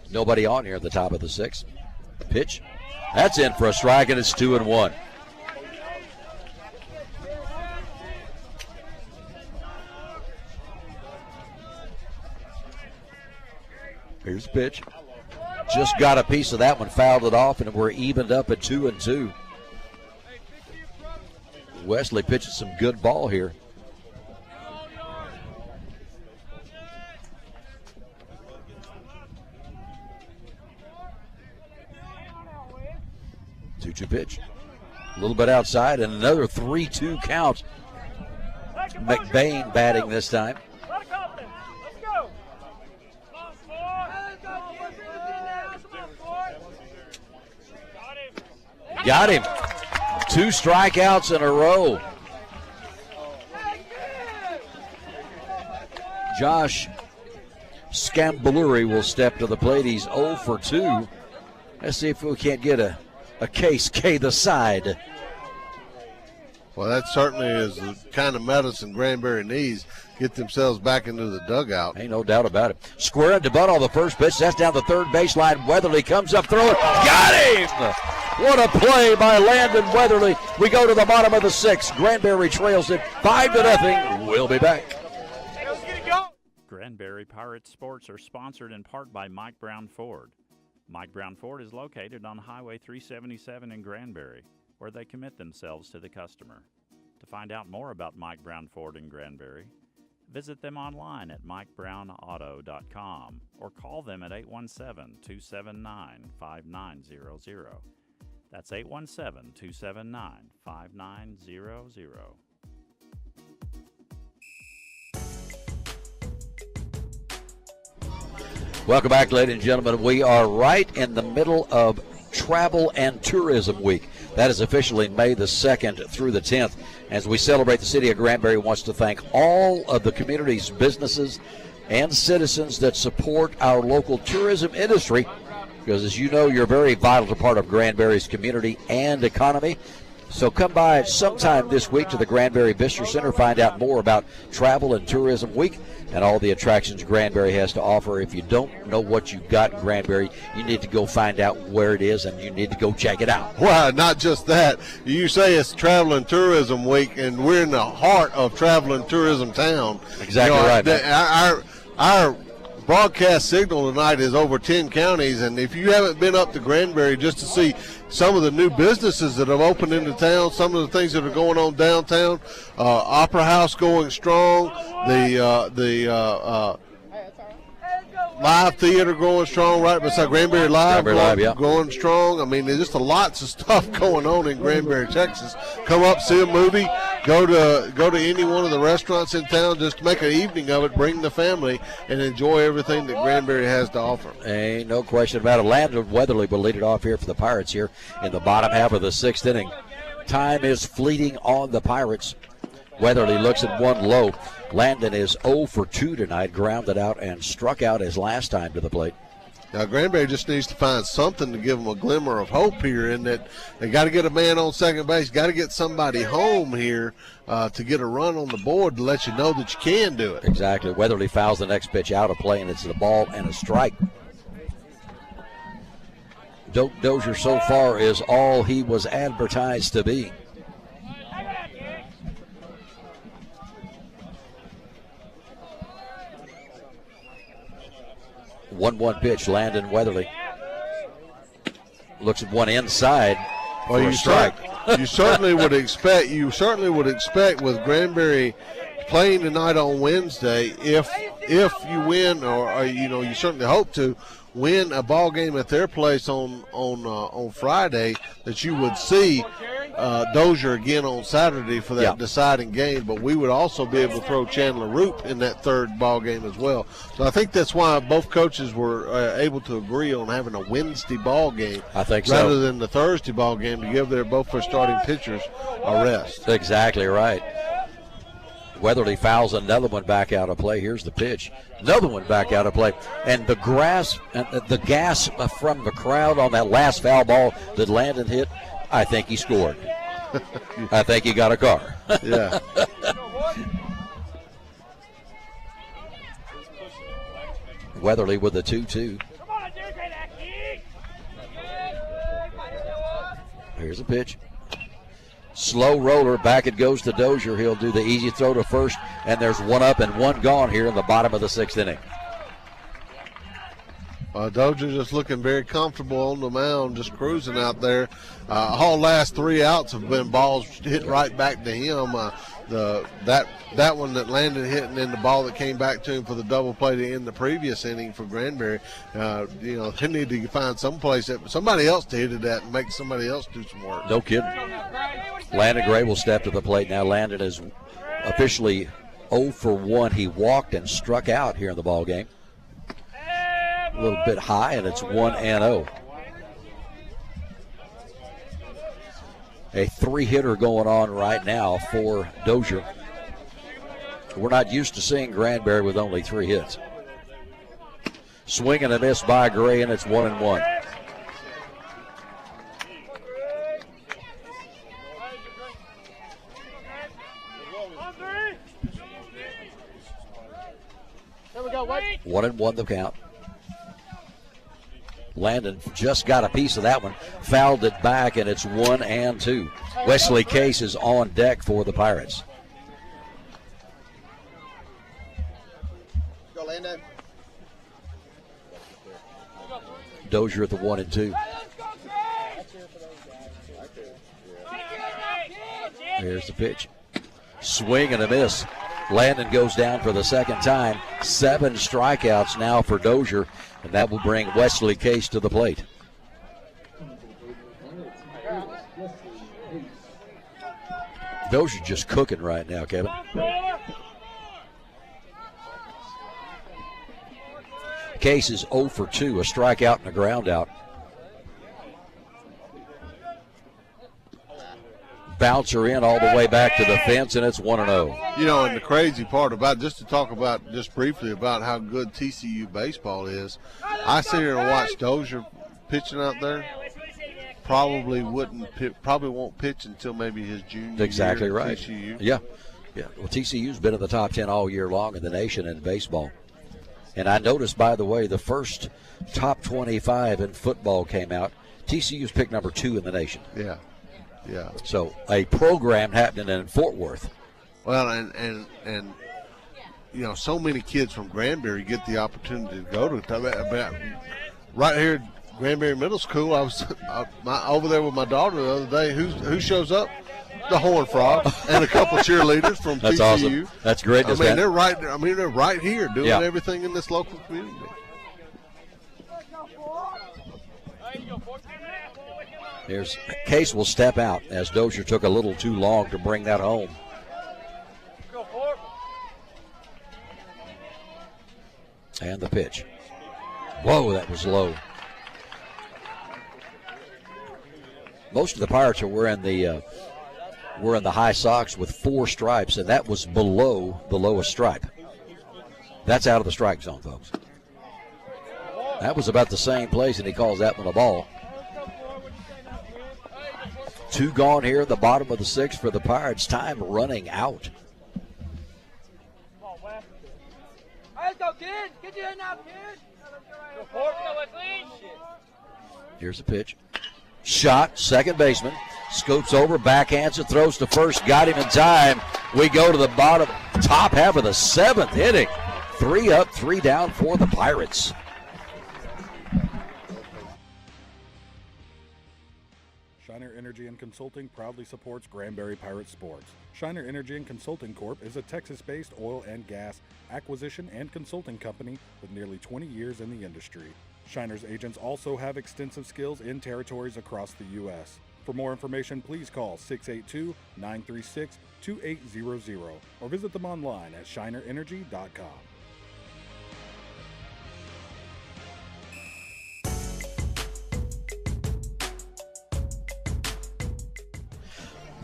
Nobody on here at the top of the 6th. Pitch. That's in for a strike, and it's 2-1. Here's the pitch. Just got a piece of that one, fouled it off, and we're evened up at 2-2. Wesley pitches some good ball here. Two-two pitch. A little bit outside, and another 3-2 count. McBain batting this time. Got him. 2 strikeouts in a row. Josh Scambaluri will step to the plate. He's 0 for 2. Let's see if we can't get a Case K the side. Well, that certainly is the kind of medicine Granbury needs. Get themselves back into the dugout. Ain't no doubt about it. Square to Butt on the first pitch. That's down the third baseline. Weatherly comes up, throwing. Got him! What a play by Landon Weatherly. We go to the bottom of the sixth. Granbury trails it 5-0. We'll be back. Granbury Pirate Sports are sponsored in part by Mike Brown Ford. Mike Brown Ford is located on Highway 377 in Granbury, where they commit themselves to the customer. To find out more about Mike Brown Ford in Granbury, visit them online at mikebrownauto.com or call them at 817-279-5900. That's 817-279-5900. Welcome back, ladies and gentlemen. We are right in the middle of Travel and Tourism Week. That is officially May the 2nd through the 10th. As we celebrate, the city of Granbury wants to thank all of the community's businesses and citizens that support our local tourism industry, because as you know, you're a very vital part of Granbury's community and economy. So come by sometime this week to the Granbury Visitor Center, find out more about Travel and Tourism Week and all the attractions Granbury has to offer. If you don't know what you've got in Granbury, you need to go find out where it is, and you need to go check it out. Well, not just that. You say it's Travel and Tourism Week, and we're in the heart of Travel and Tourism Town. Exactly right. Our broadcast signal tonight is over 10 counties, and if you haven't been up to Granbury just to see some of the new businesses that have opened into town, some of the things that are going on downtown, Opera House going strong, the live theater going strong right beside Granbury Live, going strong. I mean, there's just lots of stuff going on in Granbury, Texas. Come up, see a movie, go to any one of the restaurants in town, just make an evening of it, bring the family, and enjoy everything that Granbury has to offer. Ain't no question about it. Landon Weatherly will lead it off here for the Pirates here in the bottom half of the sixth inning. Time is fleeting on the Pirates. Weatherly looks at one low. Landon is 0 for 2 tonight, grounded out and struck out his last time to the plate. Now, Granbury just needs to find something to give them a glimmer of hope here, in that they got to get a man on second base, got to get somebody home here to get a run on the board to let you know that you can do it. Exactly. Weatherly fouls the next pitch out of play, and it's a ball and a strike. Dozier so far is all he was advertised to be. One pitch, Landon Weatherly looks at one inside. Well, you certainly would expect with Granbury playing tonight on Wednesday, if you win, or you certainly hope to win a ball game at their place on Friday, that you would see Dozier again on Saturday for that deciding game. But we would also be able to throw Chandler Roop in that third ball game as well. So I think that's why both coaches were able to agree on having a Wednesday ball game, rather than the Thursday ball game, to give both their starting pitchers a rest. Exactly right. Weatherly fouls another one back out of play. Here's the pitch. Another one back out of play. And the gas from the crowd on that last foul ball that Landon hit, I think he scored. I think he got a car. Yeah. Weatherly with the 2-2. Here's a pitch. Slow roller, back it goes to Dozier. He'll do the easy throw to first, and there's one up and one gone here in the bottom of the sixth inning. Dozier just looking very comfortable on the mound, just cruising out there. All last 3 outs have been balls hit right back to him. That one that Landon hit, and then the ball that came back to him for the double play to end the previous inning for Granbury. They need to find somebody else to hit it at and make somebody else do some work. No kidding. Landon Gray will step to the plate now. Landon is officially 0 for 1. He walked and struck out here in the ball game. A little bit high, and it's 1-0. A 3-hitter going on right now for Dozier. We're not used to seeing Granbury with only 3 hits. Swing and a miss by Gray, and it's 1-1. 1-1 the count. Landon just got a piece of that one, fouled it back, and it's 1-2. Wesley Case is on deck for the Pirates. Go, Landon. Dozier at the 1-2. Here's the pitch. Swing and a miss. Landon goes down for the second time. 7 strikeouts now for Dozier, and that will bring Wesley Case to the plate. Dozier's just cooking right now, Kevin. Case is 0 for 2, a strikeout and a ground out. Bouncer in all the way back to the fence, and it's 1-0. You know, and the crazy part about, just to talk about just briefly about how good TCU baseball is, I sit here and watch Dozier pitching out there. Probably won't pitch until maybe his junior exactly year. Right. TCU. Yeah. Well, TCU's been in the top 10 all year long in the nation in baseball. And I noticed, by the way, the first top 25 in football came out. TCU's picked number 2 in the nation. Yeah. So a program happening in Fort Worth. Well, and you know, so many kids from Granbury get the opportunity to go to. Right here at Granbury Middle School, I was over there with my daughter the other day. Who shows up? The Horned Frog and a couple cheerleaders from That's TCU. Awesome. That's great. They're right. They're right here doing everything in this local community. Here's Case will step out as Dozier took a little too long to bring that home. And the pitch. Whoa, that was low. Most of the Pirates are wearing the high socks with 4 stripes, and that was below the lowest stripe. That's out of the strike zone, folks. That was about the same place, and he calls that one a ball. 2 gone here in the bottom of the 6th for the Pirates. Time running out. Let's go, kid. Get you in now, kid. Here's the pitch. Shot, second baseman. Scoops over, backhands it, throws to first. Got him in time. We go to the top half of the 7th inning. 3 up, 3 down for the Pirates. Shiner Energy and Consulting proudly supports Granbury Pirate Sports. Shiner Energy and Consulting Corp. is a Texas-based oil and gas acquisition and consulting company with nearly 20 years in the industry. Shiner's agents also have extensive skills in territories across the U.S. For more information, please call 682-936-2800 or visit them online at shinerenergy.com.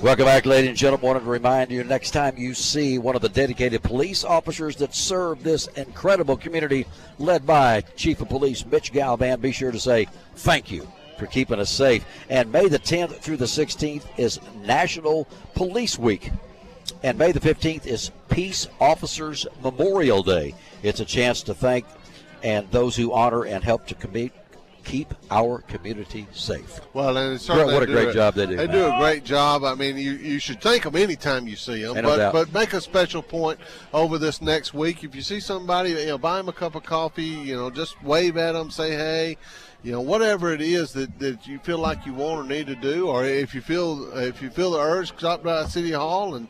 Welcome back, ladies and gentlemen. I wanted to remind you, next time you see one of the dedicated police officers that serve this incredible community led by Chief of Police Mitch Galvan, be sure to say thank you for keeping us safe. And May the 10th through the 16th is National Police Week. And May the 15th is Peace Officers Memorial Day. It's a chance to thank and those who honor and help to keep our community safe. Well, and certainly what a great job they do. They do a great job. I mean, you should thank them anytime you see them. But make a special point over this next week. If you see somebody, buy them a cup of coffee. Just wave at them, say hey. Whatever it is that you feel like you want or need to do, or if you feel the urge, stop by City Hall and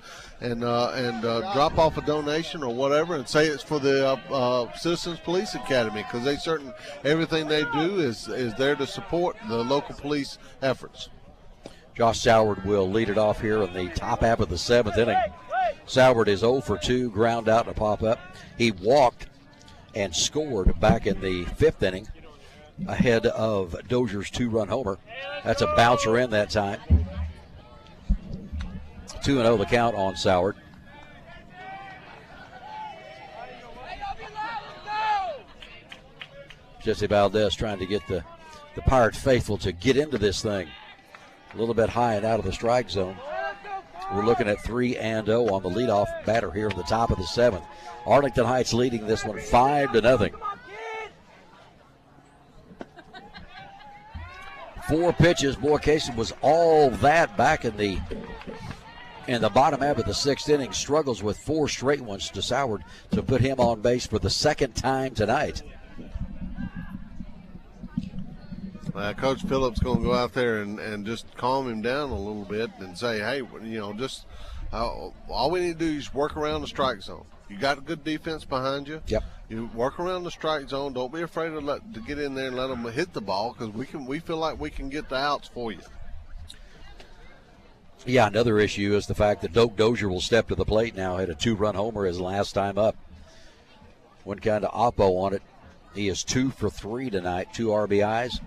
drop off a donation or whatever, and say it's for the Citizens Police Academy, because everything they do is there to support the local police efforts. Josh Soward will lead it off here in the top half of the 7th inning. Soward is 0 for 2, ground out and a pop up. He walked and scored back in the 5th inning ahead of Dozier's 2-run homer. That's a bouncer in that time. 2-0 the count on Soward. Jesse Valdez trying to get the Pirate faithful to get into this thing. A little bit high and out of the strike zone. We're looking at 3-0 on the leadoff batter here in the top of the 7th. Arlington Heights leading this one 5-0. 4 pitches. Boy, Casey was all that back in the bottom half of the 6th inning. Struggles with 4 straight ones to Soward to put him on base for the 2nd time tonight. Coach Phillips going to go out there and just calm him down a little bit and say, hey, just all we need to do is work around the strike zone. You got good defense behind you. Yep. You work around the strike zone. Don't be afraid to get in there and let them hit the ball, because we feel like we can get the outs for you. Yeah, another issue is the fact that Doak Dozier will step to the plate now. Had a 2-run homer his last time up. Went kind of oppo on it. He is 2 for 3 tonight. 2 RBIs,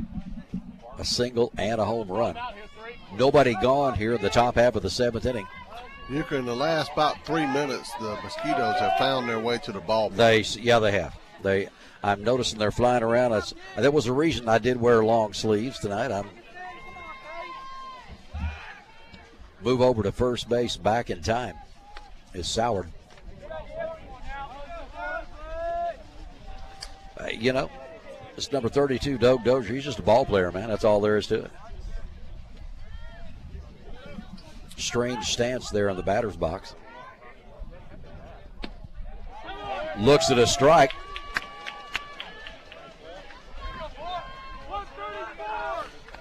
a single, and a home run. Nobody gone here in the top half of the 7th inning. In the last about 3 minutes, the Mosquitoes have found their way to the ballpark. They have. I'm noticing they're flying around. That was the reason I did wear long sleeves tonight. Move over to first base back in time is Soward. It's number 32, Doak Dozier. He's just a ball player, man. That's all there is to it. Strange stance there in the batter's box. Looks at a strike.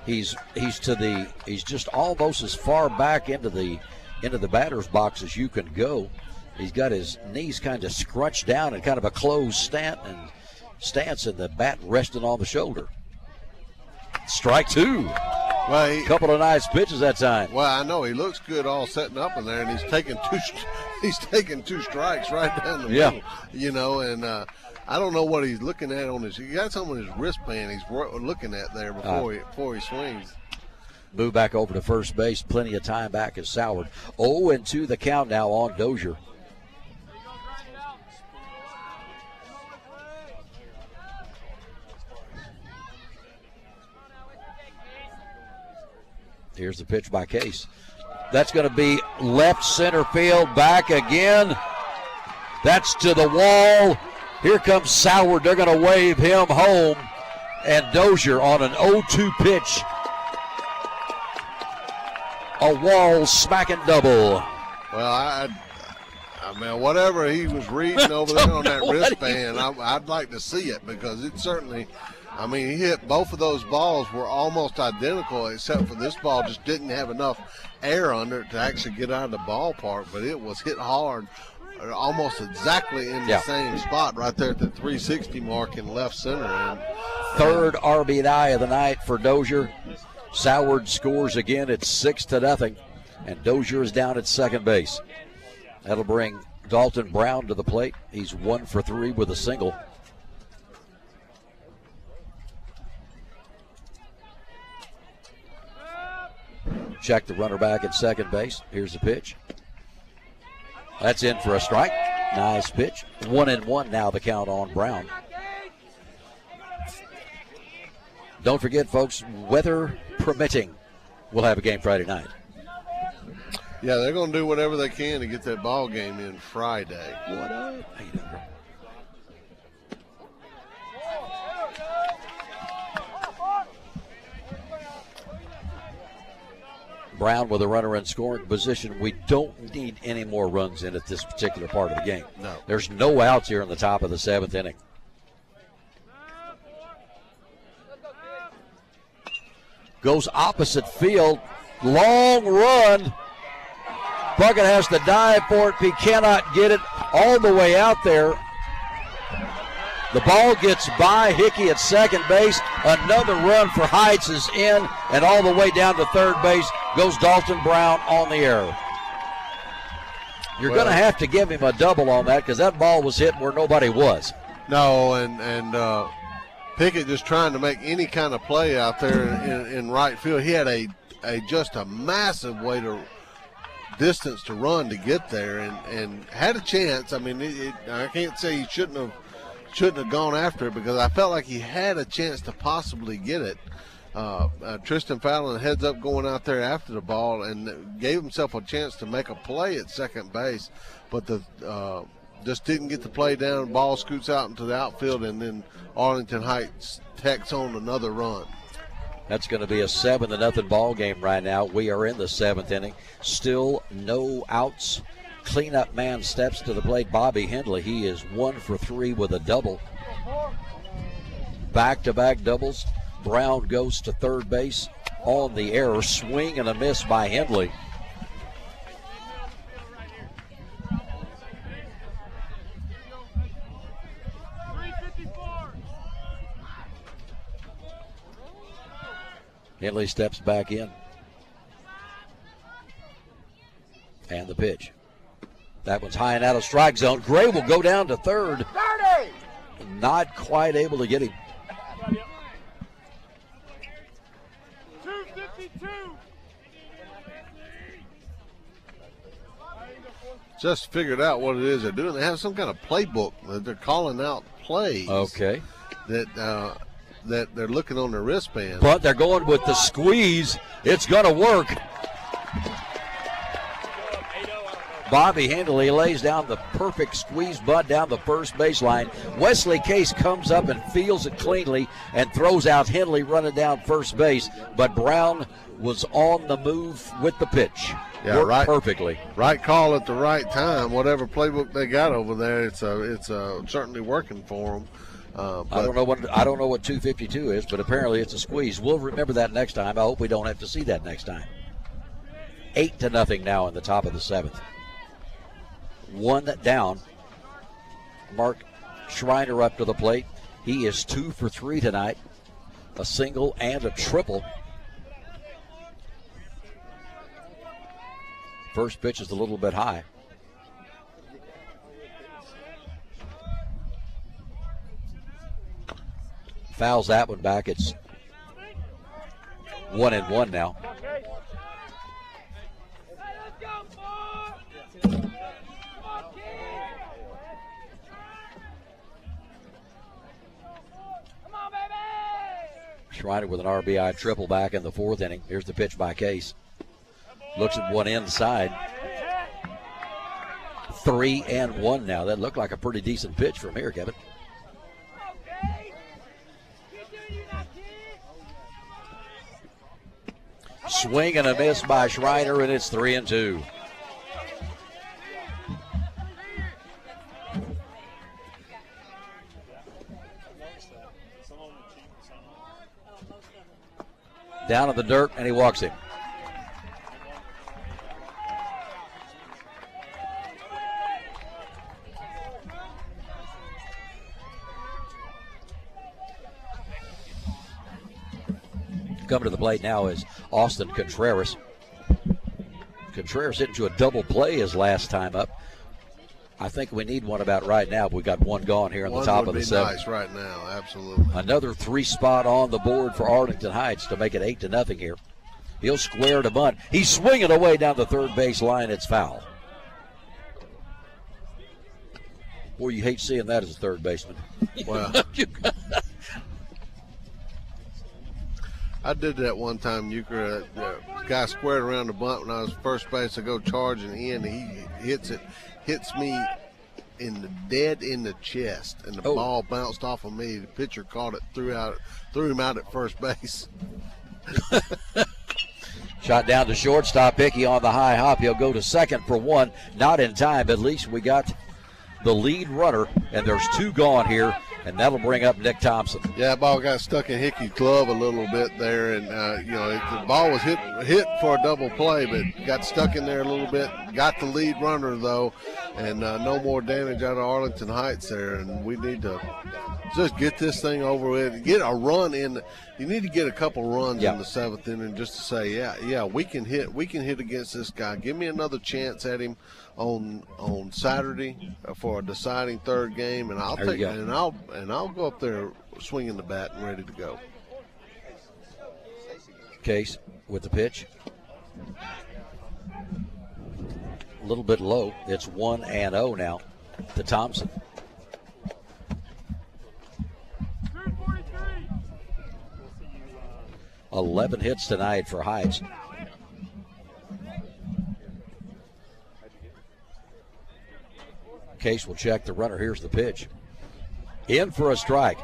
He's just almost as far back into the batter's box as you can go. He's got his knees kind of scrunched down in kind of a closed stance and the bat resting on the shoulder. Strike 2. Well, couple of nice pitches that time. Well, I know he looks good all setting up in there, and he's taking 2 strikes right down the middle. And I don't know what he's looking at on his. He got something on his wristband he's looking at there before he swings. Move back over to first base. Plenty of time back as Soward. 0-2 the count now on Dozier. Here's the pitch by Case. That's going to be left center field, back again. That's to the wall. Here comes Soward. They're going to wave him home. And Dozier on an 0-2 pitch. A wall smacking double. Well, I mean, whatever he was reading over there on that wristband, I'd like to see it, because it certainly, I mean, he hit both of those balls were almost identical, except for this ball just didn't have enough air under it to actually get out of the ballpark, but it was hit hard, almost exactly in the same spot right there at the 360 mark in left center. And third RBI of the night for Dozier. Soward scores again. It's 6-0, and Dozier is down at second base. That'll bring Dalton Brown to the plate. He's 1 for 3 with a single. Check the runner back at second base. Here's the pitch. That's in for a strike. Nice pitch. 1-1 now the count on Brown. Don't forget, folks, weather permitting, we'll have a game Friday night. Yeah, they're going to do whatever they can to get that ball game in Friday. What up? How you doing, bro? Brown with a runner in scoring position. We don't need any more runs in at this particular part of the game. No. There's no outs here in the top of the 7th inning. Goes opposite field. Long run. Puckett has to dive for it. He cannot get it all the way out there. The ball gets by Hickey at second base. Another run for Heights is in, and all the way down to third base goes Dalton Brown on the arrow. You're going to have to give him a double on that, because that ball was hit where nobody was. No, and Pickett just trying to make any kind of play out there in right field. He had just a massive distance to run to get there, and had a chance. I mean, I can't say he shouldn't have gone after it, because I felt like he had a chance to possibly get it. Tristan Fallon heads up going out there after the ball and gave himself a chance to make a play at second base, but just didn't get the play down. Ball scoots out into the outfield, and then Arlington Heights tacks on another run. That's going to be a 7-0 ball game right now. We are in the 7th inning. Still no outs. Cleanup man steps to the plate. Bobby Hindley. He is 1 for 3 with a double. Back-to-back doubles. Brown goes to third base on the error. Swing and a miss by Hindley. Hindley steps back in. And the pitch. That one's high and out of strike zone. Gray will go down to third. 30. Not quite able to get him. 252. Just figured out what it is they're doing. They have some kind of playbook that they're calling out plays. Okay. That they're looking on their wristband. But they're going with the squeeze. It's going to work. Bobby Hindley lays down the perfect squeeze bunt down the first baseline. Wesley Case comes up and fields it cleanly and throws out Hindley running down first base. But Brown was on the move with the pitch. Yeah, worked right. Perfectly. Right call at the right time. Whatever playbook they got over there, it's certainly working for them. I don't know what 252 is, but apparently it's a squeeze. We'll remember that next time. I hope we don't have to see that next time. 8-0 now in the top of the 7th. 1 down. Mark Schreiner up to the plate. He is 2 for 3 tonight. A single and a triple. First pitch is a little bit high. Fouls that one back. It's 1-1 now. Schreiner with an RBI triple back in the 4th inning. Here's the pitch by Case. Looks at one inside. 3-1 now. That looked like a pretty decent pitch from here, Kevin. Swing and a miss by Schreiner, and it's 3-2. Down in the dirt, and he walks him. Coming to the plate now is Austin Contreras. Contreras hit into a double play his last time up. I think we need one about right now. We got one gone here on the top of the 7th. Nice right now, absolutely. Another 3 spot on the board for Arlington Heights to make it 8-0 here. He'll square to bunt. He's swinging away down the third base line. It's foul. Boy, you hate seeing that as a third baseman. Wow. I did that one time, Euchre. The guy squared around the bunt when I was first base. I go charging in. He hits me in the chest, and the ball bounced off of me. The pitcher caught it, threw him out at first base. Shot down to shortstop. Hickey on the high hop. He'll go to second for 1. Not in time. At least we got the lead runner, and there's 2 gone here. And that'll bring up Nick Thompson. Yeah, that ball got stuck in Hickey's glove a little bit there, and the ball was hit for a double play, but got stuck in there a little bit. Got the lead runner though, and no more damage out of Arlington Heights there. And we need to just get this thing over with. Get a run in. You need to get a couple runs in the 7th inning just to say, yeah, we can hit. We can hit against this guy. Give me another chance at him on Saturday for a deciding 3rd game, and I'll take it, and I'll go up there swinging the bat and ready to go. Case with the pitch. A little bit low. It's 1-0 now to Thompson. 11 hits tonight for Heights. Case will check the runner. Here's the pitch. In for a strike.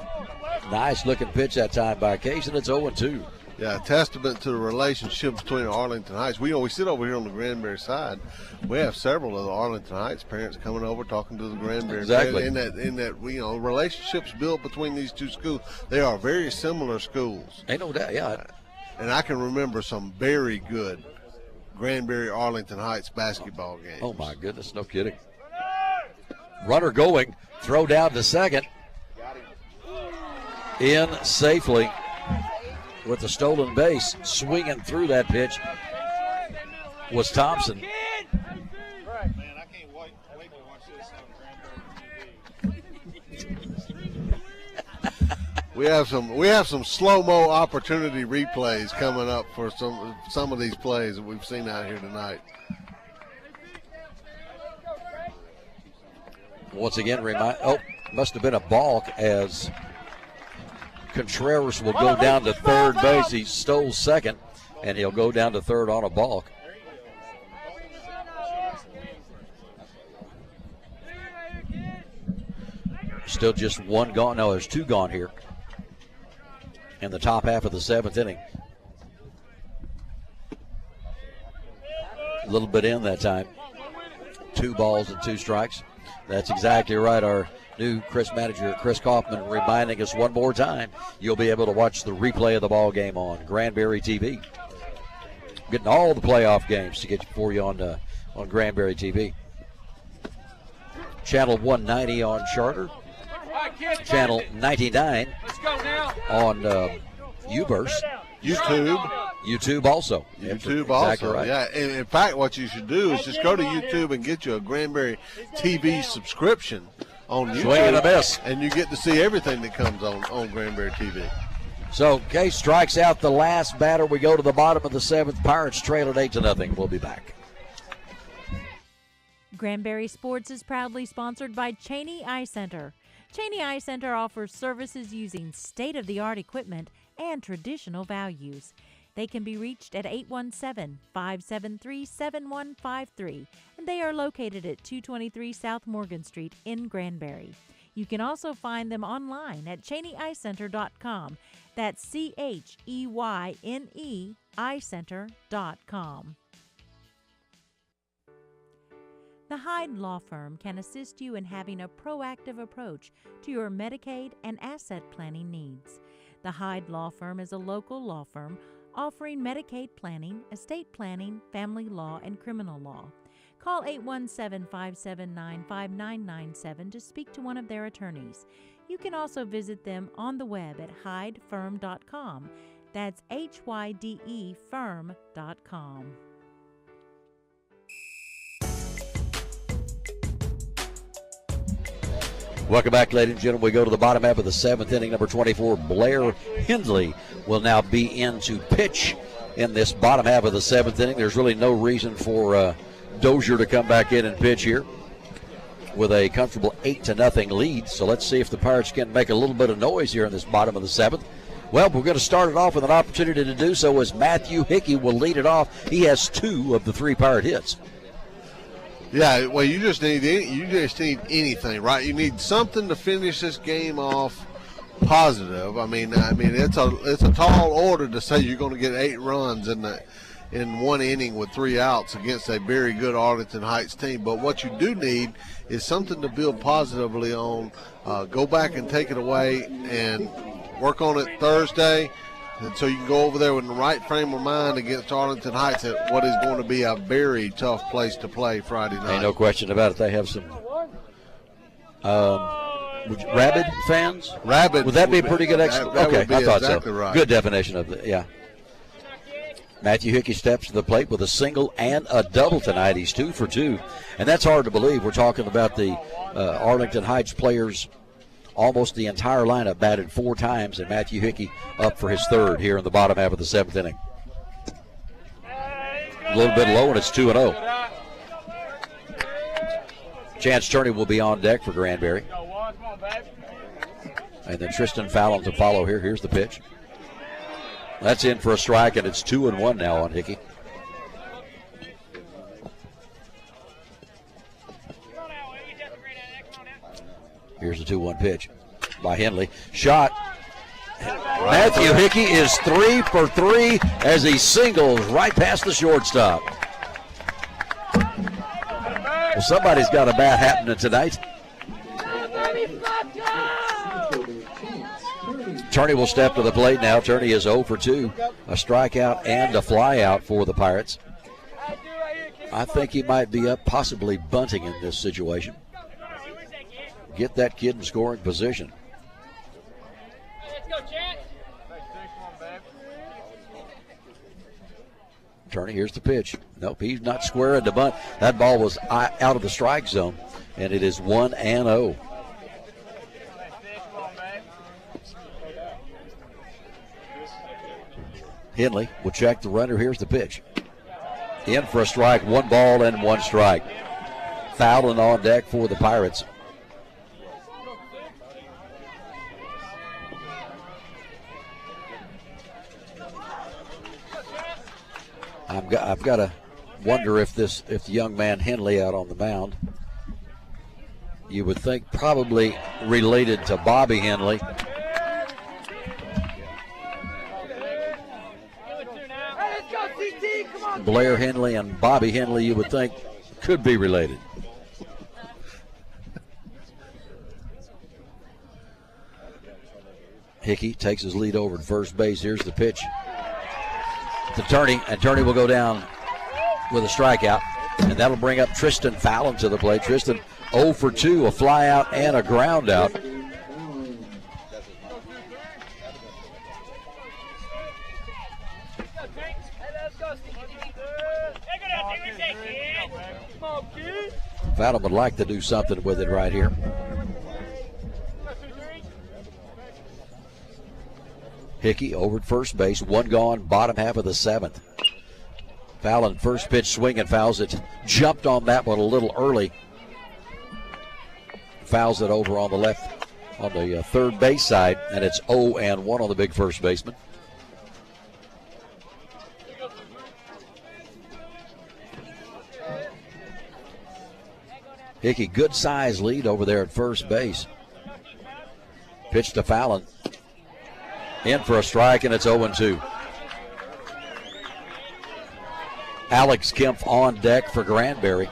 Nice looking pitch that time by Case, and it's 0-2. Yeah, a testament to the relationship between Arlington Heights. We sit over here on the Granbury side. We have several of the Arlington Heights parents coming over talking to the Granbury. Exactly. In that relationships built between these two schools. They are very similar schools. Ain't no doubt, yeah. And I can remember some very good Granbury Arlington Heights basketball games. Oh my goodness, no kidding. Runner going, throw down to second. In safely with the stolen base, swinging through that pitch was Thompson. Man, I can't wait to watch this on Granbury TV. We have some slow-mo opportunity replays coming up for some of these plays that we've seen out here tonight. Once again, must have been a balk as Contreras will go down to third base. He stole second, and he'll go down to third on a balk. Still just one gone. No, there's two gone here in the top half of the seventh inning. A little bit in that time. 2 balls and 2 strikes. That's exactly right. Our new manager, Chris Kaufman, reminding us one more time, you'll be able to watch the replay of the ball game on Granbury TV. Getting all the playoff games to get for you on Granbury TV. Channel 190 on Charter. Channel 99 on Uverse. YouTube also. YouTube exactly also. Right. Yeah. And in fact, what you should do is just go to YouTube and get you a Granbury TV subscription on YouTube. Swing and a miss. And you get to see everything that comes on Granbury TV. So Case strikes out the last batter. We go to the bottom of the 7th. Pirates trail at 8-0. We'll be back. Granbury Sports is proudly sponsored by Cheney Eye Center. Cheney Eye Center offers services using state-of-the-art equipment and traditional values. They can be reached at 817-573-7153, and they are located at 223 South Morgan Street in Granbury. You can also find them online at CheneyEyeCenter.com. That's CHEYNE eyecenter.com. The Hyde Law Firm can assist you in having a proactive approach to your Medicaid and asset planning needs. The Hyde Law Firm is a local law firm offering Medicaid planning, estate planning, family law, and criminal law. Call 817-579-5997 to speak to one of their attorneys. You can also visit them on the web at hydefirm.com. That's HYDE firm.com. Welcome back, ladies and gentlemen. We go to the bottom half of the 7th inning. Number 24, Blair Hindley, will now be in to pitch in this bottom half of the 7th inning. There's really no reason for Dozier to come back in and pitch here with a comfortable 8-0 lead. So let's see if the Pirates can make a little bit of noise here in this bottom of the 7th. Well, we're going to start it off with an opportunity to do so as Matthew Hickey will lead it off. He has 2 of the 3 Pirate hits. Yeah, well, you just need anything, right? You need something to finish this game off positive. I mean, it's a tall order to say you're going to get 8 runs in one inning with 3 outs against a very good Arlington Heights team. But what you do need is something to build positively on. Go back and take it away and work on it Thursday. And so you can go over there with the right frame of mind against Arlington Heights at what is going to be a very tough place to play Friday night. Ain't no question about it. They have some rabid fans. Rabid. Would that be a pretty good That okay, would be I thought exactly so. Right. Good definition of it, yeah. Matthew Hickey steps to the plate with a single and a double tonight. He's 2 for 2. And that's hard to believe. We're talking about the Arlington Heights players. Almost the entire lineup batted 4 times, and Matthew Hickey up for his 3rd here in the bottom half of the 7th inning. A little bit low, and it's 2-0. Chance Turney will be on deck for Granbury. And then Tristan Fallon to follow here. Here's the pitch. That's in for a strike, and it's 2-1 now on Hickey. Here's a 2-1 pitch by Henley. Shot. Matthew Hickey is 3 for 3 as he singles right past the shortstop. Well, somebody's got a bat happening tonight. Turney will step to the plate now. Turney is 0 for 2. A strikeout and a flyout for the Pirates. I think he might be up possibly bunting in this situation. Get that kid in scoring position. Turney, here's the pitch. Nope, he's not squaring the bunt. That ball was out of the strike zone, and it is 1-0. Henley will check the runner. Here's the pitch. In for a strike, 1 ball and 1 strike. Fouling on deck for the Pirates. I've got to wonder if the young man Henley out on the mound, you would think probably related to Bobby Henley. Blair Henley and Bobby Henley, you would think, could be related. Hickey takes his lead over at first base. Here's the pitch to Turney, and Turney will go down with a strikeout, and that'll bring up Tristan Fallon to the plate. Tristan 0 for 2, a fly out and a ground out. Fallon would like to do something with it right here. Hickey over at first base, 1 gone, bottom half of the 7th. Fallon, first pitch swing and fouls it. Jumped on that one a little early. Fouls it over on the left, on the third base side, and it's 0-1 on the big first baseman. Hickey, good size lead over there at first base. Pitch to Fallon. In for a strike, and it's 0-2. Alex Kempf on deck for Granbury.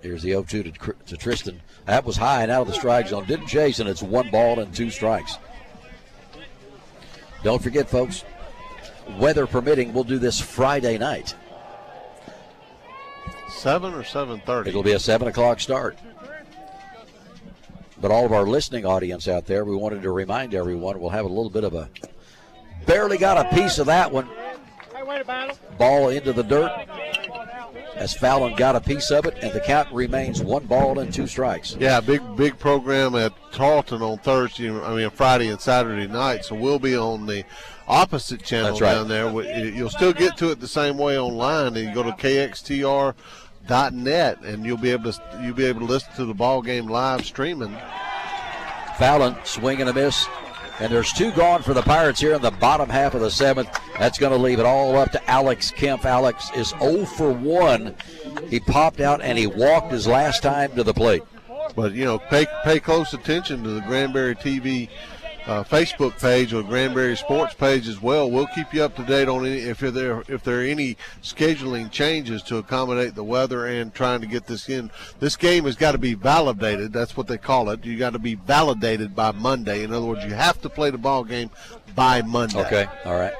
Here's the 0-2 to Tristan. That was high and out of the strike zone. Didn't chase, and it's 1 ball and 2 strikes. Don't forget, folks, weather permitting, we'll do this Friday night. 7 or 7:30? It'll be a 7 o'clock start. But all of our listening audience out there, we wanted to remind everyone we'll have a little bit of a, barely got a piece of that one. Ball into the dirt as Fallon got a piece of it, and the count remains 1 ball and 2 strikes. Yeah, big program at Tarleton on Friday and Saturday night, so we'll be on the opposite channel down there. You'll still get to it the same way online, and you go to KXTR.net, and you'll be able to listen to the ball game live streaming. Fallon, swing and a miss, and there's 2 gone for the Pirates here in the bottom half of the 7th. That's going to leave it all up to Alex Kempf. Alex is 0 for 1. He popped out and he walked his last time to the plate. But pay close attention to the Granbury TV Facebook page or Granbury Sports page as well. We'll keep you up to date on if there are any scheduling changes to accommodate the weather and trying to get this in. This game has got to be validated. That's what they call it. You got to be validated by Monday. In other words, you have to play the ball game by Monday. Okay, all right.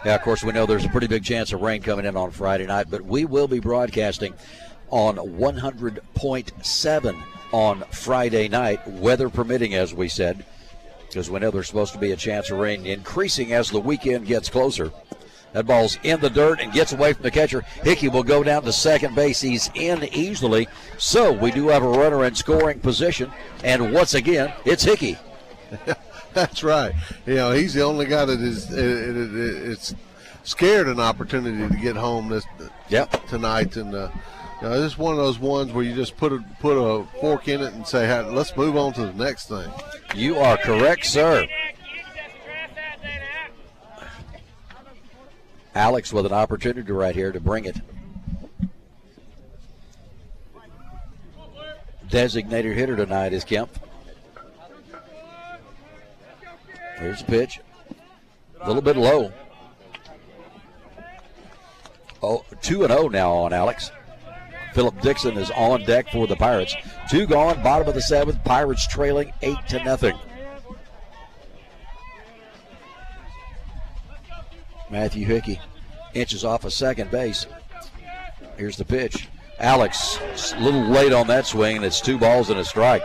Yeah, of course, we know there's a pretty big chance of rain coming in on Friday night, but we will be broadcasting on 100.7 on Friday night, weather permitting, as we said, because we know there's supposed to be a chance of rain increasing as the weekend gets closer. That ball's in the dirt and gets away from the catcher. Hickey will go down to second base. He's in easily. So we do have a runner in scoring position. And once again, it's Hickey. That's right. He's the only guy that is. It's scared an opportunity to get home tonight. And this is one of those ones where you just put a fork in it and say, hey, let's move on to the next thing. You are correct, sir. Alex with an opportunity right here to bring it. Designated hitter tonight is Kemp. Here's the pitch. A little bit low. 2-0 now on Alex. Philip Dixon is on deck for the Pirates. 2 gone, bottom of the 7th. Pirates trailing 8-0. Matthew Hickey inches off of second base. Here's the pitch. Alex, a little late on that swing, and it's 2 balls and a strike.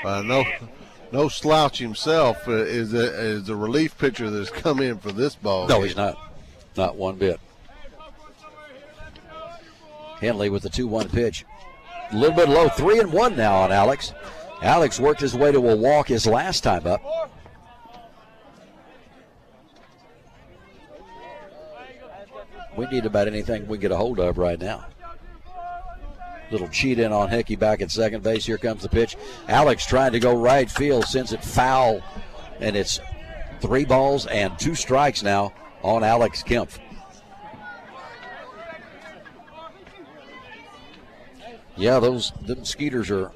No slouch himself is a relief pitcher that's come in for this ball. No, he's not. Not one bit. Henley with the 2-1 pitch. A little bit low. 3-1 now on Alex. Alex worked his way to a walk his last time up. We need about anything we can get a hold of right now. Little cheat in on Hickey back at second base. Here comes the pitch. Alex trying to go right field, sends it foul, and it's 3 balls and 2 strikes now on Alex Kemp. Yeah, them Skeeters are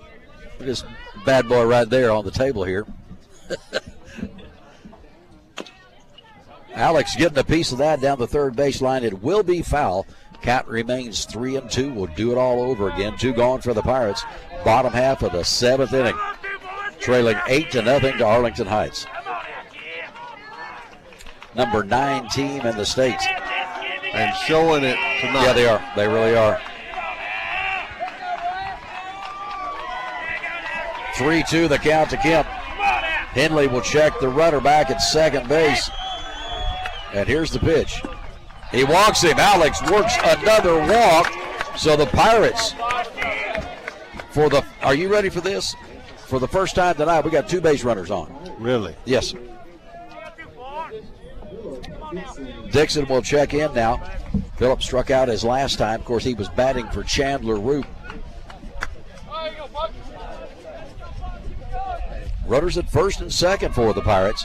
this bad boy right there on the table here. Alex getting a piece of that down the third baseline. It will be foul. Count remains 3-2. We'll do it all over again. 2 gone for the Pirates. Bottom half of the 7th inning. Trailing 8-0 to Arlington Heights. Number 9 team in the state. And showing it tonight. Yeah, they are. They really are. 3-2 the count to Kemp. Henley will check the runner back at second base. And here's the pitch. He walks him. Alex works another walk. So the Pirates, are you ready for this? For the first time tonight, we got 2 base runners on. Really? Yes. Dixon will check in now. Phillips struck out his last time. Of course, he was batting for Chandler Root. Runners at first and second for the Pirates.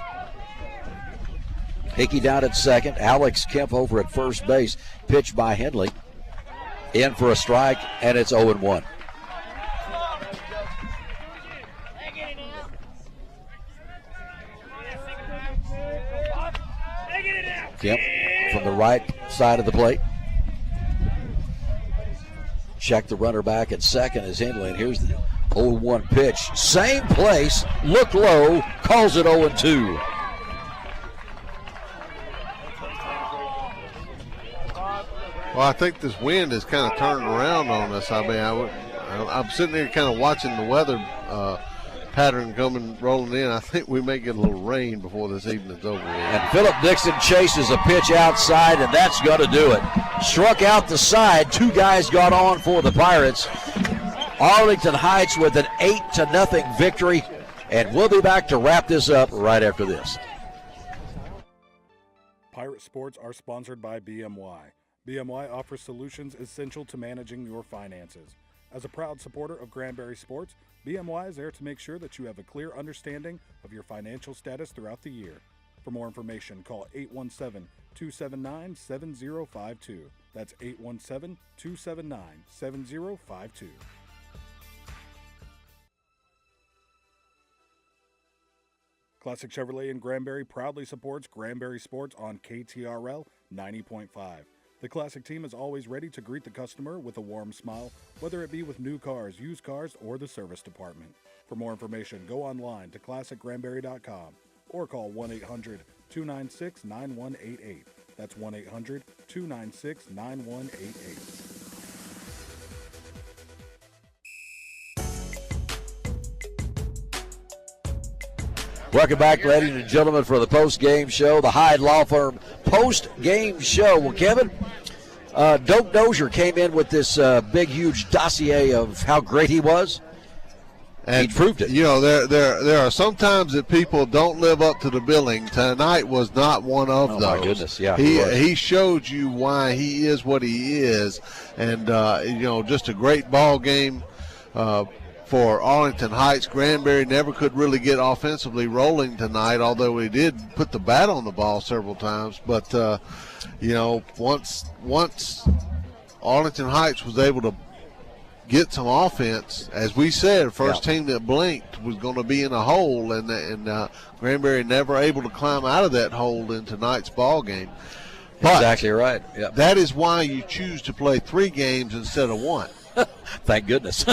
Hickey down at second. Alex Kemp over at first base. Pitch by Henley. In for a strike, and it's 0-1. Kemp from the right side of the plate. Check the runner back at second as Henley. And here's the 0-1 pitch. Same place. Look low. Calls it 0-2. Well, I think this wind is kind of turning around on us. I mean, I'm sitting here kind of watching the weather pattern rolling in. I think we may get a little rain before this evening's over with. And Philip Dixon chases a pitch outside, and that's going to do it. Struck out the side. 2 guys got on for the Pirates. Arlington Heights with an 8-0 victory, and we'll be back to wrap this up right after this. Pirate Sports are sponsored by BMY. BMY offers solutions essential to managing your finances. As a proud supporter of Granbury Sports, BMY is there to make sure that you have a clear understanding of your financial status throughout the year. For more information, call 817-279-7052. That's 817-279-7052. Classic Chevrolet in Granbury proudly supports Granbury Sports on KTRL 90.5. The Classic team is always ready to greet the customer with a warm smile, whether it be with new cars, used cars, or the service department. For more information, go online to classicgranbury.com or call 1-800-296-9188. That's 1-800-296-9188. Welcome back, ladies and gentlemen, for the post-game show, the Hyde Law Firm post-game show. Well, Kevin, Doak Dozier came in with this big, huge dossier of how great he was. And he proved it. You know, there are some times that people don't live up to the billing. Tonight was not one of those. Oh, my goodness, yeah. He showed you why he is what he is. And, just a great ball game for Arlington Heights. Granbury never could really get offensively rolling tonight, although he did put the bat on the ball several times. But, once Arlington Heights was able to get some offense, as we said, first team that blinked was going to be in a hole, and Granbury never able to climb out of that hole in tonight's ball game. But exactly right. Yep. That is why you choose to play 3 games instead of 1. Thank goodness.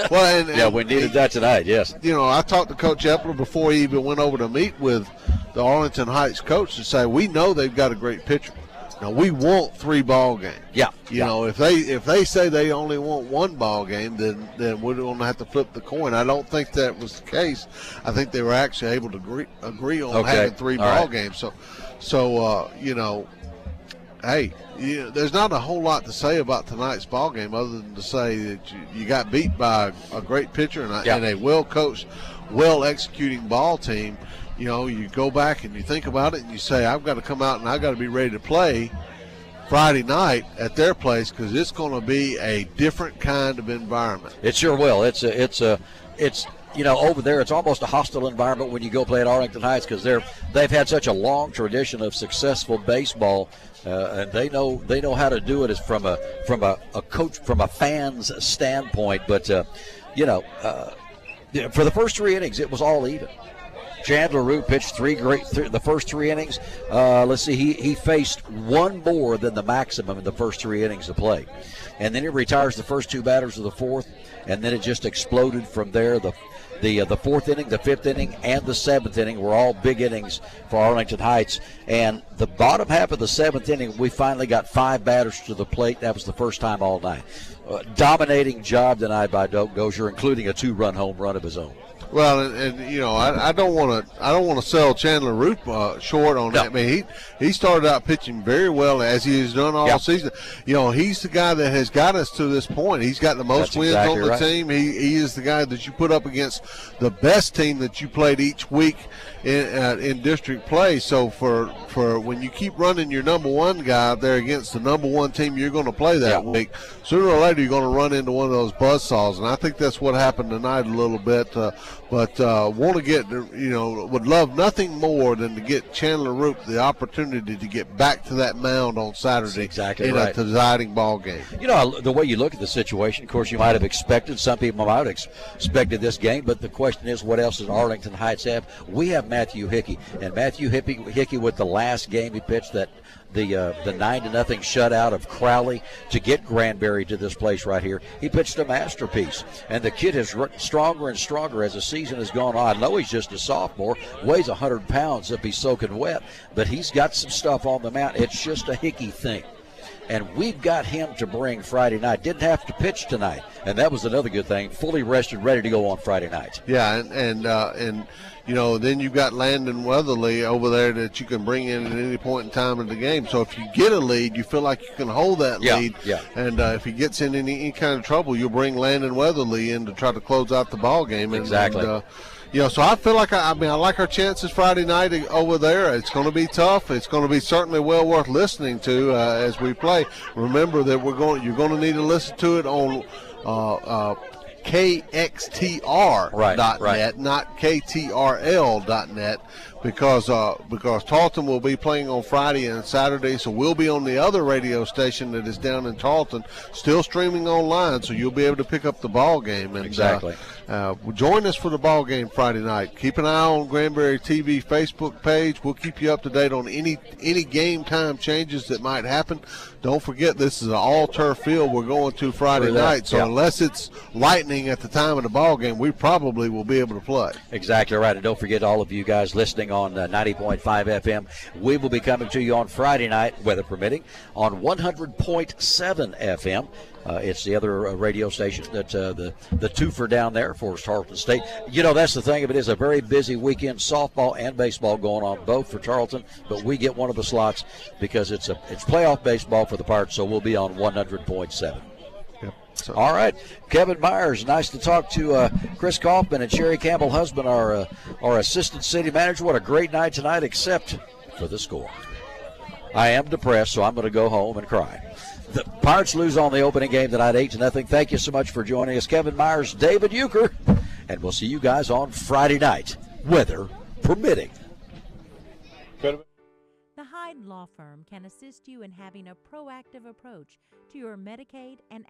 Well, we needed that tonight, yes. I talked to Coach Epler before he even went over to meet with the Arlington Heights coach to say, we know they've got a great pitcher. Now, we want 3 ball games. Yeah. If they say they only want 1 ball game, then we're going to have to flip the coin. I don't think that was the case. I think they were actually able to agree on having 3 ball games. So hey, there's not a whole lot to say about tonight's ball game other than to say that you got beat by a great pitcher and a well-coached, well-executing ball team. You go back and you think about it and you say, I've got to come out and I've got to be ready to play Friday night at their place because it's going to be a different kind of environment. It sure will. It's over there, it's almost a hostile environment when you go play at Arlington Heights because they've had such a long tradition of successful baseball, and they know how to do it as from a coach, from a fan's standpoint. But for the first 3 innings, it was all even. Chandler Root pitched the first 3 innings. Let's see, he faced 1 more than the maximum in the first 3 innings of play. And then he retires the first 2 batters of the 4th, and then it just exploded from there. The 4th inning, the 5th inning, and the 7th inning were all big innings for Arlington Heights. And the bottom half of the 7th inning, we finally got 5 batters to the plate. That was the first time all night. Dominating job tonight by Doak Dozier, including a 2-run home run of his own. Well, I don't want to sell Chandler Root short on that. I mean, he started out pitching very well as he has done all season. He's the guy that has got us to this point. He's got the most wins on the team. He is the guy that you put up against the best team that you played each week in district play. So for when you keep running your number 1 guy there against the number 1 team you're going to play that week, sooner or later you're going to run into one of those buzzsaws, and I think that's what happened tonight a little bit. But want to get, would love nothing more than to get Chandler Root the opportunity to get back to that mound on Saturday a deciding ball game. The way you look at the situation, of course, you might have expected, some people might have expected this game, but the question is, what else does Arlington Heights have? We have Matthew Hickey, and Matthew Hickey with the last game he pitched the 9-0 shutout of Crowley to get Granbury to this place right here. He pitched a masterpiece, and the kid is stronger and stronger as the season has gone on. I know he's just a sophomore, weighs 100 pounds if he's soaking wet, but he's got some stuff on the mound. It's just a Hickey thing. And we've got him to bring Friday night. Didn't have to pitch tonight, and that was another good thing. Fully rested, ready to go on Friday night. Yeah, and then you've got Landon Weatherly over there that you can bring in at any point in time in the game. So if you get a lead, you feel like you can hold that lead. Yeah. And if he gets in any kind of trouble, you'll bring Landon Weatherly in to try to close out the ball game. Exactly. So I feel like I like our chances Friday night over there. It's going to be tough. It's going to be certainly well worth listening to as we play. Remember that you're going to need to listen to it on KXTR.net, not KTRL.net, because Tarleton will be playing on Friday and Saturday, so we'll be on the other radio station that is down in Tarleton, still streaming online, so you'll be able to pick up the ball game. And, exactly. Join us for the ball game Friday night. Keep an eye on Granbury TV Facebook page. We'll keep you up to date on any game time changes that might happen. Don't forget, this is an all-turf field we're going to Friday night, so unless it's lightning at the time of the ball game, we probably will be able to play. Exactly right, and don't forget, all of you guys listening on 90.5 FM, we will be coming to you on Friday night, weather permitting, on 100.7 FM. It's the other radio station that the twofer down there for Tarleton State. That's the thing of it, is a very busy weekend, softball and baseball going on both for Tarleton, but we get one of the slots because it's playoff baseball for the Pirates, so we'll be on 100.7. So. All right. Kevin Myers, nice to talk to Chris Kaufman and Sherry Campbell husband, our assistant city manager. What a great night tonight, except for the score. I am depressed, so I'm going to go home and cry. The Pirates lose on the opening game tonight, 8-0. Thank you so much for joining us, Kevin Myers, David Euchre, and we'll see you guys on Friday night, weather permitting. The Hyde Law Firm can assist you in having a proactive approach to your Medicaid and